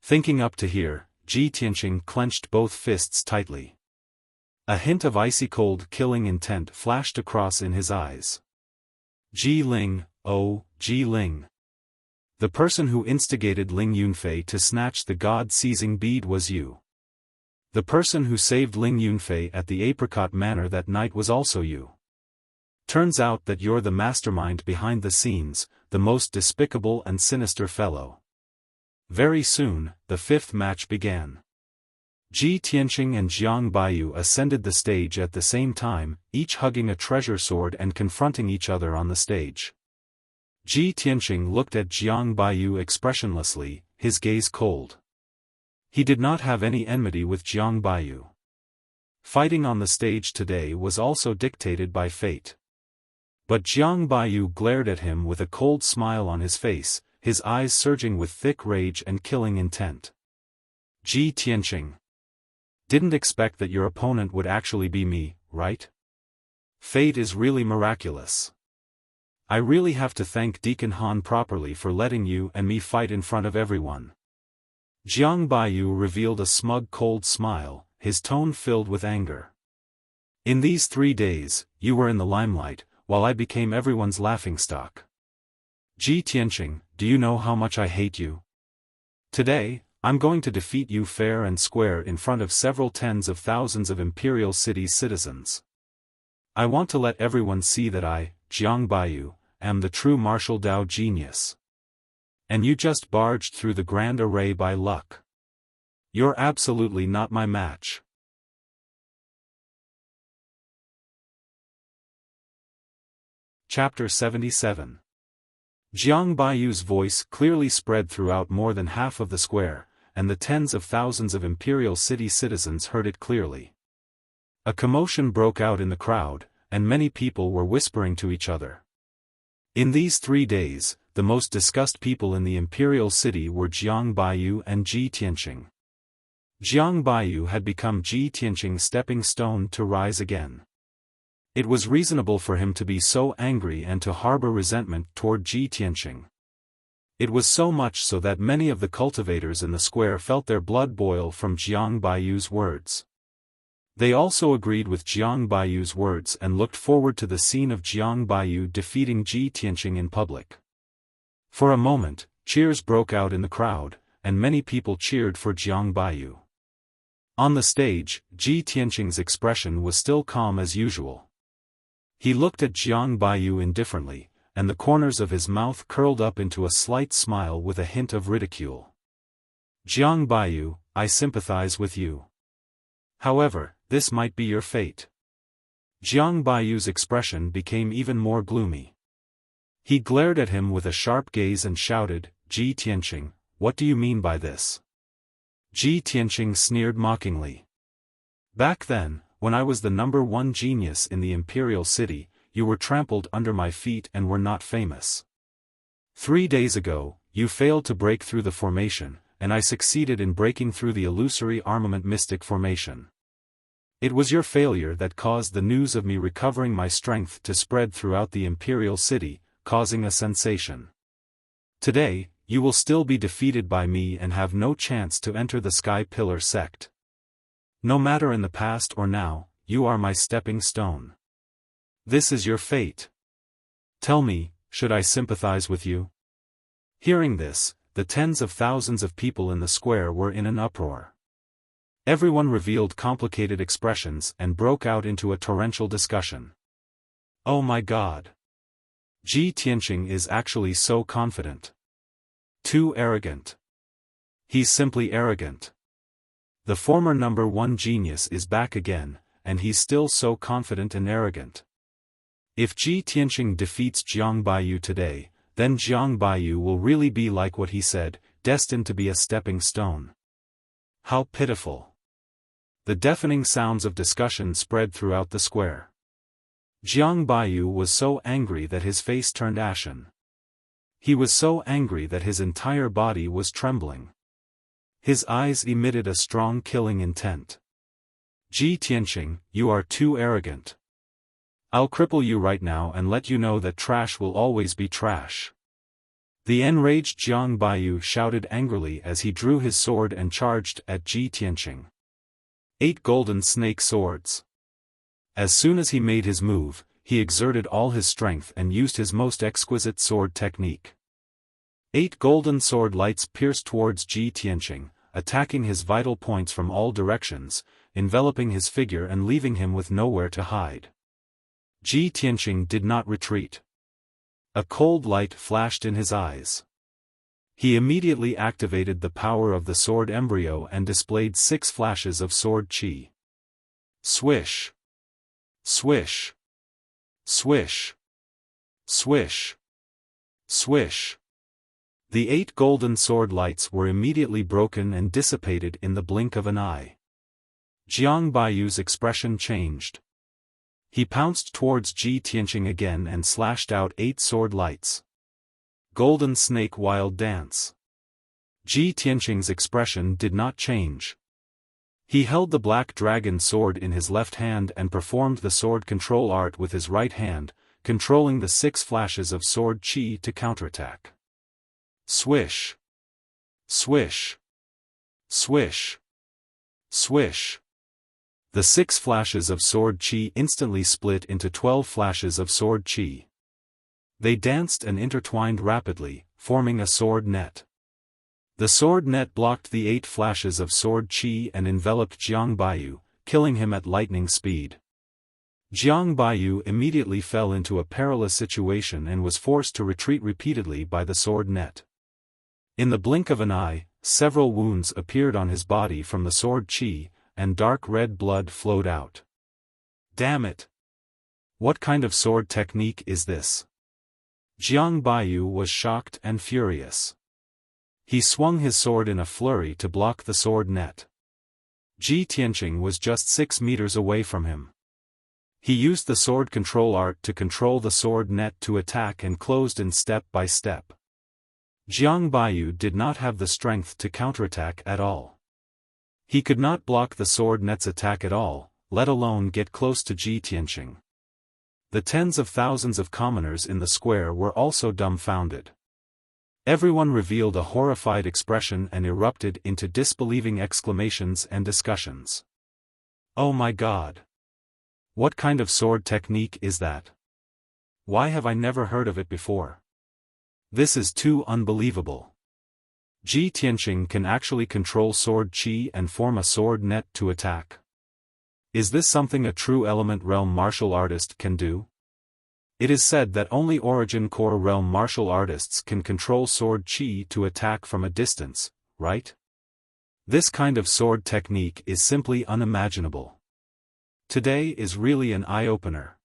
A: Thinking up to here, Ji Tianqing clenched both fists tightly. A hint of icy cold killing intent flashed across in his eyes. Ji Ling, oh, Ji Ling. The person who instigated Ling Yunfei to snatch the God-seizing bead was you. The person who saved Ling Yunfei at the Apricot Manor that night was also you. Turns out that you're the mastermind behind the scenes, the most despicable and sinister fellow. Very soon, the fifth match began. Ji Tianqing and Jiang Baiyu ascended the stage at the same time, each hugging a treasure sword and confronting each other on the stage. Ji Tianqing looked at Jiang Baiyu expressionlessly, his gaze cold. He did not have any enmity with Jiang Baiyu. Fighting on the stage today was also dictated by fate. But Jiang Baiyu glared at him with a cold smile on his face, his eyes surging with thick rage and killing intent. Ji Tianqing. Didn't expect that your opponent would actually be me, right? Fate is really miraculous. I really have to thank Deacon Han properly for letting you and me fight in front of everyone. Jiang Baiyu revealed a smug cold smile, his tone filled with anger. In these 3 days, you were in the limelight, while I became everyone's laughingstock. Ji Tianqing, do you know how much I hate you? Today, I'm going to defeat you fair and square in front of several tens of thousands of Imperial City's citizens. I want to let everyone see that I, Jiang Baiyu, am the true martial Dao genius. And you just barged through the grand array by luck. You're absolutely not my match. Chapter 77. Jiang Baiyu's voice clearly spread throughout more than half of the square, and the tens of thousands of Imperial City citizens heard it clearly. A commotion broke out in the crowd, and many people were whispering to each other. In these 3 days, the most discussed people in the Imperial City were Jiang Baiyu and Ji Tianqing. Jiang Baiyu had become Ji Tianqing's stepping stone to rise again. It was reasonable for him to be so angry and to harbor resentment toward Ji Tianqing. It was so much so that many of the cultivators in the square felt their blood boil from Jiang Baiyu's words. They also agreed with Jiang Baiyu's words and looked forward to the scene of Jiang Baiyu defeating Ji Tianqing in public. For a moment, cheers broke out in the crowd, and many people cheered for Jiang Baiyu. On the stage, Ji Tianqing's expression was still calm as usual. He looked at Jiang Baiyu indifferently, and the corners of his mouth curled up into a slight smile with a hint of ridicule. Jiang Baiyu, I sympathize with you. However, this might be your fate. Jiang Baiyu's expression became even more gloomy. He glared at him with a sharp gaze and shouted, Ji Tianqing, what do you mean by this? Ji Tianqing sneered mockingly. Back then, when I was the #1 genius in the imperial city, you were trampled under my feet and were not famous. 3 days ago, you failed to break through the formation, and I succeeded in breaking through the illusory armament mystic formation. It was your failure that caused the news of me recovering my strength to spread throughout the imperial city, causing a sensation. Today, you will still be defeated by me and have no chance to enter the Sky Pillar sect. No matter in the past or now, you are my stepping stone. This is your fate. Tell me, should I sympathize with you? Hearing this, the tens of thousands of people in the square were in an uproar. Everyone revealed complicated expressions and broke out into a torrential discussion. Oh my God! Ji Tianqing is actually so confident. Too arrogant. He's simply arrogant. The former #1 genius is back again, and he's still so confident and arrogant. If Ji Tianqing defeats Jiang Baiyu today, then Jiang Baiyu will really be like what he said, destined to be a stepping stone. How pitiful. The deafening sounds of discussion spread throughout the square. Jiang Baiyu was so angry that his face turned ashen. He was so angry that his entire body was trembling. His eyes emitted a strong killing intent. Ji Tianqing, you are too arrogant. I'll cripple you right now and let you know that trash will always be trash. The enraged Jiang Baiyu shouted angrily as he drew his sword and charged at Ji Tianqing. 8 golden snake swords. As soon as he made his move, he exerted all his strength and used his most exquisite sword technique. 8 golden sword lights pierced towards Ji Tianqing, attacking his vital points from all directions, enveloping his figure and leaving him with nowhere to hide. Ji Tianqing did not retreat. A cold light flashed in his eyes. He immediately activated the power of the sword embryo and displayed 6 flashes of sword qi. Swish! Swish! Swish! Swish! Swish! The 8 golden sword lights were immediately broken and dissipated in the blink of an eye. Jiang Baiyu's expression changed. He pounced towards Ji Tianqing again and slashed out 8 sword lights. Golden Snake Wild Dance. Ji Tianqing's expression did not change. He held the black dragon sword in his left hand and performed the sword control art with his right hand, controlling the 6 flashes of sword qi to counterattack. Swish! Swish! Swish! Swish! The 6 flashes of sword qi instantly split into 12 flashes of sword qi. They danced and intertwined rapidly, forming a sword net. The sword net blocked the 8 flashes of sword qi and enveloped Jiang Baiyu, killing him at lightning speed. Jiang Baiyu immediately fell into a perilous situation and was forced to retreat repeatedly by the sword net. In the blink of an eye, several wounds appeared on his body from the sword qi, and dark red blood flowed out. Damn it! What kind of sword technique is this? Jiang Baiyu was shocked and furious. He swung his sword in a flurry to block the sword net. Ji Tianqing was just 6 meters away from him. He used the sword control art to control the sword net to attack and closed in step by step. Jiang Baiyu did not have the strength to counterattack at all. He could not block the sword net's attack at all, let alone get close to Ji Tianqing. The tens of thousands of commoners in the square were also dumbfounded. Everyone revealed a horrified expression and erupted into disbelieving exclamations and discussions. Oh my God! What kind of sword technique is that? Why have I never heard of it before? This is too unbelievable. Ji Tianqing can actually control sword qi and form a sword net to attack. Is this something a true element realm martial artist can do? It is said that only Origin Core realm martial artists can control sword qi to attack from a distance, right? This kind of sword technique is simply unimaginable. Today is really an eye-opener.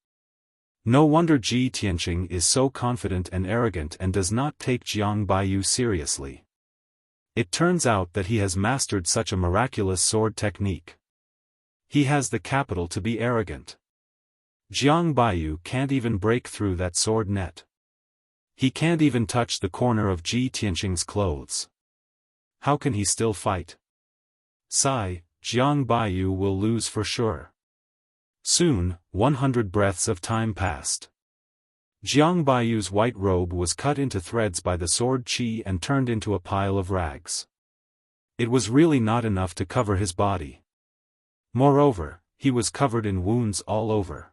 A: No wonder Ji Tianqing is so confident and arrogant and does not take Jiang Baiyu seriously. It turns out that he has mastered such a miraculous sword technique. He has the capital to be arrogant. Jiang Baiyu can't even break through that sword net. He can't even touch the corner of Ji Tianqing's clothes. How can he still fight? Sigh, Jiang Baiyu will lose for sure. Soon, 100 breaths of time passed. Jiang Baiyu's white robe was cut into threads by the sword qi and turned into a pile of rags. It was really not enough to cover his body. Moreover, he was covered in wounds all over.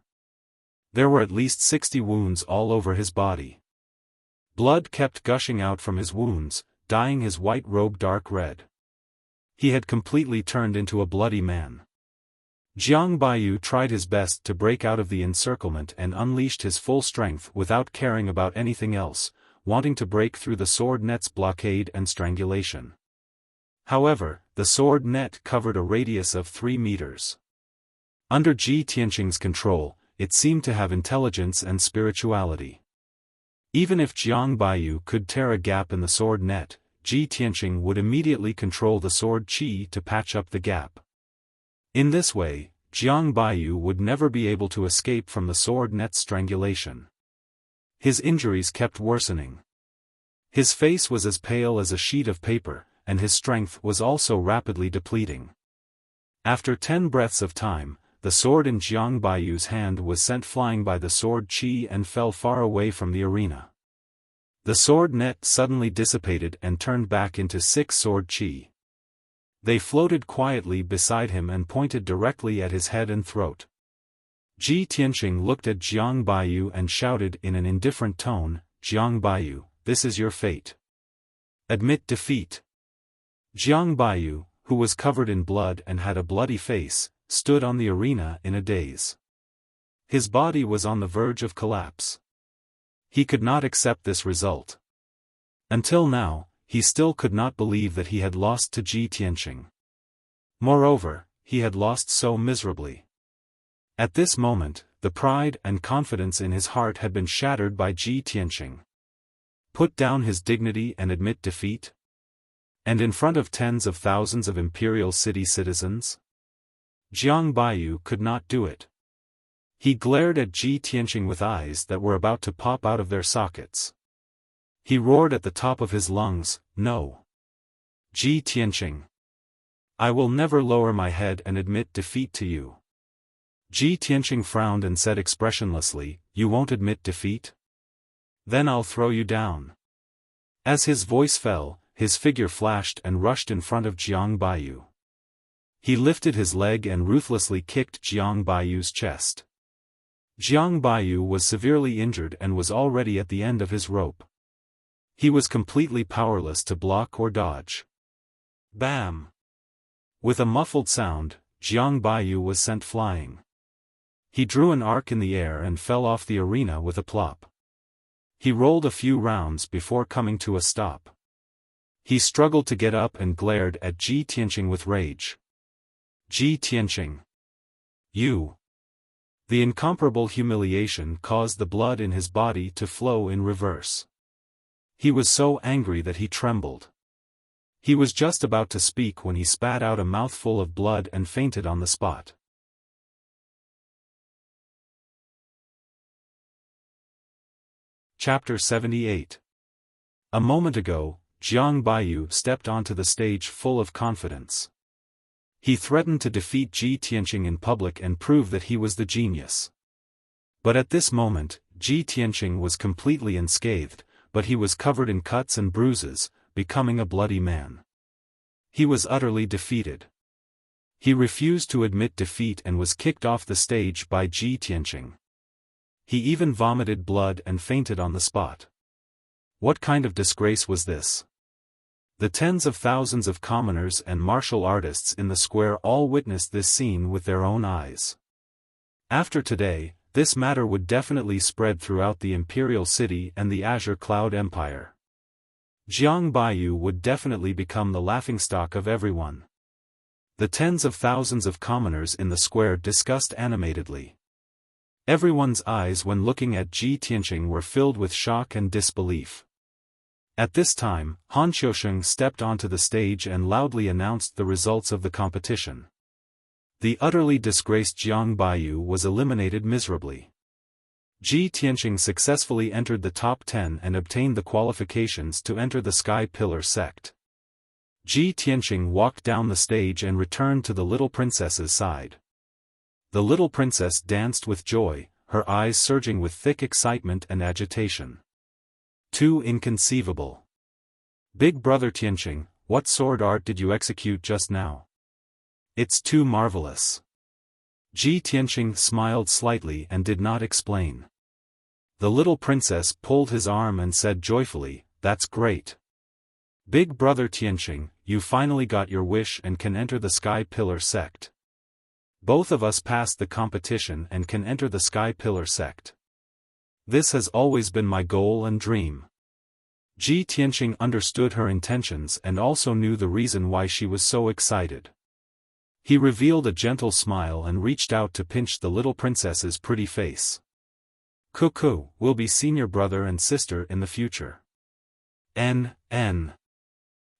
A: There were at least 60 wounds all over his body. Blood kept gushing out from his wounds, dyeing his white robe dark red. He had completely turned into a bloody man. Jiang Baiyu tried his best to break out of the encirclement and unleashed his full strength without caring about anything else, wanting to break through the sword net's blockade and strangulation. However, the sword net covered a radius of 3 meters. Under Ji Tianqing's control, it seemed to have intelligence and spirituality. Even if Jiang Baiyu could tear a gap in the sword net, Ji Tianqing would immediately control the sword qi to patch up the gap. In this way, Jiang Baiyu would never be able to escape from the sword net's strangulation. His injuries kept worsening. His face was as pale as a sheet of paper, and his strength was also rapidly depleting. After 10 breaths of time, the sword in Jiang Baiyu's hand was sent flying by the sword qi and fell far away from the arena. The sword net suddenly dissipated and turned back into 6 sword qi. They floated quietly beside him and pointed directly at his head and throat. Ji Tianqing looked at Jiang Baiyu and shouted in an indifferent tone, "Jiang Baiyu, this is your fate. Admit defeat." Jiang Baiyu, who was covered in blood and had a bloody face, stood on the arena in a daze. His body was on the verge of collapse. He could not accept this result. Until now, he still could not believe that he had lost to Ji Tianqing. Moreover, he had lost so miserably. At this moment, the pride and confidence in his heart had been shattered by Ji Tianqing. Put down his dignity and admit defeat? And in front of tens of thousands of imperial city citizens? Jiang Baiyu could not do it. He glared at Ji Tianqing with eyes that were about to pop out of their sockets. He roared at the top of his lungs, "No! Ji Tianqing! I will never lower my head and admit defeat to you." Ji Tianqing frowned and said expressionlessly, "You won't admit defeat? Then I'll throw you down." As his voice fell, his figure flashed and rushed in front of Jiang Baiyu. He lifted his leg and ruthlessly kicked Jiang Baiyu's chest. Jiang Baiyu was severely injured and was already at the end of his rope. He was completely powerless to block or dodge. Bam! With a muffled sound, Jiang Baiyu was sent flying. He drew an arc in the air and fell off the arena with a plop. He rolled a few rounds before coming to a stop. He struggled to get up and glared at Ji Tianqing with rage. "Ji Tianqing! You!" The incomparable humiliation caused the blood in his body to flow in reverse. He was so angry that he trembled. He was just about to speak when he spat out a mouthful of blood and fainted on the spot. Chapter 78. A moment ago, Jiang Baiyu stepped onto the stage full of confidence. He threatened to defeat Ji Tianqing in public and prove that he was the genius. But at this moment, Ji Tianqing was completely unscathed, but he was covered in cuts and bruises, becoming a bloody man. He was utterly defeated. He refused to admit defeat and was kicked off the stage by Ji Tianqing. He even vomited blood and fainted on the spot. What kind of disgrace was this? The tens of thousands of commoners and martial artists in the square all witnessed this scene with their own eyes. After today, this matter would definitely spread throughout the imperial city and the Azure Cloud Empire. Jiang Baiyu would definitely become the laughingstock of everyone. The tens of thousands of commoners in the square discussed animatedly. Everyone's eyes when looking at Ji Tianqing were filled with shock and disbelief. At this time, Han Xiusheng stepped onto the stage and loudly announced the results of the competition. The utterly disgraced Jiang Baiyu was eliminated miserably. Ji Tianqing successfully entered the top 10 and obtained the qualifications to enter the Sky Pillar sect. Ji Tianqing walked down the stage and returned to the little princess's side. The little princess danced with joy, her eyes surging with thick excitement and agitation. Too inconceivable. Big brother Tianqing, what sword art did you execute just now? It's too marvelous. Ji Tianqing smiled slightly and did not explain. The little princess pulled his arm and said joyfully, "That's great. Big brother Tianqing, you finally got your wish and can enter the Sky Pillar sect. Both of us passed the competition and can enter the Sky Pillar sect. This has always been my goal and dream." Ji Tianqing understood her intentions and also knew the reason why she was so excited. He revealed a gentle smile and reached out to pinch the little princess's pretty face. "Cuckoo, we'll be senior brother and sister in the future." N.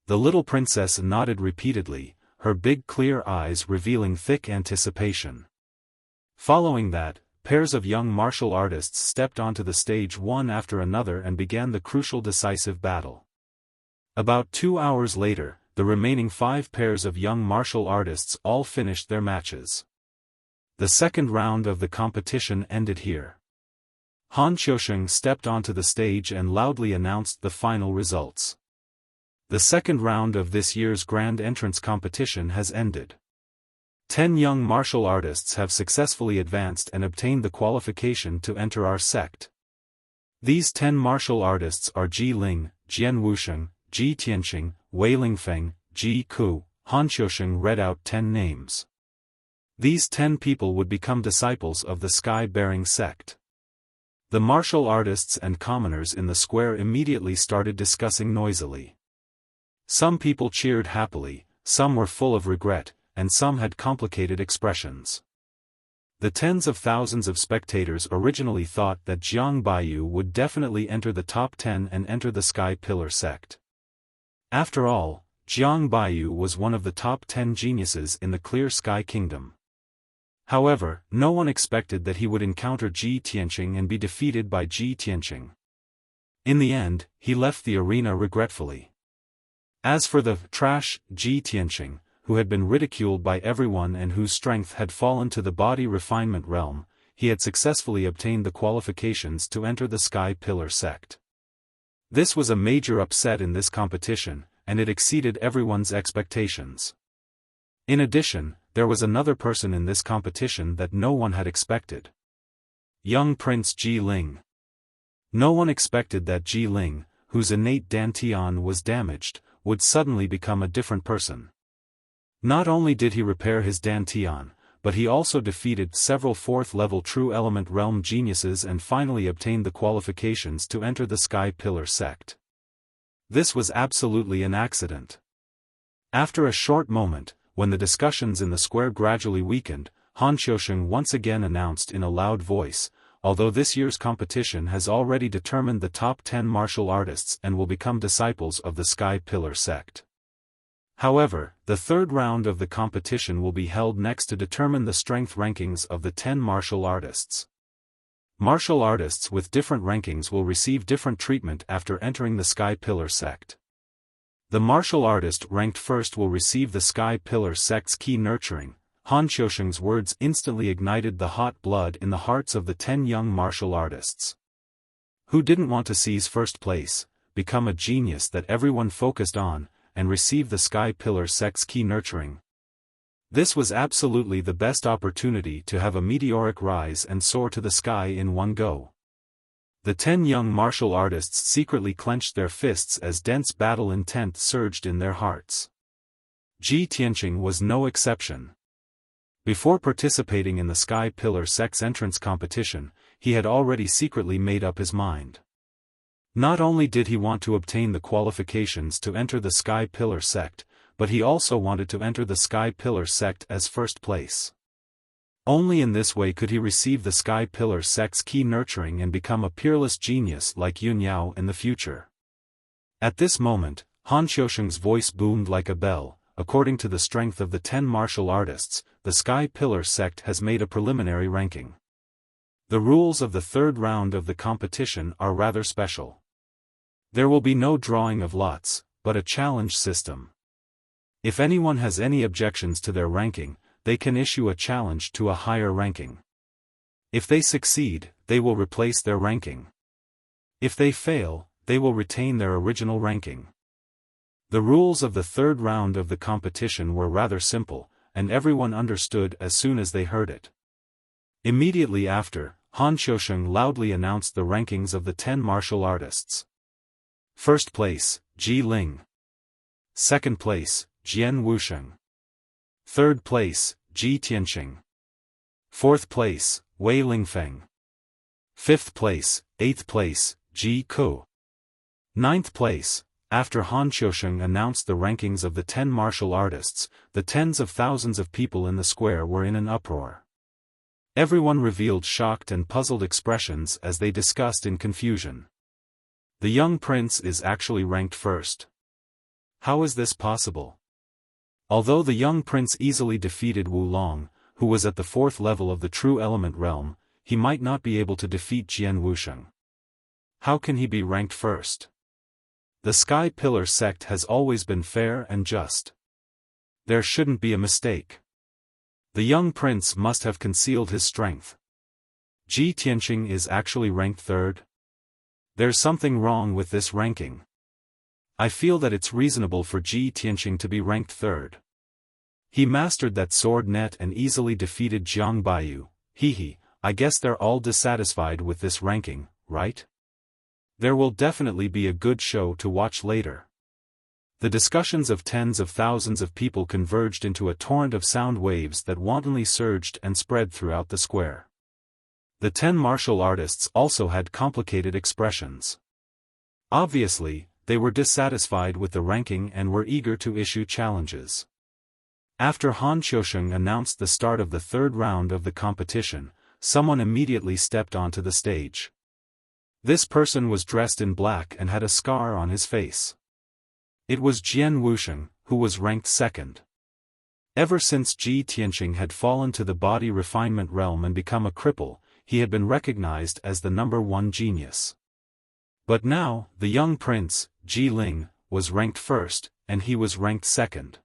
A: The little princess nodded repeatedly, her big clear eyes revealing thick anticipation. Following that, pairs of young martial artists stepped onto the stage one after another and began the crucial decisive battle. About 2 hours later, the remaining 5 pairs of young martial artists all finished their matches. The second round of the competition ended here. Han Xiusheng stepped onto the stage and loudly announced the final results. The second round of this year's grand entrance competition has ended. 10 young martial artists have successfully advanced and obtained the qualification to enter our sect. These 10 martial artists are Ji Ling, Jian Wusheng, Ji Tianqing, Wei Lingfeng, Ji Ku. Han Xiusheng read out 10 names. These 10 people would become disciples of the sky-bearing sect. The martial artists and commoners in the square immediately started discussing noisily. Some people cheered happily, some were full of regret, and some had complicated expressions. The tens of thousands of spectators originally thought that Jiang Baiyu would definitely enter the top 10 and enter the Sky Pillar sect. After all, Jiang Baiyu was one of the top 10 geniuses in the Clear Sky Kingdom. However, no one expected that he would encounter Ji Tianqing and be defeated by Ji Tianqing. In the end, he left the arena regretfully. As for the trash, Ji Tianqing, who had been ridiculed by everyone and whose strength had fallen to the body refinement realm, he had successfully obtained the qualifications to enter the Sky Pillar sect. This was a major upset in this competition, and it exceeded everyone's expectations. In addition, there was another person in this competition that no one had expected. Young Prince Ji Ling. No one expected that Ji Ling, whose innate dantian was damaged, would suddenly become a different person. Not only did he repair his dantian, but he also defeated several 4th-level True Element Realm geniuses and finally obtained the qualifications to enter the Sky Pillar sect. This was absolutely an accident. After a short moment, when the discussions in the square gradually weakened, Han Xiusheng once again announced in a loud voice, although this year's competition has already determined the top 10 martial artists and will become disciples of the Sky Pillar sect. However, the third round of the competition will be held next to determine the strength rankings of the 10 martial artists. Martial artists with different rankings will receive different treatment after entering the Sky Pillar sect. The martial artist ranked first will receive the Sky Pillar sect's key nurturing. Han Xiusheng's words instantly ignited the hot blood in the hearts of the 10 young martial artists. Who didn't want to seize first place, become a genius that everyone focused on, and receive the Sky Pillar sect's key nurturing? This was absolutely the best opportunity to have a meteoric rise and soar to the sky in one go. The 10 young martial artists secretly clenched their fists as dense battle intent surged in their hearts. Ji Tianqing was no exception. Before participating in the Sky Pillar sect's entrance competition, he had already secretly made up his mind. Not only did he want to obtain the qualifications to enter the Sky Pillar sect, but he also wanted to enter the Sky Pillar sect as first place. Only in this way could he receive the Sky Pillar sect's key nurturing and become a peerless genius like Yun Yao in the future. At this moment, Han Xiusheng's voice boomed like a bell. According to the strength of the 10 martial artists, the Sky Pillar sect has made a preliminary ranking. The rules of the third round of the competition are rather special. There will be no drawing of lots, but a challenge system. If anyone has any objections to their ranking, they can issue a challenge to a higher ranking. If they succeed, they will replace their ranking. If they fail, they will retain their original ranking. The rules of the third round of the competition were rather simple, and everyone understood as soon as they heard it. Immediately after, Han Xiusheng loudly announced the rankings of the 10 martial artists. First place, Ji Ling. Second place, Jian Wusheng. Third place, Ji Tianqing. Fourth place, Wei Lingfeng. Fifth place, eighth place, Ji Ku. Ninth place. After Han Xiusheng announced the rankings of the 10 martial artists, the tens of thousands of people in the square were in an uproar. Everyone revealed shocked and puzzled expressions as they discussed in confusion. The young prince is actually ranked first. How is this possible? Although the young prince easily defeated Wu Long, who was at the 4th level of the true element realm, he might not be able to defeat Jian Wusheng. How can he be ranked first? The Sky Pillar sect has always been fair and just. There shouldn't be a mistake. The young prince must have concealed his strength. Ji Tianqing is actually ranked third. There's something wrong with this ranking. I feel that it's reasonable for Ji Tianqing to be ranked third. He mastered that sword net and easily defeated Jiang Baiyu. I guess they're all dissatisfied with this ranking, right? There will definitely be a good show to watch later. The discussions of tens of thousands of people converged into a torrent of sound waves that wantonly surged and spread throughout the square. The 10 martial artists also had complicated expressions. Obviously, they were dissatisfied with the ranking and were eager to issue challenges. After Han Xiusheng announced the start of the third round of the competition, someone immediately stepped onto the stage. This person was dressed in black and had a scar on his face. It was Jian Wusheng, who was ranked second. Ever since Ji Tianqing had fallen to the body refinement realm and become a cripple, he had been recognized as the #1 genius. But now, the young prince, Ji Ling, was ranked first, and he was ranked second.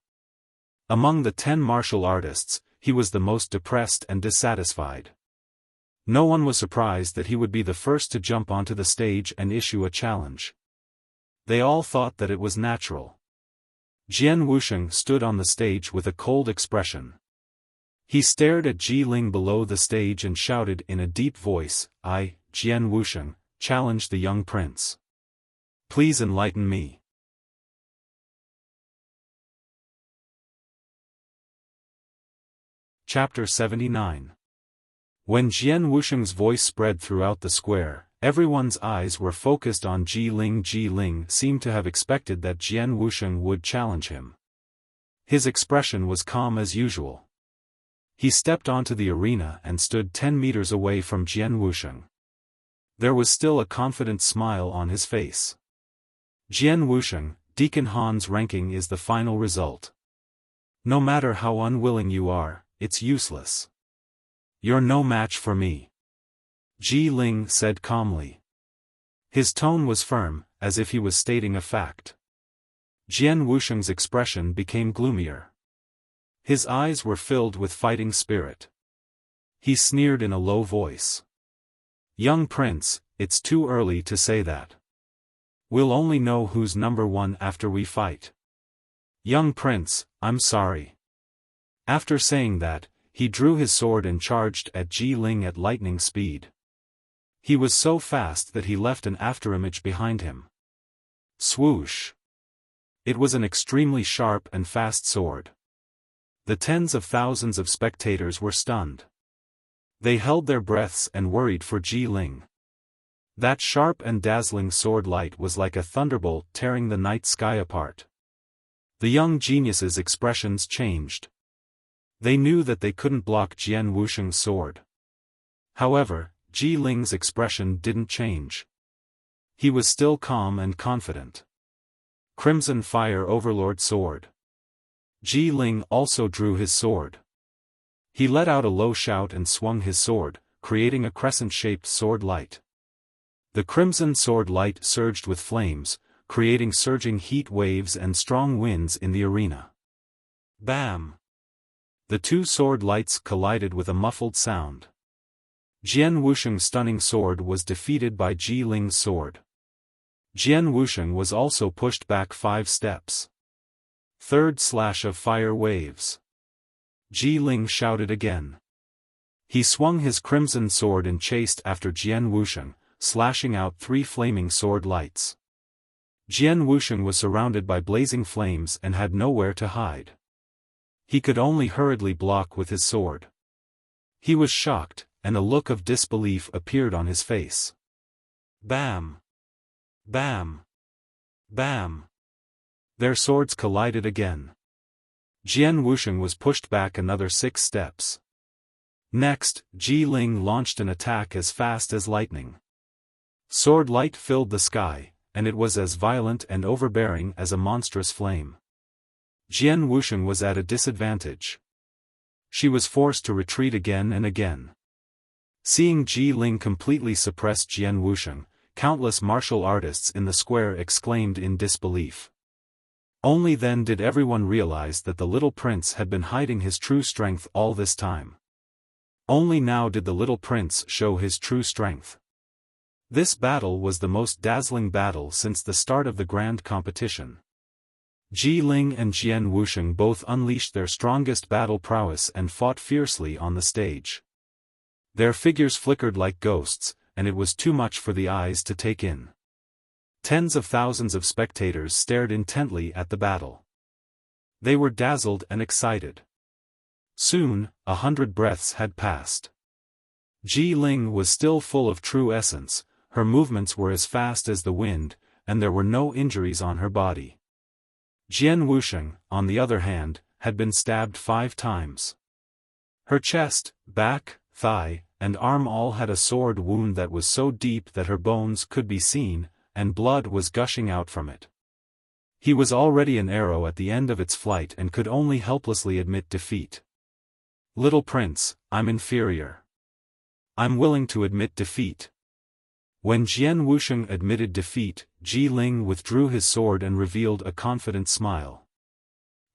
A: Among the 10 martial artists, he was the most depressed and dissatisfied. No one was surprised that he would be the first to jump onto the stage and issue a challenge. They all thought that it was natural. Jian Wusheng stood on the stage with a cold expression. He stared at Ji Ling below the stage and shouted in a deep voice, "I, Jian Wusheng, challenge the young prince. Please enlighten me." Chapter 79. When Jian Wusheng's voice spread throughout the square, everyone's eyes were focused on Ji Ling. Ji Ling seemed to have expected that Jian Wusheng would challenge him. His expression was calm as usual. He stepped onto the arena and stood 10 meters away from Jian Wusheng. There was still a confident smile on his face. "Jian Wusheng, Deacon Han's ranking is the final result. No matter how unwilling you are, it's useless. You're no match for me," Ji Ling said calmly. His tone was firm, as if he was stating a fact. Jian Wusheng's expression became gloomier. His eyes were filled with fighting spirit. He sneered in a low voice. "Young prince, it's too early to say that. We'll only know who's #1 after we fight. Young prince, I'm sorry." After saying that, he drew his sword and charged at Ji Ling at lightning speed. He was so fast that he left an afterimage behind him. Swoosh! It was an extremely sharp and fast sword. The tens of thousands of spectators were stunned. They held their breaths and worried for Ji Ling. That sharp and dazzling sword light was like a thunderbolt tearing the night sky apart. The young geniuses' expressions changed. They knew that they couldn't block Jian Wusheng's sword. However, Ji Ling's expression didn't change. He was still calm and confident. Crimson Fire Overlord Sword. Ji Ling also drew his sword. He let out a low shout and swung his sword, creating a crescent-shaped sword light. The crimson sword light surged with flames, creating surging heat waves and strong winds in the arena. Bam! The two sword lights collided with a muffled sound. Jian Wusheng's stunning sword was defeated by Ji Ling's sword. Jian Wusheng was also pushed back 5 steps. Third slash of fire waves. Ji Ling shouted again. He swung his crimson sword and chased after Jian Wusheng, slashing out 3 flaming sword lights. Jian Wusheng was surrounded by blazing flames and had nowhere to hide. He could only hurriedly block with his sword. He was shocked, and a look of disbelief appeared on his face. Bam! Bam! Bam! Their swords collided again. Jian Wusheng was pushed back another 6 steps. Next, Ji Ling launched an attack as fast as lightning. Sword light filled the sky, and it was as violent and overbearing as a monstrous flame. Jian Wusheng was at a disadvantage. She was forced to retreat again and again. Seeing Ji Ling completely suppress Jian Wusheng, countless martial artists in the square exclaimed in disbelief. Only then did everyone realize that the little prince had been hiding his true strength all this time. Only now did the little prince show his true strength. This battle was the most dazzling battle since the start of the grand competition. Ji Ling and Jian Wusheng both unleashed their strongest battle prowess and fought fiercely on the stage. Their figures flickered like ghosts, and it was too much for the eyes to take in. Tens of thousands of spectators stared intently at the battle. They were dazzled and excited. Soon, 100 breaths had passed. Ji Ling was still full of true essence, her movements were as fast as the wind, and there were no injuries on her body. Jian Wusheng, on the other hand, had been stabbed 5 times. Her chest, back, thigh, and arm all had a sword wound that was so deep that her bones could be seen, and blood was gushing out from it. He was already an arrow at the end of its flight and could only helplessly admit defeat. Little prince, I'm inferior. I'm willing to admit defeat. When Jian Wusheng admitted defeat, Ji Ling withdrew his sword and revealed a confident smile.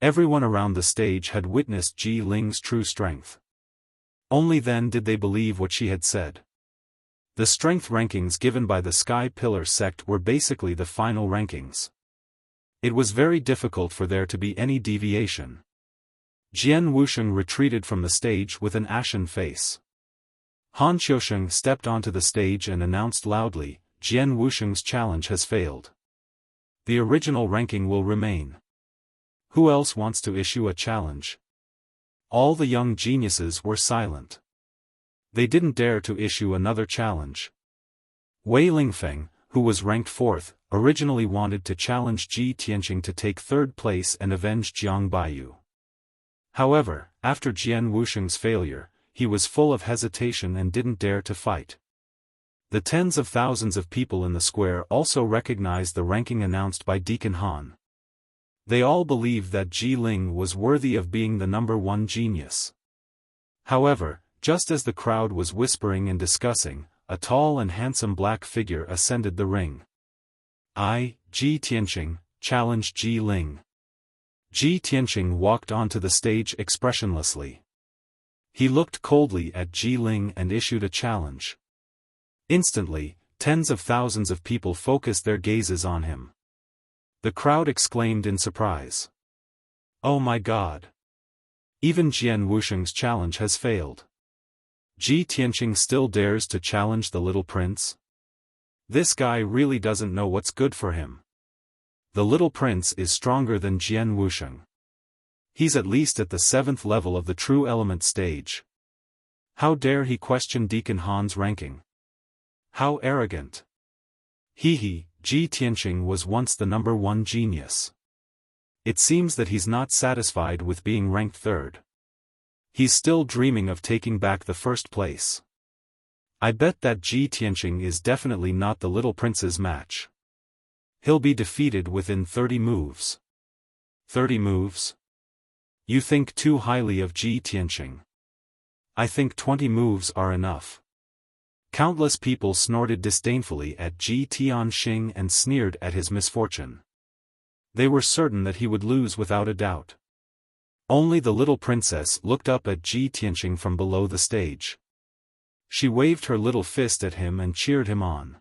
A: Everyone around the stage had witnessed Ji Ling's true strength. Only then did they believe what she had said. The strength rankings given by the Sky Pillar sect were basically the final rankings. It was very difficult for there to be any deviation. Jian Wusheng retreated from the stage with an ashen face. Han Xiaosheng stepped onto the stage and announced loudly, Jian Wusheng's challenge has failed. The original ranking will remain. Who else wants to issue a challenge? All the young geniuses were silent. They didn't dare to issue another challenge. Wei Lingfeng, who was ranked 4th, originally wanted to challenge Ji Tianqing to take 3rd place and avenge Jiang Baiyu. However, after Jian Wusheng's failure, he was full of hesitation and didn't dare to fight. The tens of thousands of people in the square also recognized the ranking announced by Deacon Han. They all believed that Ji Ling was worthy of being the number 1 genius. However, just as the crowd was whispering and discussing, a tall and handsome black figure ascended the ring. I, Ji Tianqing, challenge Ji Ling. Ji Tianqing walked onto the stage expressionlessly. He looked coldly at Ji Ling and issued a challenge. Instantly, tens of thousands of people focused their gazes on him. The crowd exclaimed in surprise. Oh my God! Even Jian Wusheng's challenge has failed. Ji Tianqing still dares to challenge the little prince? This guy really doesn't know what's good for him. The little prince is stronger than Jian Wusheng. He's at least at the 7th level of the true element stage. How dare he question Deacon Han's ranking? How arrogant! Ji Tianqing was once the number 1 genius. It seems that he's not satisfied with being ranked 3rd. He's still dreaming of taking back the 1st place. I bet that Ji Tianqing is definitely not the little prince's match. He'll be defeated within 30 moves. 30 moves? You think too highly of Ji Tianqing. I think 20 moves are enough. Countless people snorted disdainfully at Ji Tianqing and sneered at his misfortune. They were certain that he would lose without a doubt. Only the little princess looked up at Ji Tianqing from below the stage. She waved her little fist at him and cheered him on.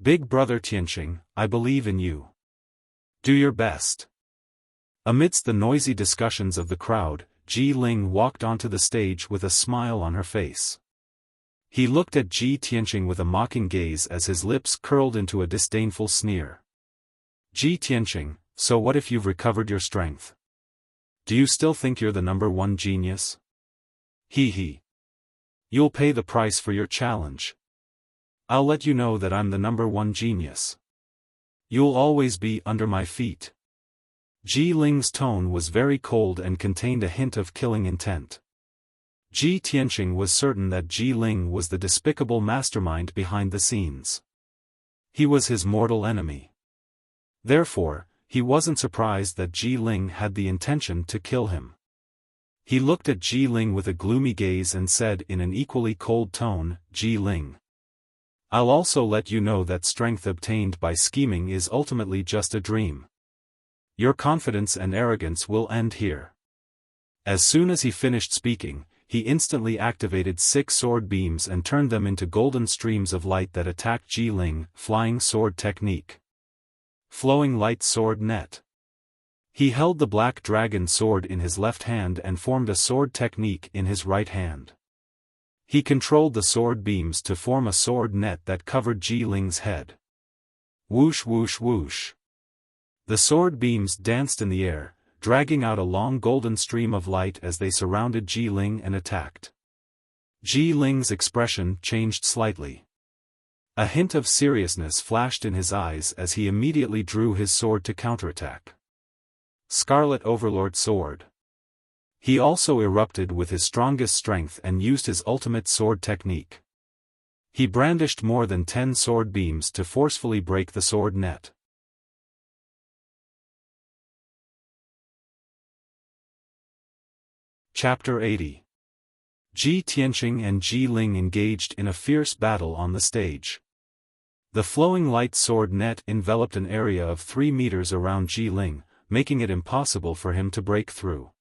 A: Big brother Tianqing, I believe in you. Do your best. Amidst the noisy discussions of the crowd, Ji Ling walked onto the stage with a smile on her face. He looked at Ji Tianqing with a mocking gaze as his lips curled into a disdainful sneer. Ji Tianqing, so what if you've recovered your strength? Do you still think you're the #1 genius? Hee hee. You'll pay the price for your challenge. I'll let you know that I'm the #1 genius. You'll always be under my feet. Ji Ling's tone was very cold and contained a hint of killing intent. Ji Tianqing was certain that Ji Ling was the despicable mastermind behind the scenes. He was his mortal enemy. Therefore, he wasn't surprised that Ji Ling had the intention to kill him. He looked at Ji Ling with a gloomy gaze and said in an equally cold tone, Ji Ling. I'll also let you know that strength obtained by scheming is ultimately just a dream. Your confidence and arrogance will end here. As soon as he finished speaking, he instantly activated 6 sword beams and turned them into golden streams of light that attacked Ji Ling, flying sword technique. Flowing light sword net. He held the black dragon sword in his left hand and formed a sword technique in his right hand. He controlled the sword beams to form a sword net that covered Ji Ling's head. Whoosh whoosh whoosh. The sword beams danced in the air, dragging out a long golden stream of light as they surrounded Ji Ling and attacked. Ji Ling's expression changed slightly. A hint of seriousness flashed in his eyes as he immediately drew his sword to counterattack. Scarlet Overlord Sword. He also erupted with his strongest strength and used his ultimate sword technique. He brandished more than 10 sword beams to forcefully break the sword net. Chapter 80. Ji Tianqing and Ji Ling engaged in a fierce battle on the stage. The flowing light sword net enveloped an area of 3 meters around Ji Ling, making it impossible for him to break through.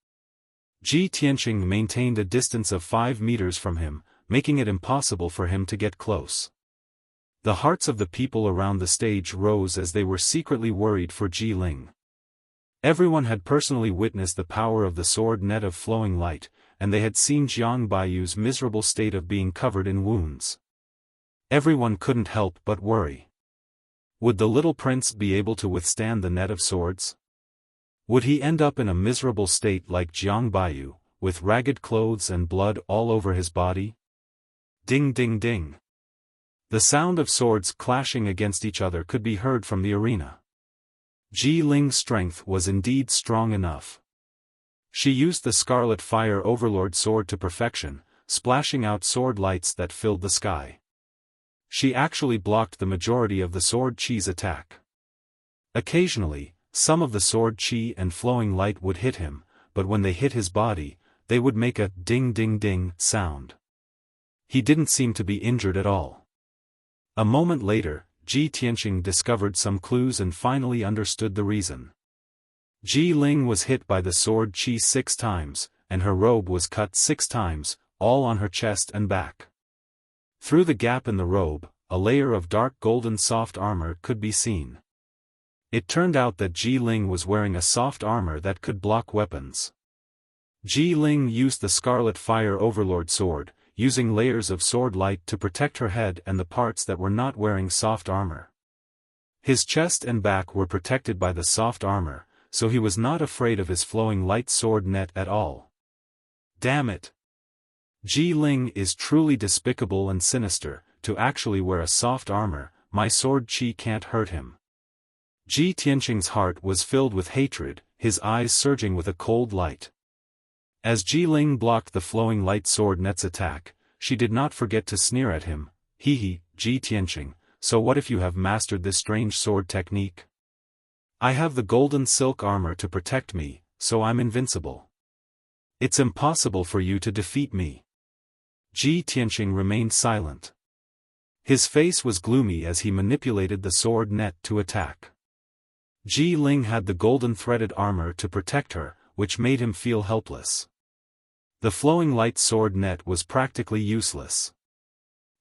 A: Ji Tianqing maintained a distance of 5 meters from him, making it impossible for him to get close. The hearts of the people around the stage rose as they were secretly worried for Ji Ling. Everyone had personally witnessed the power of the sword net of flowing light, and they had seen Jiang Baiyu's miserable state of being covered in wounds. Everyone couldn't help but worry. Would the little prince be able to withstand the net of swords? Would he end up in a miserable state like Jiang Baiyu, with ragged clothes and blood all over his body? Ding ding ding. The sound of swords clashing against each other could be heard from the arena. Ji Ling's strength was indeed strong enough. She used the Scarlet Fire Overlord sword to perfection, splashing out sword lights that filled the sky. She actually blocked the majority of the sword chi's attack. Occasionally, some of the sword chi and flowing light would hit him, but when they hit his body, they would make a ding ding ding sound. He didn't seem to be injured at all. A moment later, Ji Tianqing discovered some clues and finally understood the reason. Ji Ling was hit by the sword chi 6 times, and her robe was cut 6 times, all on her chest and back. Through the gap in the robe, a layer of dark golden soft armor could be seen. It turned out that Ji Ling was wearing a soft armor that could block weapons. Ji Ling used the Scarlet Fire Overlord sword, using layers of sword light to protect her head and the parts that were not wearing soft armor. His chest and back were protected by the soft armor, so he was not afraid of his flowing light sword net at all. Damn it! Ji Ling is truly despicable and sinister. To actually wear a soft armor, my sword chi can't hurt him. Ji Tianqing's heart was filled with hatred, his eyes surging with a cold light. As Ji Ling blocked the flowing light sword net's attack, she did not forget to sneer at him. Hee hee, Ji Tianqing, so what if you have mastered this strange sword technique? I have the golden silk armor to protect me, so I'm invincible. It's impossible for you to defeat me. Ji Tianqing remained silent. His face was gloomy as he manipulated the sword net to attack. Ji Ling had the golden threaded armor to protect her, which made him feel helpless. The flowing light sword net was practically useless.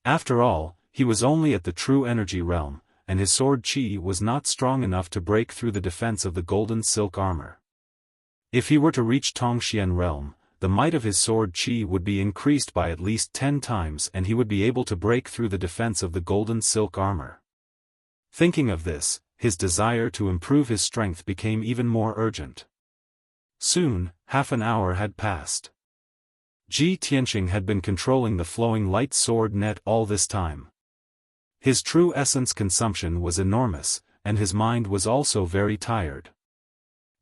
A: After all, he was only at the true energy realm, and his sword qi was not strong enough to break through the defense of the golden silk armor. If he were to reach Tongxian realm, the might of his sword qi would be increased by at least 10 times and he would be able to break through the defense of the golden silk armor. Thinking of this, his desire to improve his strength became even more urgent. Soon, half an hour had passed. Ji Tianqing had been controlling the flowing light sword net all this time. His true essence consumption was enormous, and his mind was also very tired.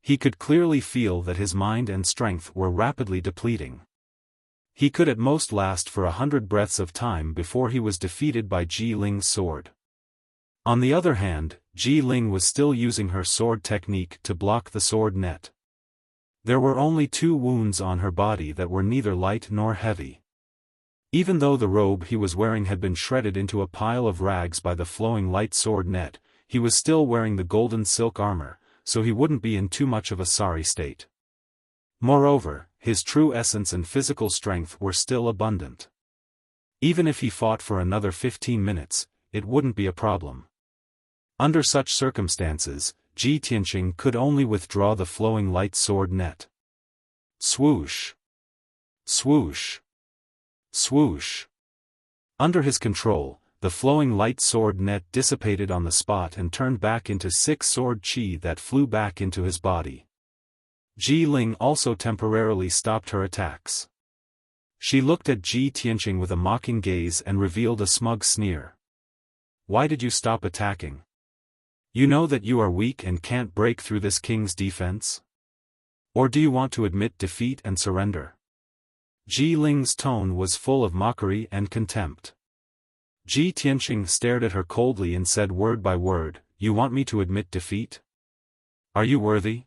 A: He could clearly feel that his mind and strength were rapidly depleting. He could at most last for 100 breaths of time before he was defeated by Ji Ling's sword. On the other hand, Ji Ling was still using her sword technique to block the sword net. There were only 2 wounds on her body that were neither light nor heavy. Even though the robe he was wearing had been shredded into a pile of rags by the flowing light sword net, he was still wearing the golden silk armor, so he wouldn't be in too much of a sorry state. Moreover, his true essence and physical strength were still abundant. Even if he fought for another 15 minutes, it wouldn't be a problem. Under such circumstances, Ji Tianqing could only withdraw the flowing light sword net. Swoosh! Swoosh! Swoosh! Under his control, the flowing light sword net dissipated on the spot and turned back into 6 sword qi that flew back into his body. Ji Ling also temporarily stopped her attacks. She looked at Ji Tianqing with a mocking gaze and revealed a smug sneer. Why did you stop attacking? You know that you are weak and can't break through this king's defense? Or do you want to admit defeat and surrender? Ji Ling's tone was full of mockery and contempt. Ji Tianqing stared at her coldly and said word by word, "You want me to admit defeat? Are you worthy?"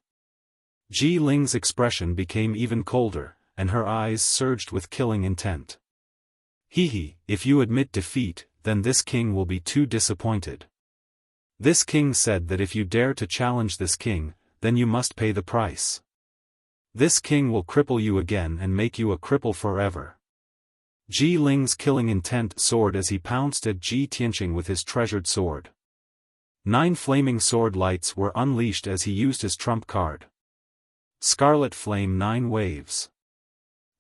A: Ji Ling's expression became even colder, and her eyes surged with killing intent. He, if you admit defeat, then this king will be too disappointed. This king said that if you dare to challenge this king, then you must pay the price. This king will cripple you again and make you a cripple forever. Ji Ling's killing intent soared as he pounced at Ji Tianqing with his treasured sword. 9 flaming sword lights were unleashed as he used his trump card. Scarlet Flame 9 waves.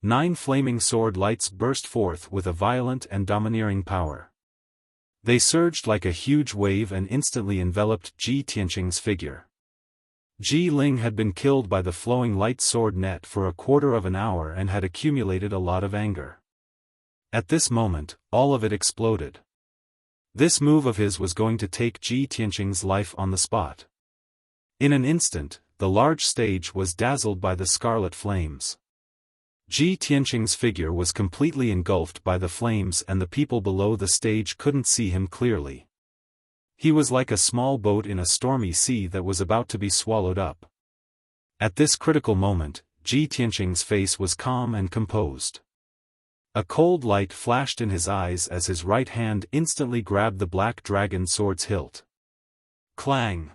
A: 9 flaming sword lights burst forth with a violent and domineering power. They surged like a huge wave and instantly enveloped Ji Tianqing's figure. Ji Ling had been killed by the flowing light sword net for a quarter of an hour and had accumulated a lot of anger. At this moment, all of it exploded. This move of his was going to take Ji Tianqing's life on the spot. In an instant, the large stage was dazzled by the scarlet flames. Ji Tianqing's figure was completely engulfed by the flames and the people below the stage couldn't see him clearly. He was like a small boat in a stormy sea that was about to be swallowed up. At this critical moment, Ji Tianqing's face was calm and composed. A cold light flashed in his eyes as his right hand instantly grabbed the black dragon sword's hilt. Clang!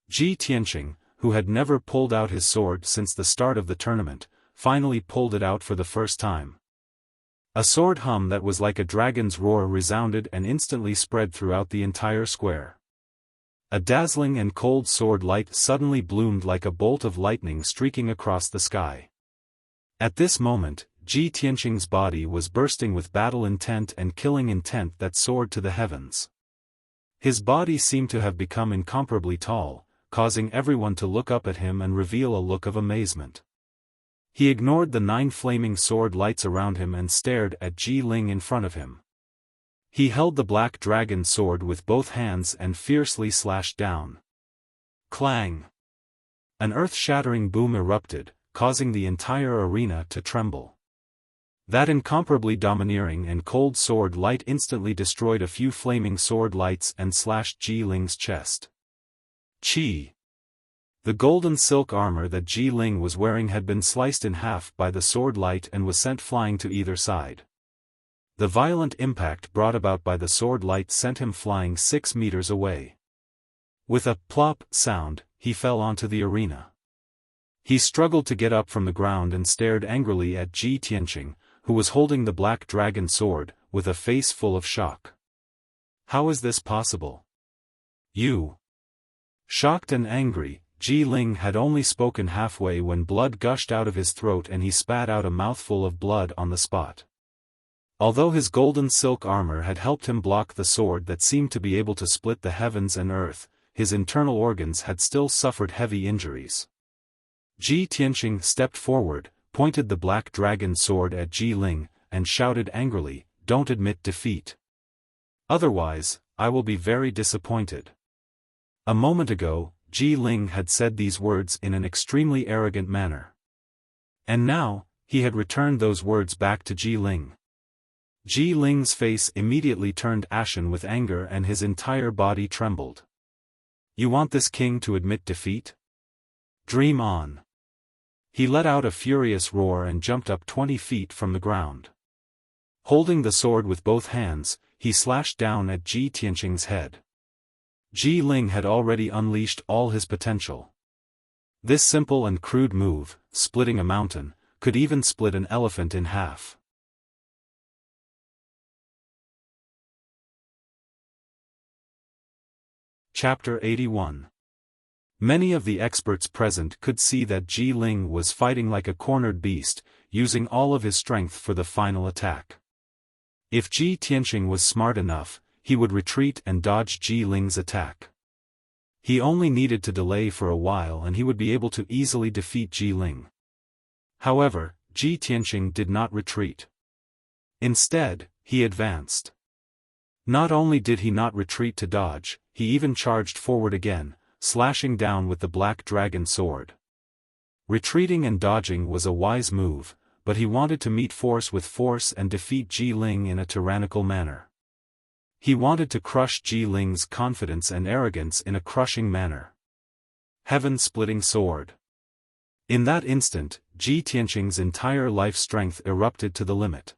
A: Ji Tianqing, who had never pulled out his sword since the start of the tournament, finally pulled it out for the first time. A sword hum that was like a dragon's roar resounded and instantly spread throughout the entire square. A dazzling and cold sword light suddenly bloomed like a bolt of lightning streaking across the sky. At this moment, Ji Tianqing's body was bursting with battle intent and killing intent that soared to the heavens. His body seemed to have become incomparably tall, causing everyone to look up at him and reveal a look of amazement. He ignored the 9 flaming sword lights around him and stared at Ji Ling in front of him. He held the black dragon sword with both hands and fiercely slashed down. Clang! An earth-shattering boom erupted, causing the entire arena to tremble. That incomparably domineering and cold sword light instantly destroyed a few flaming sword lights and slashed Ji Ling's chest. Chi! The golden silk armor that Ji Ling was wearing had been sliced in half by the sword light and was sent flying to either side. The violent impact brought about by the sword light sent him flying 6 meters away. With a plop sound, he fell onto the arena. He struggled to get up from the ground and stared angrily at Ji Tianqing, who was holding the black dragon sword, with a face full of shock. How is this possible? You? Shocked and angry, Ji Ling had only spoken halfway when blood gushed out of his throat and he spat out a mouthful of blood on the spot. Although his golden silk armor had helped him block the sword that seemed to be able to split the heavens and earth, his internal organs had still suffered heavy injuries. Ji Tianqing stepped forward, pointed the black dragon sword at Ji Ling, and shouted angrily, "Don't admit defeat. Otherwise, I will be very disappointed." A moment ago, Ji Ling had said these words in an extremely arrogant manner. And now, he had returned those words back to Ji Ling. Ji Ling's face immediately turned ashen with anger and his entire body trembled. You want this king to admit defeat? Dream on. He let out a furious roar and jumped up 20 feet from the ground. Holding the sword with both hands, he slashed down at Ji Tianqing's head. Ji Ling had already unleashed all his potential. This simple and crude move, splitting a mountain, could even split an elephant in half. Chapter 81. Many of the experts present could see that Ji Ling was fighting like a cornered beast, using all of his strength for the final attack. If Ji Tianqing was smart enough, he would retreat and dodge Ji Ling's attack. He only needed to delay for a while and he would be able to easily defeat Ji Ling. However, Ji Tianqing did not retreat. Instead, he advanced. Not only did he not retreat to dodge, he even charged forward again, slashing down with the black dragon sword. Retreating and dodging was a wise move, but he wanted to meet force with force and defeat Ji Ling in a tyrannical manner. He wanted to crush Ji Ling's confidence and arrogance in a crushing manner. Heaven-splitting sword. In that instant, Ji Tianqing's entire life strength erupted to the limit.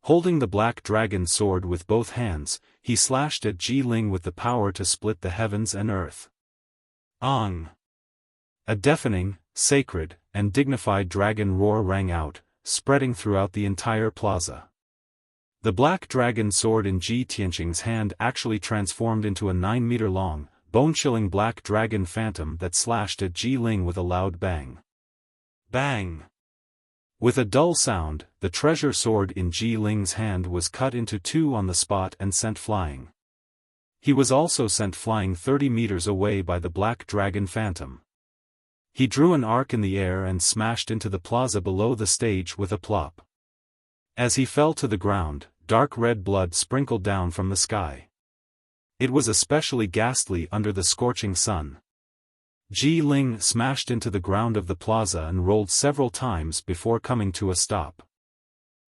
A: Holding the black dragon sword with both hands, he slashed at Ji Ling with the power to split the heavens and earth. Ang! A deafening, sacred, and dignified dragon roar rang out, spreading throughout the entire plaza. The black dragon sword in Ji Tianqing's hand actually transformed into a 9-meter-long, bone-chilling black dragon phantom that slashed at Ji Ling with a loud bang. Bang! With a dull sound, the treasure sword in Ji Ling's hand was cut into two on the spot and sent flying. He was also sent flying 30 meters away by the black dragon phantom. He drew an arc in the air and smashed into the plaza below the stage with a plop. As he fell to the ground, dark red blood sprinkled down from the sky. It was especially ghastly under the scorching sun. Ji Ling smashed into the ground of the plaza and rolled several times before coming to a stop.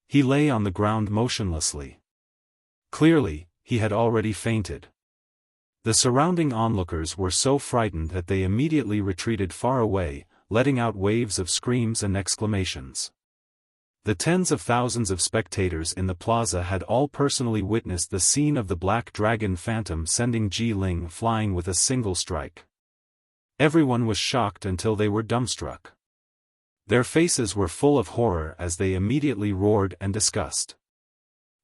A: He lay on the ground motionlessly. Clearly, he had already fainted. The surrounding onlookers were so frightened that they immediately retreated far away, letting out waves of screams and exclamations. The tens of thousands of spectators in the plaza had all personally witnessed the scene of the black dragon phantom sending Ji Ling flying with a single strike. Everyone was shocked until they were dumbstruck. Their faces were full of horror as they immediately roared and disgust.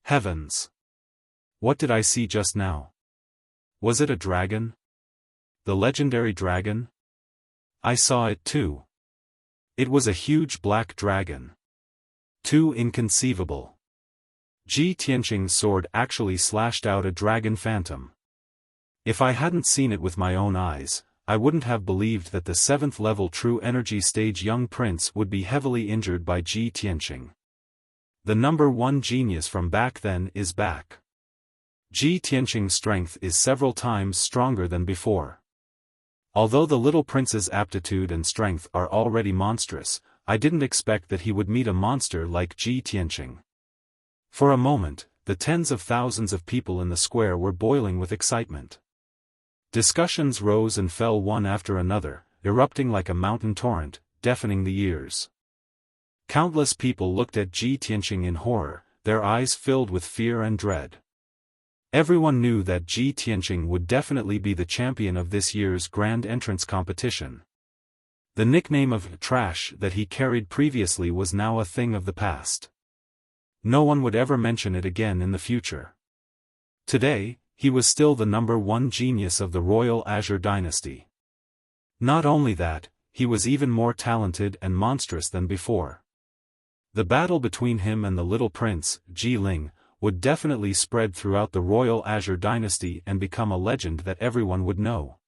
A: Heavens! What did I see just now? Was it a dragon? The legendary dragon? I saw it too. It was a huge black dragon. Too inconceivable. Ji Tianqing's sword actually slashed out a dragon phantom. If I hadn't seen it with my own eyes, I wouldn't have believed that the 7th level True Energy Stage young prince would be heavily injured by Ji Tianqing. The number 1 genius from back then is back. Ji Tianqing's strength is several times stronger than before. Although the little prince's aptitude and strength are already monstrous, I didn't expect that he would meet a monster like Ji Tianqing. For a moment, the tens of thousands of people in the square were boiling with excitement. Discussions rose and fell one after another, erupting like a mountain torrent, deafening the ears. Countless people looked at Ji Tianqing in horror, their eyes filled with fear and dread. Everyone knew that Ji Tianqing would definitely be the champion of this year's grand entrance competition. The nickname of trash that he carried previously was now a thing of the past. No one would ever mention it again in the future. Today, he was still the #1 genius of the Royal Azure Dynasty. Not only that, he was even more talented and monstrous than before. The battle between him and the little prince, Ji Ling, would definitely spread throughout the Royal Azure Dynasty and become a legend that everyone would know.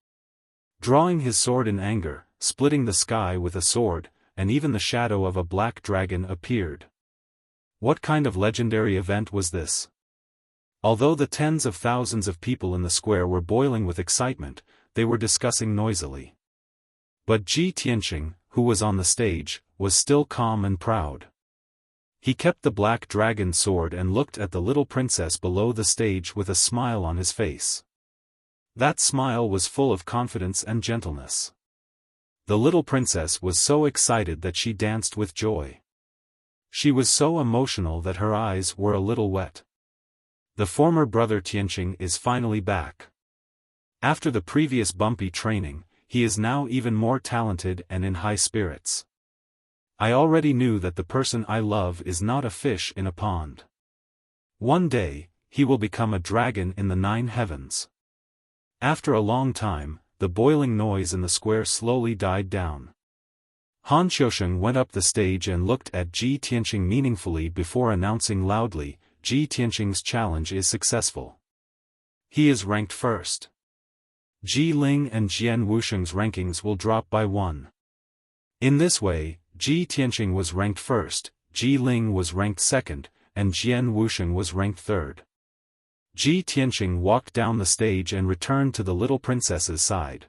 A: Drawing his sword in anger, splitting the sky with a sword, and even the shadow of a black dragon appeared. What kind of legendary event was this? Although the tens of thousands of people in the square were boiling with excitement, they were discussing noisily. But Ji Tianqing, who was on the stage, was still calm and proud. He kept the black dragon sword and looked at the little princess below the stage with a smile on his face. That smile was full of confidence and gentleness. The little princess was so excited that she danced with joy. She was so emotional that her eyes were a little wet. The former brother Tianqing is finally back. After the previous bumpy training, he is now even more talented and in high spirits. I already knew that the person I love is not a fish in a pond. One day, he will become a dragon in the 9 heavens. After a long time, the boiling noise in the square slowly died down. Han Xiaofan went up the stage and looked at Ji Tianqing meaningfully before announcing loudly, Ji Tianqing's challenge is successful. He is ranked first. Ji Ling and Jian Wuxiang's rankings will drop by 1. In this way, Ji Tianqing was ranked first, Ji Ling was ranked second, and Jian Wuxiang was ranked third. Ji Tianqing walked down the stage and returned to the little princess's side.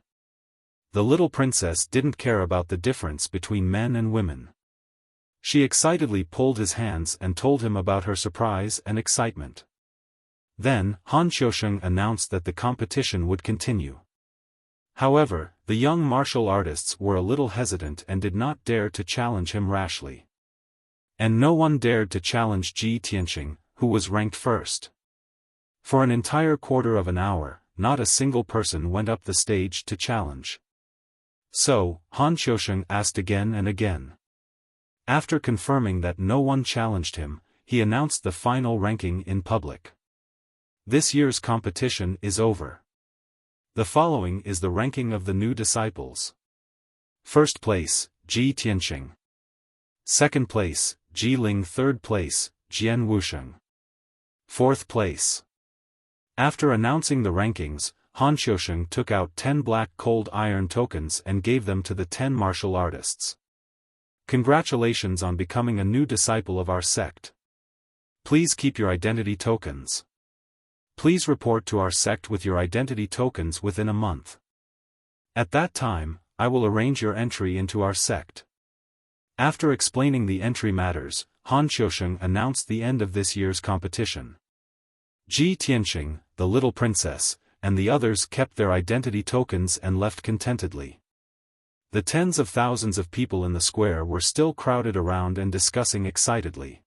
A: The little princess didn't care about the difference between men and women. She excitedly pulled his hands and told him about her surprise and excitement. Then, Han Xiaofan announced that the competition would continue. However, the young martial artists were a little hesitant and did not dare to challenge him rashly. And no one dared to challenge Ji Tianqing, who was ranked first. For an entire quarter of an hour, not a single person went up the stage to challenge. So, Han Xiaofan asked again and again. After confirming that no one challenged him, he announced the final ranking in public. This year's competition is over. The following is the ranking of the new disciples. First place, Ji Tianqing. Second place, Ji Ling. Third place, Jian Wuxiang. Fourth place. After announcing the rankings, Han Xiaofan took out 10 black cold iron tokens and gave them to the 10 martial artists. Congratulations on becoming a new disciple of our sect. Please keep your identity tokens. Please report to our sect with your identity tokens within a month. At that time, I will arrange your entry into our sect. After explaining the entry matters, Han Xiaofan announced the end of this year's competition. Ji Tianqing, the little princess, and the others kept their identity tokens and left contentedly. The tens of thousands of people in the square were still crowded around and discussing excitedly.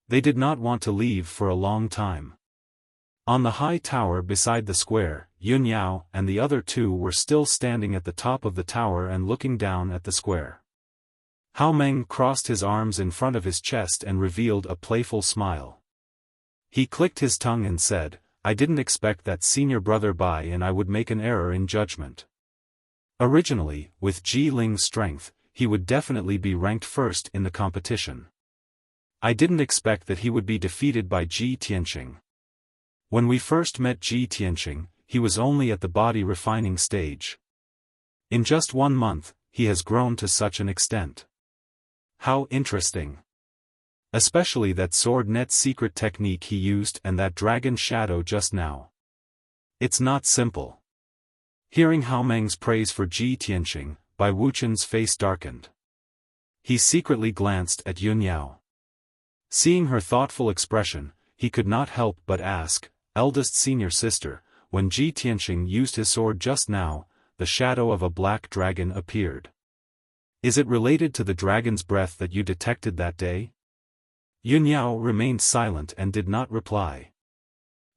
A: They did not want to leave for a long time. On the high tower beside the square, Yun Yao and the other 2 were still standing at the top of the tower and looking down at the square. Hao Meng crossed his arms in front of his chest and revealed a playful smile. He clicked his tongue and said, I didn't expect that senior brother Bai and I would make an error in judgment. Originally, with Ji Ling's strength, he would definitely be ranked first in the competition. I didn't expect that he would be defeated by Ji Tianqing. When we first met Ji Tianqing, he was only at the body refining stage. In just 1 month, he has grown to such an extent. How interesting. Especially that sword net secret technique he used and that dragon shadow just now. It's not simple. Hearing Hao Meng's praise for Ji Tianqing, Bai Wuchen's face darkened. He secretly glanced at Yun Yao. Seeing her thoughtful expression, he could not help but ask, "Eldest senior sister, when Ji Tianxing used his sword just now, the shadow of a black dragon appeared. Is it related to the dragon's breath that you detected that day?" Yun Yao remained silent and did not reply.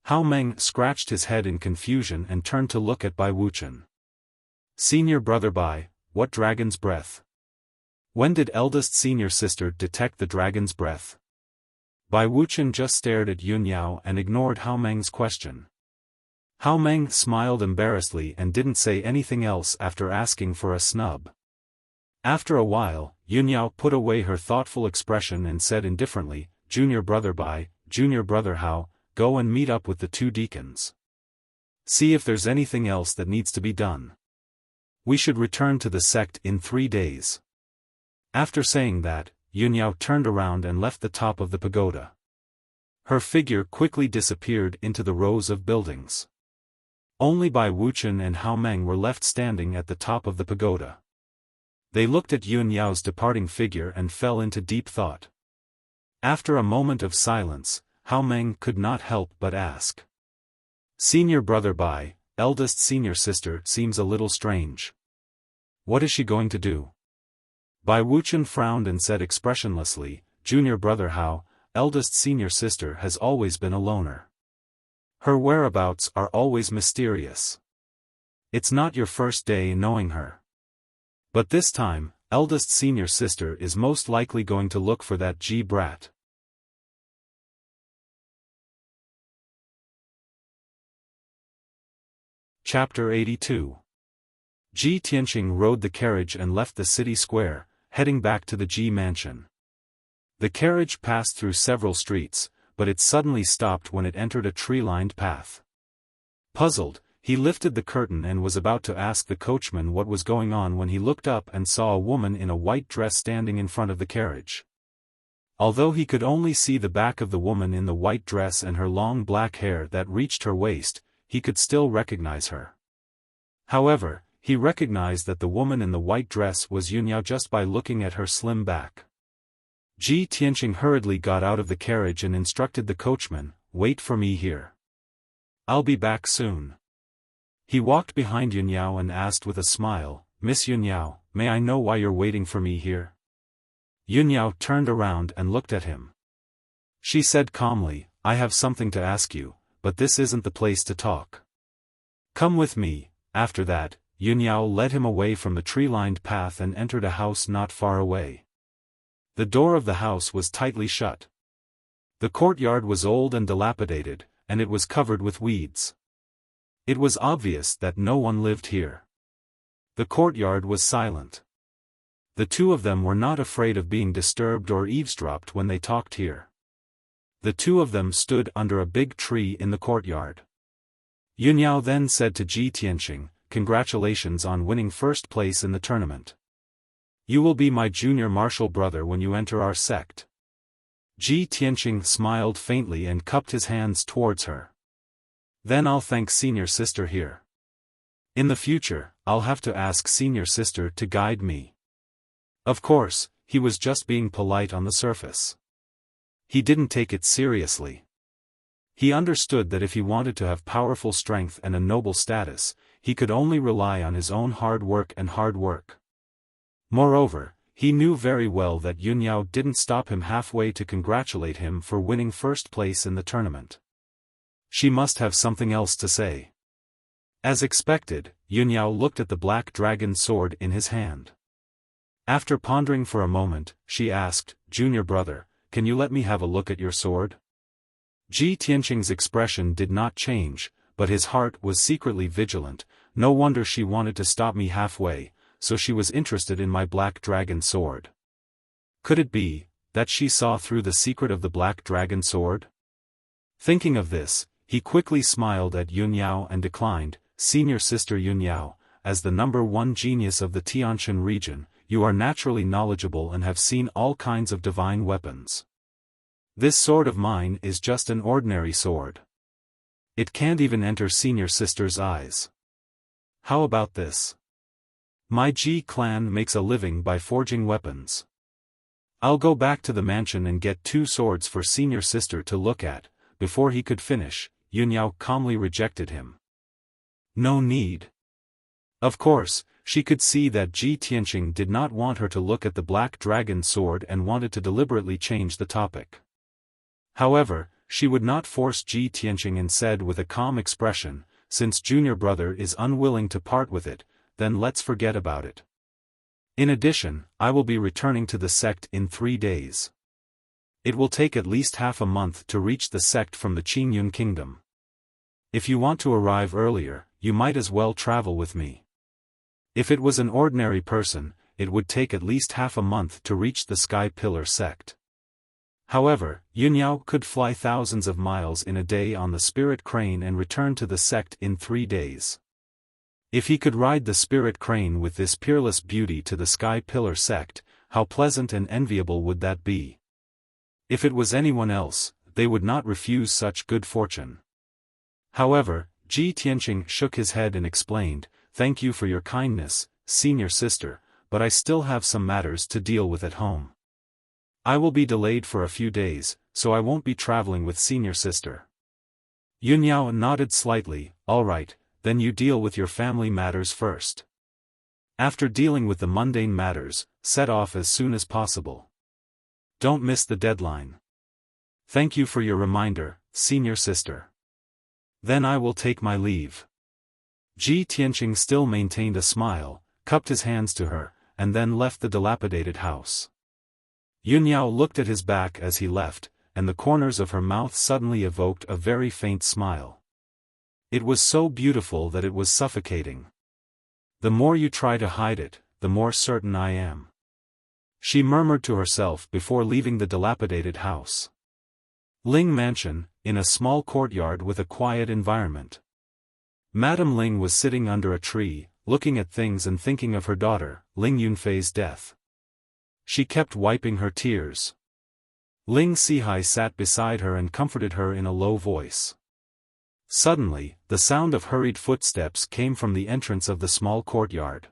A: Hao Meng scratched his head in confusion and turned to look at Bai Wuchen. "Senior brother Bai, what dragon's breath? When did eldest senior sister detect the dragon's breath?" Bai Wuchen just stared at Yun Yao and ignored Hao Meng's question. Hao Meng smiled embarrassedly and didn't say anything else after asking for a snub. After a while, Yun Yao put away her thoughtful expression and said indifferently, "Junior brother Bai, junior brother Hao, go and meet up with the two deacons. See if there's anything else that needs to be done. We should return to the sect in 3 days." After saying that, Yun Yao turned around and left the top of the pagoda. Her figure quickly disappeared into the rows of buildings. Only Bai Wuchen and Hao Meng were left standing at the top of the pagoda. They looked at Yun Yao's departing figure and fell into deep thought. After a moment of silence, Hao Meng could not help but ask. "Senior brother Bai, eldest senior sister seems a little strange. What is she going to do?" Bai Wuchen frowned and said expressionlessly, "Junior brother Hao, eldest senior sister has always been a loner. Her whereabouts are always mysterious. It's not your first day knowing her. But this time, eldest senior sister is most likely going to look for that Ji brat." Chapter 82. Ji Tianxing rode the carriage and left the city square, heading back to the Ji mansion. The carriage passed through several streets, but it suddenly stopped when it entered a tree-lined path. Puzzled, he lifted the curtain and was about to ask the coachman what was going on when he looked up and saw a woman in a white dress standing in front of the carriage. Although he could only see the back of the woman in the white dress and her long black hair that reached her waist, he could still recognize her. However, he recognized that the woman in the white dress was Yun Yao just by looking at her slim back. Ji Tianxing hurriedly got out of the carriage and instructed the coachman, "Wait for me here. I'll be back soon." He walked behind Yun Yao and asked with a smile, "Miss Yun Yao, may I know why you're waiting for me here?" Yun Yao turned around and looked at him. She said calmly, "I have something to ask you, but this isn't the place to talk. Come with me." After that, Yun Yao led him away from the tree-lined path and entered a house not far away. The door of the house was tightly shut. The courtyard was old and dilapidated, and it was covered with weeds. It was obvious that no one lived here. The courtyard was silent. The two of them were not afraid of being disturbed or eavesdropped when they talked here. The two of them stood under a big tree in the courtyard. Yun Yao then said to Ji Tianxing, "Congratulations on winning first place in the tournament. You will be my junior martial brother when you enter our sect." Ji Tianxing smiled faintly and cupped his hands towards her. "Then I'll thank senior sister here. In the future, I'll have to ask senior sister to guide me." Of course, he was just being polite on the surface. He didn't take it seriously. He understood that if he wanted to have powerful strength and a noble status, he could only rely on his own hard work. Moreover, he knew very well that Yun Yao didn't stop him halfway to congratulate him for winning first place in the tournament. She must have something else to say. As expected, Yun Yao looked at the black dragon sword in his hand. After pondering for a moment, she asked, "Junior brother, can you let me have a look at your sword?" Ji Tianxing's expression did not change, but his heart was secretly vigilant. No wonder she wanted to stop me halfway, so she was interested in my black dragon sword. Could it be that she saw through the secret of the black dragon sword? Thinking of this, he quickly smiled at Yun Yao and declined, "Senior sister Yun Yao, as the #1 genius of the Tianshan region, you are naturally knowledgeable and have seen all kinds of divine weapons. This sword of mine is just an ordinary sword. It can't even enter senior sister's eyes. How about this? My Ji clan makes a living by forging weapons. I'll go back to the mansion and get 2 swords for senior sister to look at." Before he could finish, Yunyao calmly rejected him. "No need." Of course, she could see that Ji Tianqing did not want her to look at the black dragon sword and wanted to deliberately change the topic. However, she would not force Ji Tianqing and said with a calm expression, "Since junior brother is unwilling to part with it, then let's forget about it. In addition, I will be returning to the sect in 3 days. It will take at least half a month to reach the sect from the Qingyun kingdom. If you want to arrive earlier, you might as well travel with me." If it was an ordinary person, it would take at least half a month to reach the Sky Pillar sect. However, Yunyao could fly thousands of miles in a day on the spirit crane and return to the sect in 3 days. If he could ride the spirit crane with this peerless beauty to the Sky Pillar sect, how pleasant and enviable would that be? If it was anyone else, they would not refuse such good fortune. However, Ji Tianqing shook his head and explained, "Thank you for your kindness, senior sister, but I still have some matters to deal with at home. I will be delayed for a few days, so I won't be traveling with senior sister." Yunyao nodded slightly. "All right, then you deal with your family matters first. After dealing with the mundane matters, set off as soon as possible. Don't miss the deadline." "Thank you for your reminder, senior sister. Then I will take my leave." Ji Tianqing still maintained a smile, cupped his hands to her, and then left the dilapidated house. Yunyao looked at his back as he left, and the corners of her mouth suddenly evoked a very faint smile. It was so beautiful that it was suffocating. "The more you try to hide it, the more certain I am," she murmured to herself before leaving the dilapidated house. Ling Mansion, in a small courtyard with a quiet environment. Madame Ling was sitting under a tree, looking at things and thinking of her daughter, Ling Yunfei's death. She kept wiping her tears. Ling Sihai sat beside her and comforted her in a low voice. Suddenly, the sound of hurried footsteps came from the entrance of the small courtyard.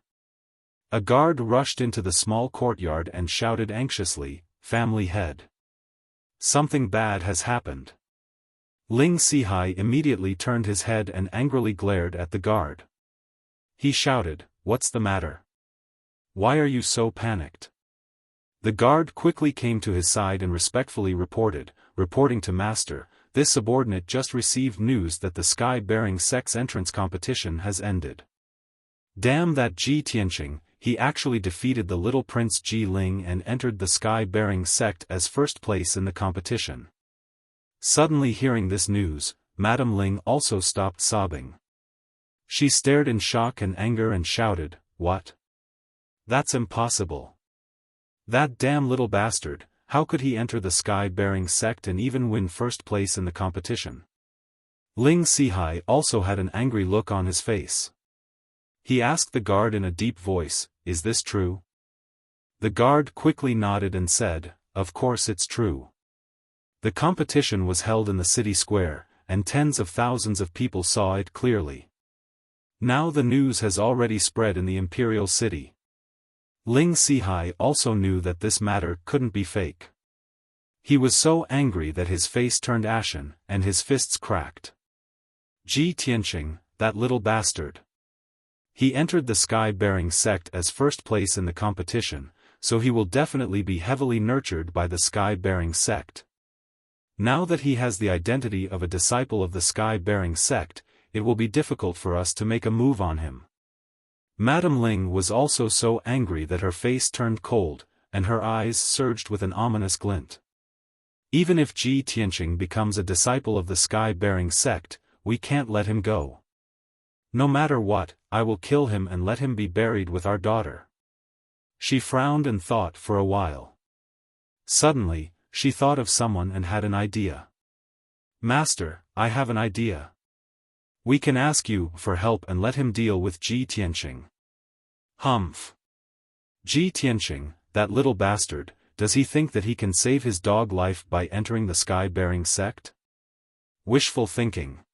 A: A guard rushed into the small courtyard and shouted anxiously, "Family head. Something bad has happened." Ling Sihai immediately turned his head and angrily glared at the guard. He shouted, "What's the matter? Why are you so panicked?" The guard quickly came to his side and respectfully reporting to Master, "This subordinate just received news that the sky-bearing sect's entrance competition has ended. Damn that Ji Tianqing, he actually defeated the little prince Ji Ling and entered the sky-bearing sect as first place in the competition." Suddenly hearing this news, Madame Ling also stopped sobbing. She stared in shock and anger and shouted, "What? That's impossible. That damn little bastard, how could he enter the sky-bearing sect and even win first place in the competition?" Ling Sihai also had an angry look on his face. He asked the guard in a deep voice, "Is this true?" The guard quickly nodded and said, "Of course it's true. The competition was held in the city square, and tens of thousands of people saw it clearly. Now the news has already spread in the imperial city." Ling Sihai also knew that this matter couldn't be fake. He was so angry that his face turned ashen, and his fists cracked. Ji Tianqing, that little bastard. He entered the sky-bearing sect as first place in the competition, so he will definitely be heavily nurtured by the sky-bearing sect. Now that he has the identity of a disciple of the sky-bearing sect, it will be difficult for us to make a move on him. Madame Ling was also so angry that her face turned cold, and her eyes surged with an ominous glint. Even if Ji Tianqing becomes a disciple of the sky-bearing sect, we can't let him go. No matter what, I will kill him and let him be buried with our daughter. She frowned and thought for a while. Suddenly, she thought of someone and had an idea. "Master, I have an idea. We can ask you for help and let him deal with Ji Tianqing." "Humph. Ji Tianqing, that little bastard, does he think that he can save his dog life by entering the sky-bearing sect? Wishful thinking."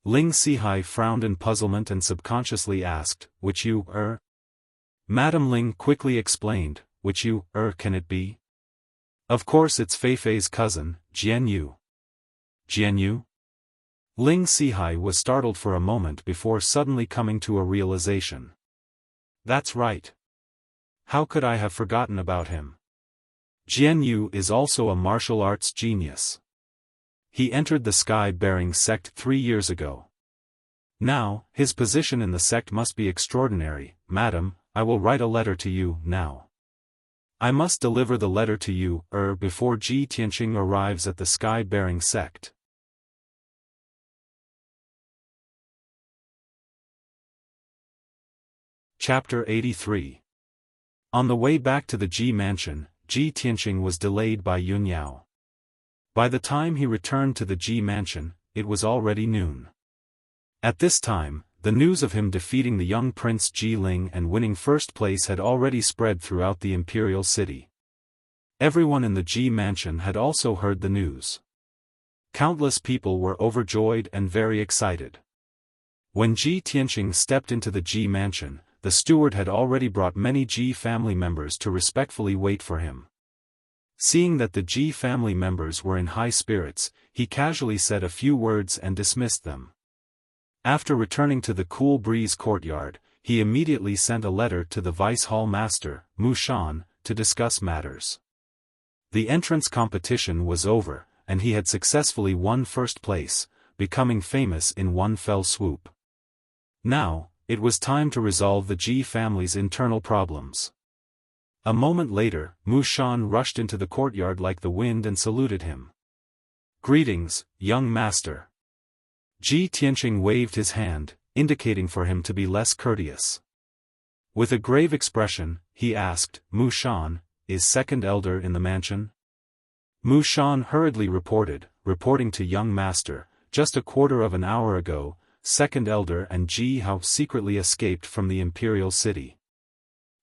A: Ling Sihai frowned in puzzlement and subconsciously asked, "Which you, Madame Ling quickly explained, "Which you, can it be?" Of course it's Feifei's cousin, Jian Yu. Jian Yu? Ling Sihai was startled for a moment before suddenly coming to a realization. That's right. How could I have forgotten about him? Jian Yu is also a martial arts genius. He entered the Sky-Bearing sect 3 years ago. Now, his position in the sect must be extraordinary. Madam, I will write a letter to you, now. I must deliver the letter to you, before Ji Tianqing arrives at the Sky-Bearing sect. Chapter 83. On the way back to the Ji mansion, Ji Tianqing was delayed by Yun Yao. By the time he returned to the Ji mansion, it was already noon. At this time, the news of him defeating the young prince Ji Ling and winning first place had already spread throughout the imperial city. Everyone in the Ji mansion had also heard the news. Countless people were overjoyed and very excited. When Ji Tianqing stepped into the Ji mansion, the steward had already brought many Ji family members to respectfully wait for him. Seeing that the Ji family members were in high spirits, he casually said a few words and dismissed them. After returning to the Cool Breeze courtyard, he immediately sent a letter to the Vice Hall Master, Mu Shan, to discuss matters. The entrance competition was over, and he had successfully won first place, becoming famous in one fell swoop. Now, it was time to resolve the Ji family's internal problems. A moment later, Mu Shan rushed into the courtyard like the wind and saluted him. "Greetings, young master." Ji Tianqing waved his hand, indicating for him to be less courteous. With a grave expression, he asked, "Mu Shan, is second elder in the mansion?" Mu Shan hurriedly reporting to young master, "Just a quarter of an hour ago, second elder and Ji Hao secretly escaped from the imperial city.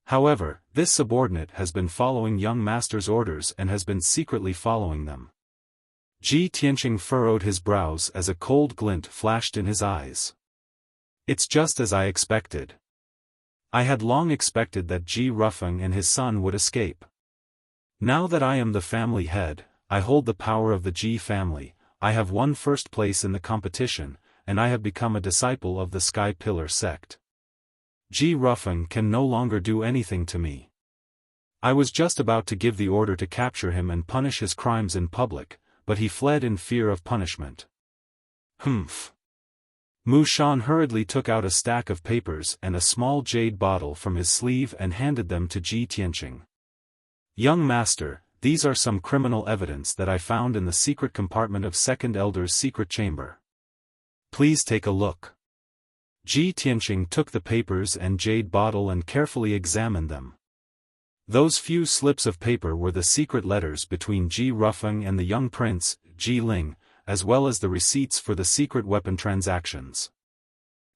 A: However, this subordinate has been following young master's orders and has been secretly following them." Ji Tianqing furrowed his brows as a cold glint flashed in his eyes. "It's just as I expected. I had long expected that Ji Rufeng and his son would escape. Now that I am the family head, I hold the power of the Ji family, I have won first place in the competition, and I have become a disciple of the Sky Pillar sect. Ji Rufeng can no longer do anything to me. I was just about to give the order to capture him and punish his crimes in public, but he fled in fear of punishment." "Humph." Mu Shan hurriedly took out a stack of papers and a small jade bottle from his sleeve and handed them to Ji Tianqing. "Young master, these are some criminal evidence that I found in the secret compartment of second elder's secret chamber. Please take a look." Ji Tianqing took the papers and jade bottle and carefully examined them. Those few slips of paper were the secret letters between Ji Rufeng and the young prince, Ji Ling, as well as the receipts for the secret weapon transactions.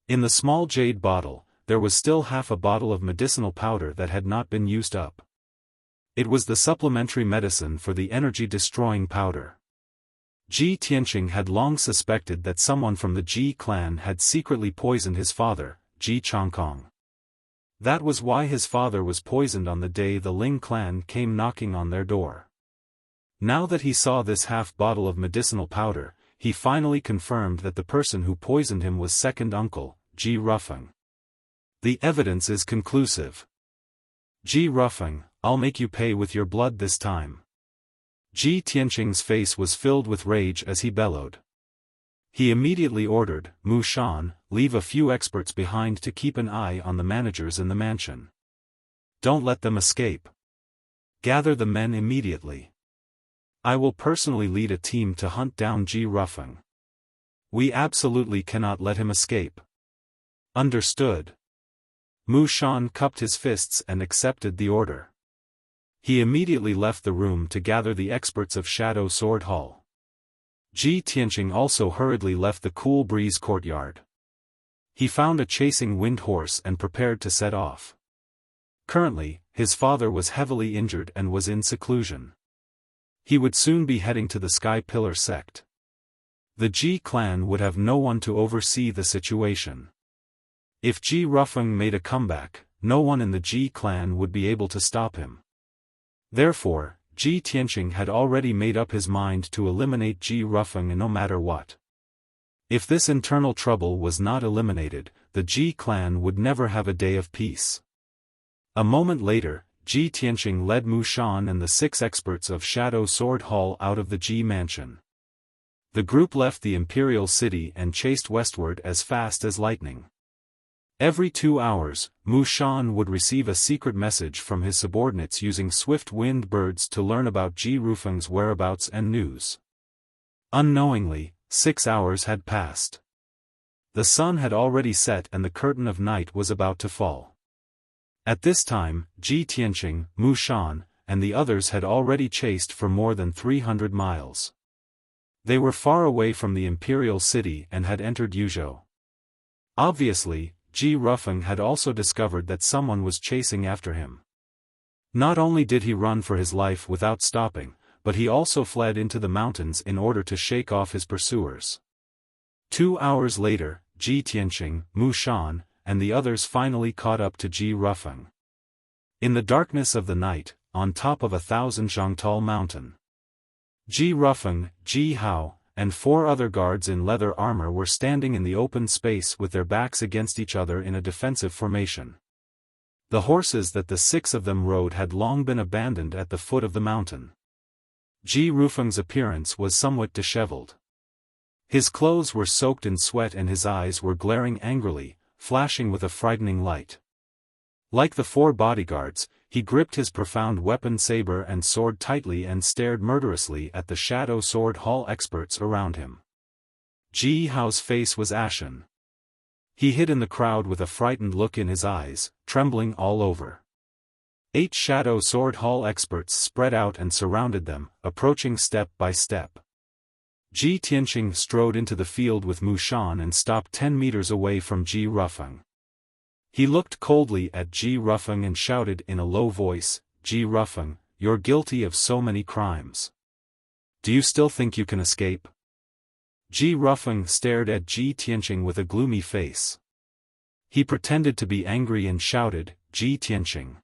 A: In the small jade bottle, there was still half a bottle of medicinal powder that had not been used up. It was the supplementary medicine for the energy-destroying powder. Ji Tianqing had long suspected that someone from the Ji clan had secretly poisoned his father, Ji Changkong. That was why his father was poisoned on the day the Ling clan came knocking on their door. Now that he saw this half bottle of medicinal powder, he finally confirmed that the person who poisoned him was second uncle, Ji Rufeng. The evidence is conclusive. Ji Rufeng, I'll make you pay with your blood this time. Ji Tianqing's face was filled with rage as he bellowed. He immediately ordered, Mu Shan, leave a few experts behind to keep an eye on the managers in the mansion. Don't let them escape. Gather the men immediately. I will personally lead a team to hunt down Ji Rufeng. We absolutely cannot let him escape. Understood. Mu Shan cupped his fists and accepted the order. He immediately left the room to gather the experts of Shadow Sword Hall. Ji Tianqing also hurriedly left the Cool Breeze courtyard. He found a chasing wind horse and prepared to set off. Currently, his father was heavily injured and was in seclusion. He would soon be heading to the Sky Pillar sect. The Ji clan would have no one to oversee the situation. If Ji Rufeng made a comeback, no one in the Ji clan would be able to stop him. Therefore, Ji Tianqing had already made up his mind to eliminate Ji Rufeng no matter what. If this internal trouble was not eliminated, the Ji clan would never have a day of peace. A moment later, Ji Tianqing led Mu Shan and the 6 experts of Shadow Sword Hall out of the Ji mansion. The group left the imperial city and chased westward as fast as lightning. Every 2 hours, Mu Shan would receive a secret message from his subordinates using swift-winged birds to learn about Ji Rufeng's whereabouts and news. Unknowingly, 6 hours had passed. The sun had already set and the curtain of night was about to fall. At this time, Ji Tianqing, Mu Shan, and the others had already chased for more than 300 miles. They were far away from the imperial city and had entered Yuzhou. Obviously, Ji Rufeng had also discovered that someone was chasing after him. Not only did he run for his life without stopping, but he also fled into the mountains in order to shake off his pursuers. 2 hours later, Ji Tianqing, Mu Shan, and the others finally caught up to Ji Rufeng. In the darkness of the night, on top of 1,000 Zhangtal mountain, Ji Rufeng, Ji Hao, and 4 other guards in leather armor were standing in the open space with their backs against each other in a defensive formation. The horses that the 6 of them rode had long been abandoned at the foot of the mountain. Ji Rufeng's appearance was somewhat disheveled. His clothes were soaked in sweat and his eyes were glaring angrily, flashing with a frightening light. Like the 4 bodyguards, he gripped his profound weapon saber and sword tightly and stared murderously at the Shadow Sword Hall experts around him. Ji Hao's face was ashen. He hid in the crowd with a frightened look in his eyes, trembling all over. 8 Shadow Sword Hall experts spread out and surrounded them, approaching step by step. Ji Tianqing strode into the field with Mu Shan and stopped 10 meters away from Ji Rufeng. He looked coldly at Ji Rufeng and shouted in a low voice, "Ji Rufeng, you're guilty of so many crimes. Do you still think you can escape?" Ji Rufeng stared at Ji Tianqing with a gloomy face. He pretended to be angry and shouted, "Ji Tianqing,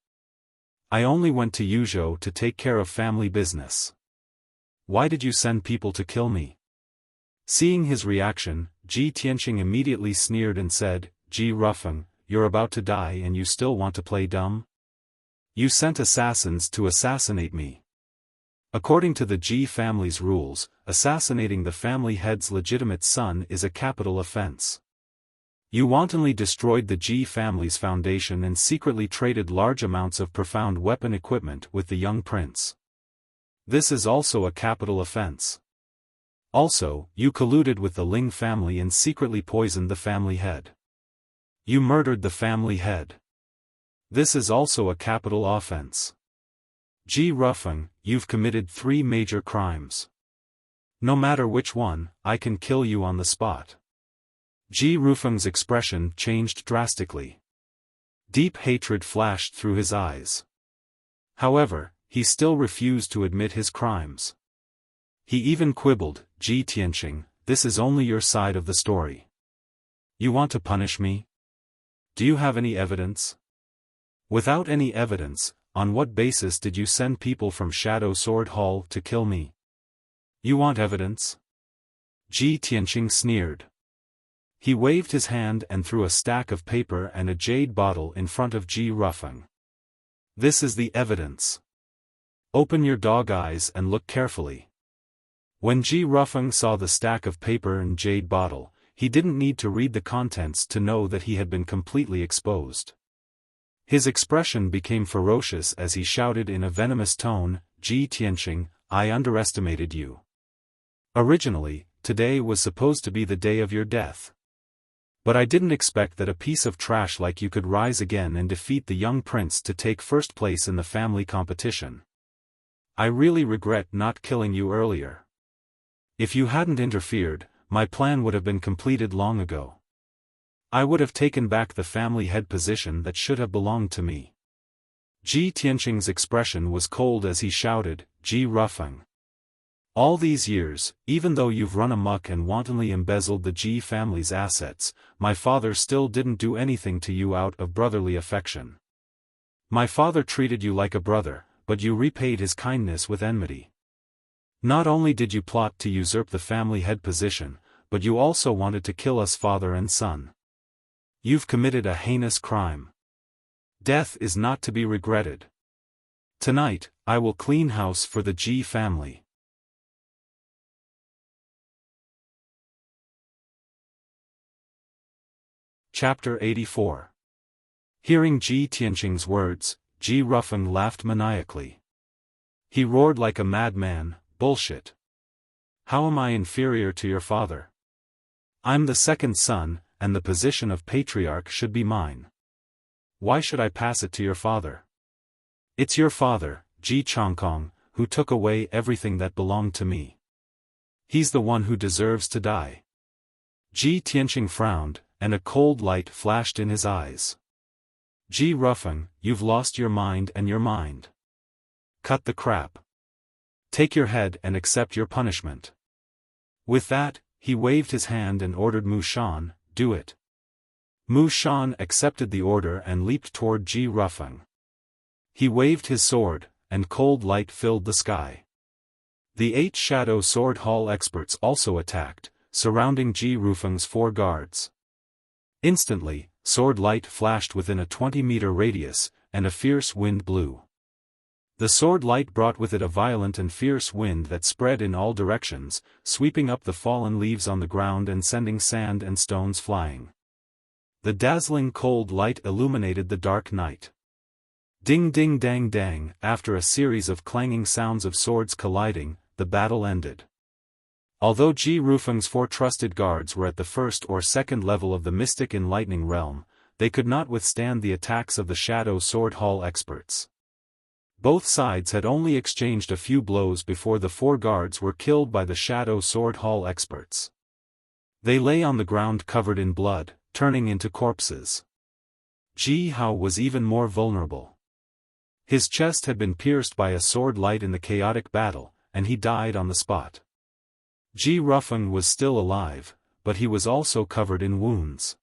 A: I only went to Yuzhou to take care of family business. Why did you send people to kill me?" Seeing his reaction, Ji Tianqing immediately sneered and said, "Ji Rufeng, you're about to die and you still want to play dumb? You sent assassins to assassinate me. According to the Ji family's rules, assassinating the family head's legitimate son is a capital offense. You wantonly destroyed the Ji family's foundation and secretly traded large amounts of profound weapon equipment with the young prince. This is also a capital offense. Also, you colluded with the Ling family and secretly poisoned the family head. You murdered the family head. This is also a capital offense. Ji Rufeng, you've committed 3 major crimes. No matter which one, I can kill you on the spot." Ji Rufeng's expression changed drastically. Deep hatred flashed through his eyes. However, he still refused to admit his crimes. He even quibbled, "Ji Tianqing, this is only your side of the story. You want to punish me? Do you have any evidence?" "Without any evidence, on what basis did you send people from Shadow Sword Hall to kill me? You want evidence?" Ji Tianqing sneered. He waved his hand and threw a stack of paper and a jade bottle in front of Ji Rufeng. "This is the evidence. Open your dog eyes and look carefully." When Ji Rufeng saw the stack of paper and jade bottle, he didn't need to read the contents to know that he had been completely exposed. His expression became ferocious as he shouted in a venomous tone, "Ji Tianqing, I underestimated you. Originally, today was supposed to be the day of your death. But I didn't expect that a piece of trash like you could rise again and defeat the young prince to take first place in the family competition. I really regret not killing you earlier. If you hadn't interfered, my plan would have been completed long ago. I would have taken back the family head position that should have belonged to me." Ji Tianqing's expression was cold as he shouted, "Ji Rufeng. All these years, even though you've run amok and wantonly embezzled the Ji family's assets, my father still didn't do anything to you out of brotherly affection. My father treated you like a brother, but you repaid his kindness with enmity. Not only did you plot to usurp the family head position, but you also wanted to kill us father and son. You've committed a heinous crime. Death is not to be regretted. Tonight, I will clean house for the Ji family. Chapter 84. Hearing Ji Tianqing's words, Ji Rufeng laughed maniacally. He roared like a madman, "Bullshit. How am I inferior to your father? I'm the second son, and the position of patriarch should be mine. Why should I pass it to your father? It's your father, Ji Chongkong, who took away everything that belonged to me. He's the one who deserves to die." Ji Tianqing frowned, and a cold light flashed in his eyes. "Ji Rufeng, you've lost your mind and your mind. Cut the crap. Take your head and accept your punishment." With that, he waved his hand and ordered Mu Shan, "Do it." Mu Shan accepted the order and leaped toward Ji Rufeng. He waved his sword, and cold light filled the sky. The 8 Shadow Sword Hall experts also attacked, surrounding Ji Rufeng's 4 guards. Instantly, sword light flashed within a 20-meter radius, and a fierce wind blew. The sword light brought with it a violent and fierce wind that spread in all directions, sweeping up the fallen leaves on the ground and sending sand and stones flying. The dazzling cold light illuminated the dark night. Ding ding dang dang, after a series of clanging sounds of swords colliding, the battle ended. Although Ji Rufeng's 4 trusted guards were at the first or second level of the mystic enlightening realm, they could not withstand the attacks of the Shadow Sword Hall experts. Both sides had only exchanged a few blows before the 4 guards were killed by the Shadow Sword Hall experts. They lay on the ground covered in blood, turning into corpses. Ji Hao was even more vulnerable. His chest had been pierced by a sword light in the chaotic battle, and he died on the spot. Ji Rufeng was still alive, but he was also covered in wounds.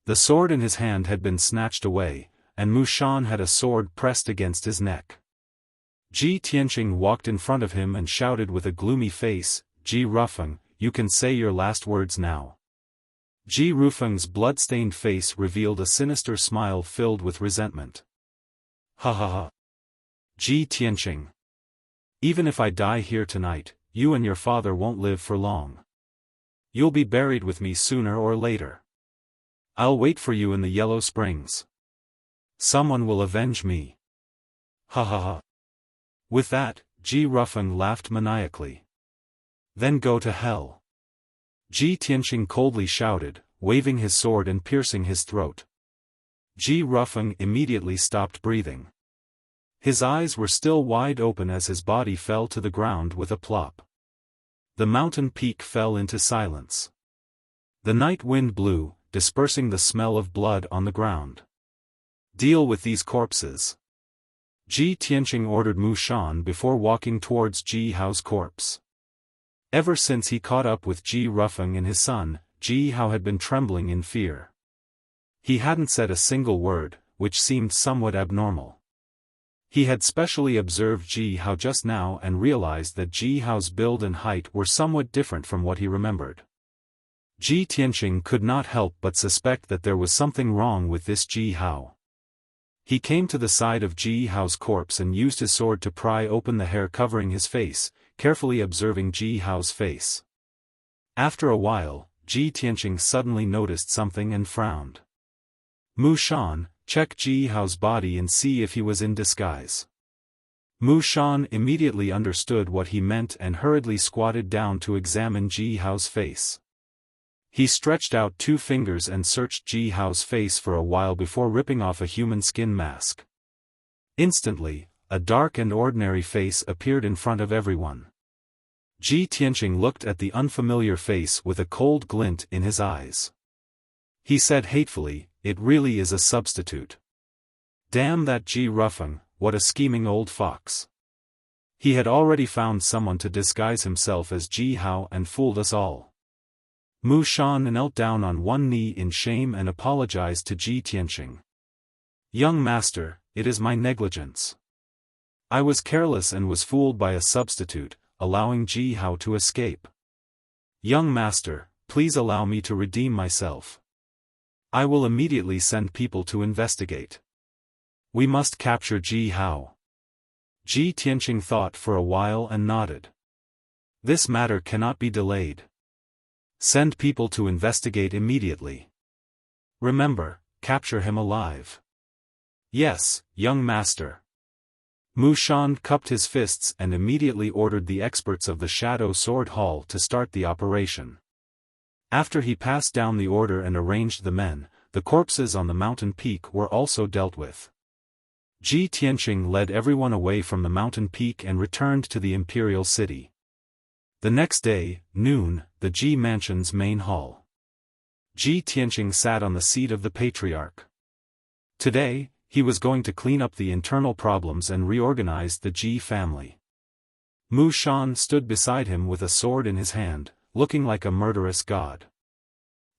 A: The sword in his hand had been snatched away, and Mu Shan had a sword pressed against his neck. Ji Tianqing walked in front of him and shouted with a gloomy face, "Ji Rufeng, you can say your last words now." Ji Rufeng's blood-stained face revealed a sinister smile filled with resentment. "Ha ha ha. Ji Tianqing. Even if I die here tonight, you and your father won't live for long. You'll be buried with me sooner or later. I'll wait for you in the Yellow Springs. Someone will avenge me. Ha ha ha." With that, Ji Rufeng laughed maniacally. "Then go to hell." Ji Tianqing coldly shouted, waving his sword and piercing his throat. Ji Rufeng immediately stopped breathing. His eyes were still wide open as his body fell to the ground with a plop. The mountain peak fell into silence. The night wind blew, dispersing the smell of blood on the ground. "Deal with these corpses." Ji Tianqing ordered Mu Shan before walking towards Ji Hao's corpse. Ever since he caught up with Ji Rufeng and his son, Ji Hao had been trembling in fear. He hadn't said a single word, which seemed somewhat abnormal. He had specially observed Ji Hao just now and realized that Ji Hao's build and height were somewhat different from what he remembered. Ji Tianqing could not help but suspect that there was something wrong with this Ji Hao. He came to the side of Ji Hao's corpse and used his sword to pry open the hair covering his face, carefully observing Ji Hao's face. After a while, Ji Tianqing suddenly noticed something and frowned. "Mu Shan, check Ji Hao's body and see if he was in disguise." Mu Shan immediately understood what he meant and hurriedly squatted down to examine Ji Hao's face. He stretched out 2 fingers and searched Ji Hao's face for a while before ripping off a human skin mask. Instantly, a dark and ordinary face appeared in front of everyone. Ji Tianqing looked at the unfamiliar face with a cold glint in his eyes. He said hatefully, "It really is a substitute. Damn that Ji Rufeng, what a scheming old fox. He had already found someone to disguise himself as Ji Hao and fooled us all." Mu Shan knelt down on one knee in shame and apologized to Ji Tianqing. "Young master, it is my negligence. I was careless and was fooled by a substitute, allowing Ji Hao to escape. Young master, please allow me to redeem myself. I will immediately send people to investigate. We must capture Ji Hao. Ji Tianqing thought for a while and nodded. This matter cannot be delayed. Send people to investigate immediately. Remember, capture him alive. Yes, young master. Mu Shan cupped his fists and immediately ordered the experts of the Shadow Sword Hall to start the operation. After he passed down the order and arranged the men, the corpses on the mountain peak were also dealt with. Ji Tianqing led everyone away from the mountain peak and returned to the imperial city. The next day, noon, the Ji Mansion's main hall. Ji Tianqing sat on the seat of the patriarch. Today, he was going to clean up the internal problems and reorganize the Ji family. Mu Shan stood beside him with a sword in his hand, looking like a murderous god.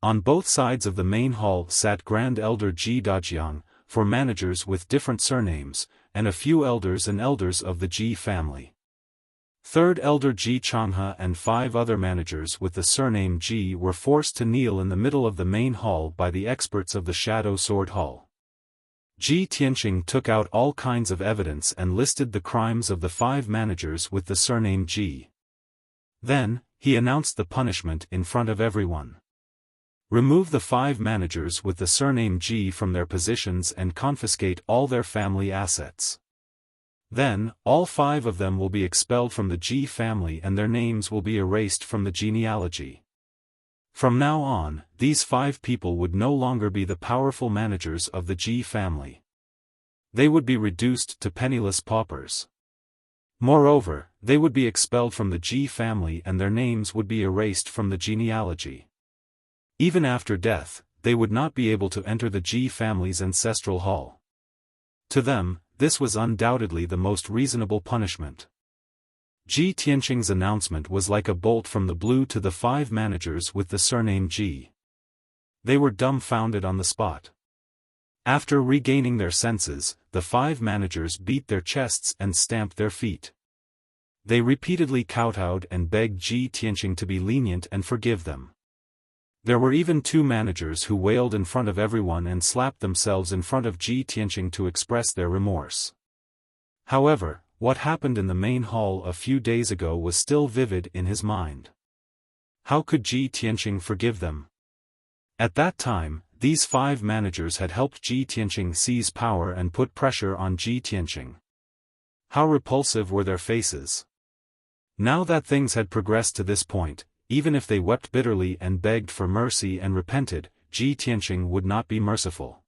A: On both sides of the main hall sat Grand Elder Ji Dajiang, for managers with different surnames, and a few elders and elders of the Ji family. Third Elder Ji Changhe and 5 other managers with the surname Ji were forced to kneel in the middle of the main hall by the experts of the Shadow Sword Hall. Ji Tianqing took out all kinds of evidence and listed the crimes of the 5 managers with the surname Ji. Then, he announced the punishment in front of everyone. Remove the 5 managers with the surname Ji from their positions and confiscate all their family assets. Then, all 5 of them will be expelled from the Ji family and their names will be erased from the genealogy. From now on, these 5 people would no longer be the powerful managers of the Ji family. They would be reduced to penniless paupers. Moreover, they would be expelled from the Ji family and their names would be erased from the genealogy. Even after death, they would not be able to enter the Ji family's ancestral hall. To them, this was undoubtedly the most reasonable punishment. Ji Tianqing's announcement was like a bolt from the blue to the 5 managers with the surname Ji. They were dumbfounded on the spot. After regaining their senses, the 5 managers beat their chests and stamped their feet. They repeatedly kowtowed and begged Ji Tianqing to be lenient and forgive them. There were even 2 managers who wailed in front of everyone and slapped themselves in front of Ji Tianqing to express their remorse. However, what happened in the main hall a few days ago was still vivid in his mind. How could Ji Tianqing forgive them? At that time, these 5 managers had helped Ji Tianqing seize power and put pressure on Ji Tianqing. How repulsive were their faces. Now that things had progressed to this point, even if they wept bitterly and begged for mercy and repented, Ji Tianqing would not be merciful.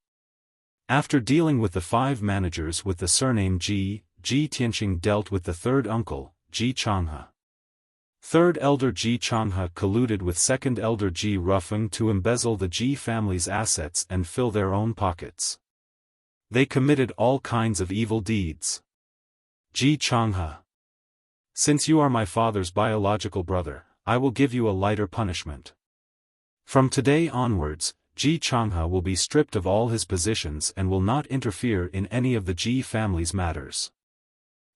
A: After dealing with the 5 managers with the surname Ji, Ji Tianqing dealt with the 3rd uncle, Ji Changhe. 3rd Elder Ji Changhe colluded with 2nd Elder Ji Rufeng to embezzle the Ji family's assets and fill their own pockets. They committed all kinds of evil deeds. Ji Changhe. Since you are my father's biological brother, I will give you a lighter punishment. From today onwards, Ji Changhe will be stripped of all his positions and will not interfere in any of the Ji family's matters.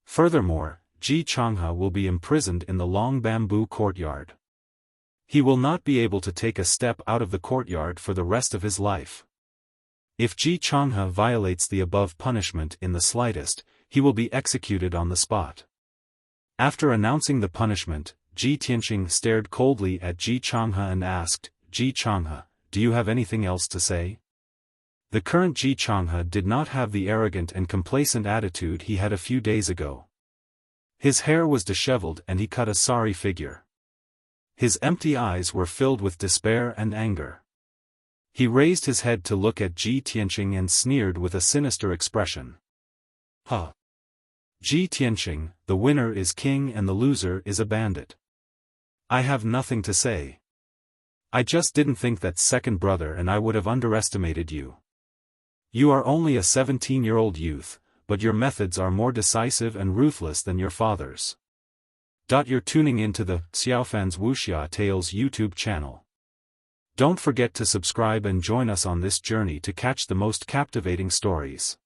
A: Furthermore, Ji Changhe will be imprisoned in the long bamboo courtyard. He will not be able to take a step out of the courtyard for the rest of his life. If Ji Changhe violates the above punishment in the slightest, he will be executed on the spot. After announcing the punishment, Ji Tianqing stared coldly at Ji Changhe and asked, Ji Changhe, do you have anything else to say? The current Ji Changhe did not have the arrogant and complacent attitude he had a few days ago. His hair was disheveled and he cut a sorry figure. His empty eyes were filled with despair and anger. He raised his head to look at Ji Tianqing and sneered with a sinister expression. Huh! Ji Tianqing, the winner is king and the loser is a bandit. I have nothing to say. I just didn't think that 2nd brother and I would have underestimated you. You are only a 17-year-old youth, but your methods are more decisive and ruthless than your father's. You're tuning into the Xiaofan's Wuxia Tales YouTube channel. Don't forget to subscribe and join us on this journey to catch the most captivating stories.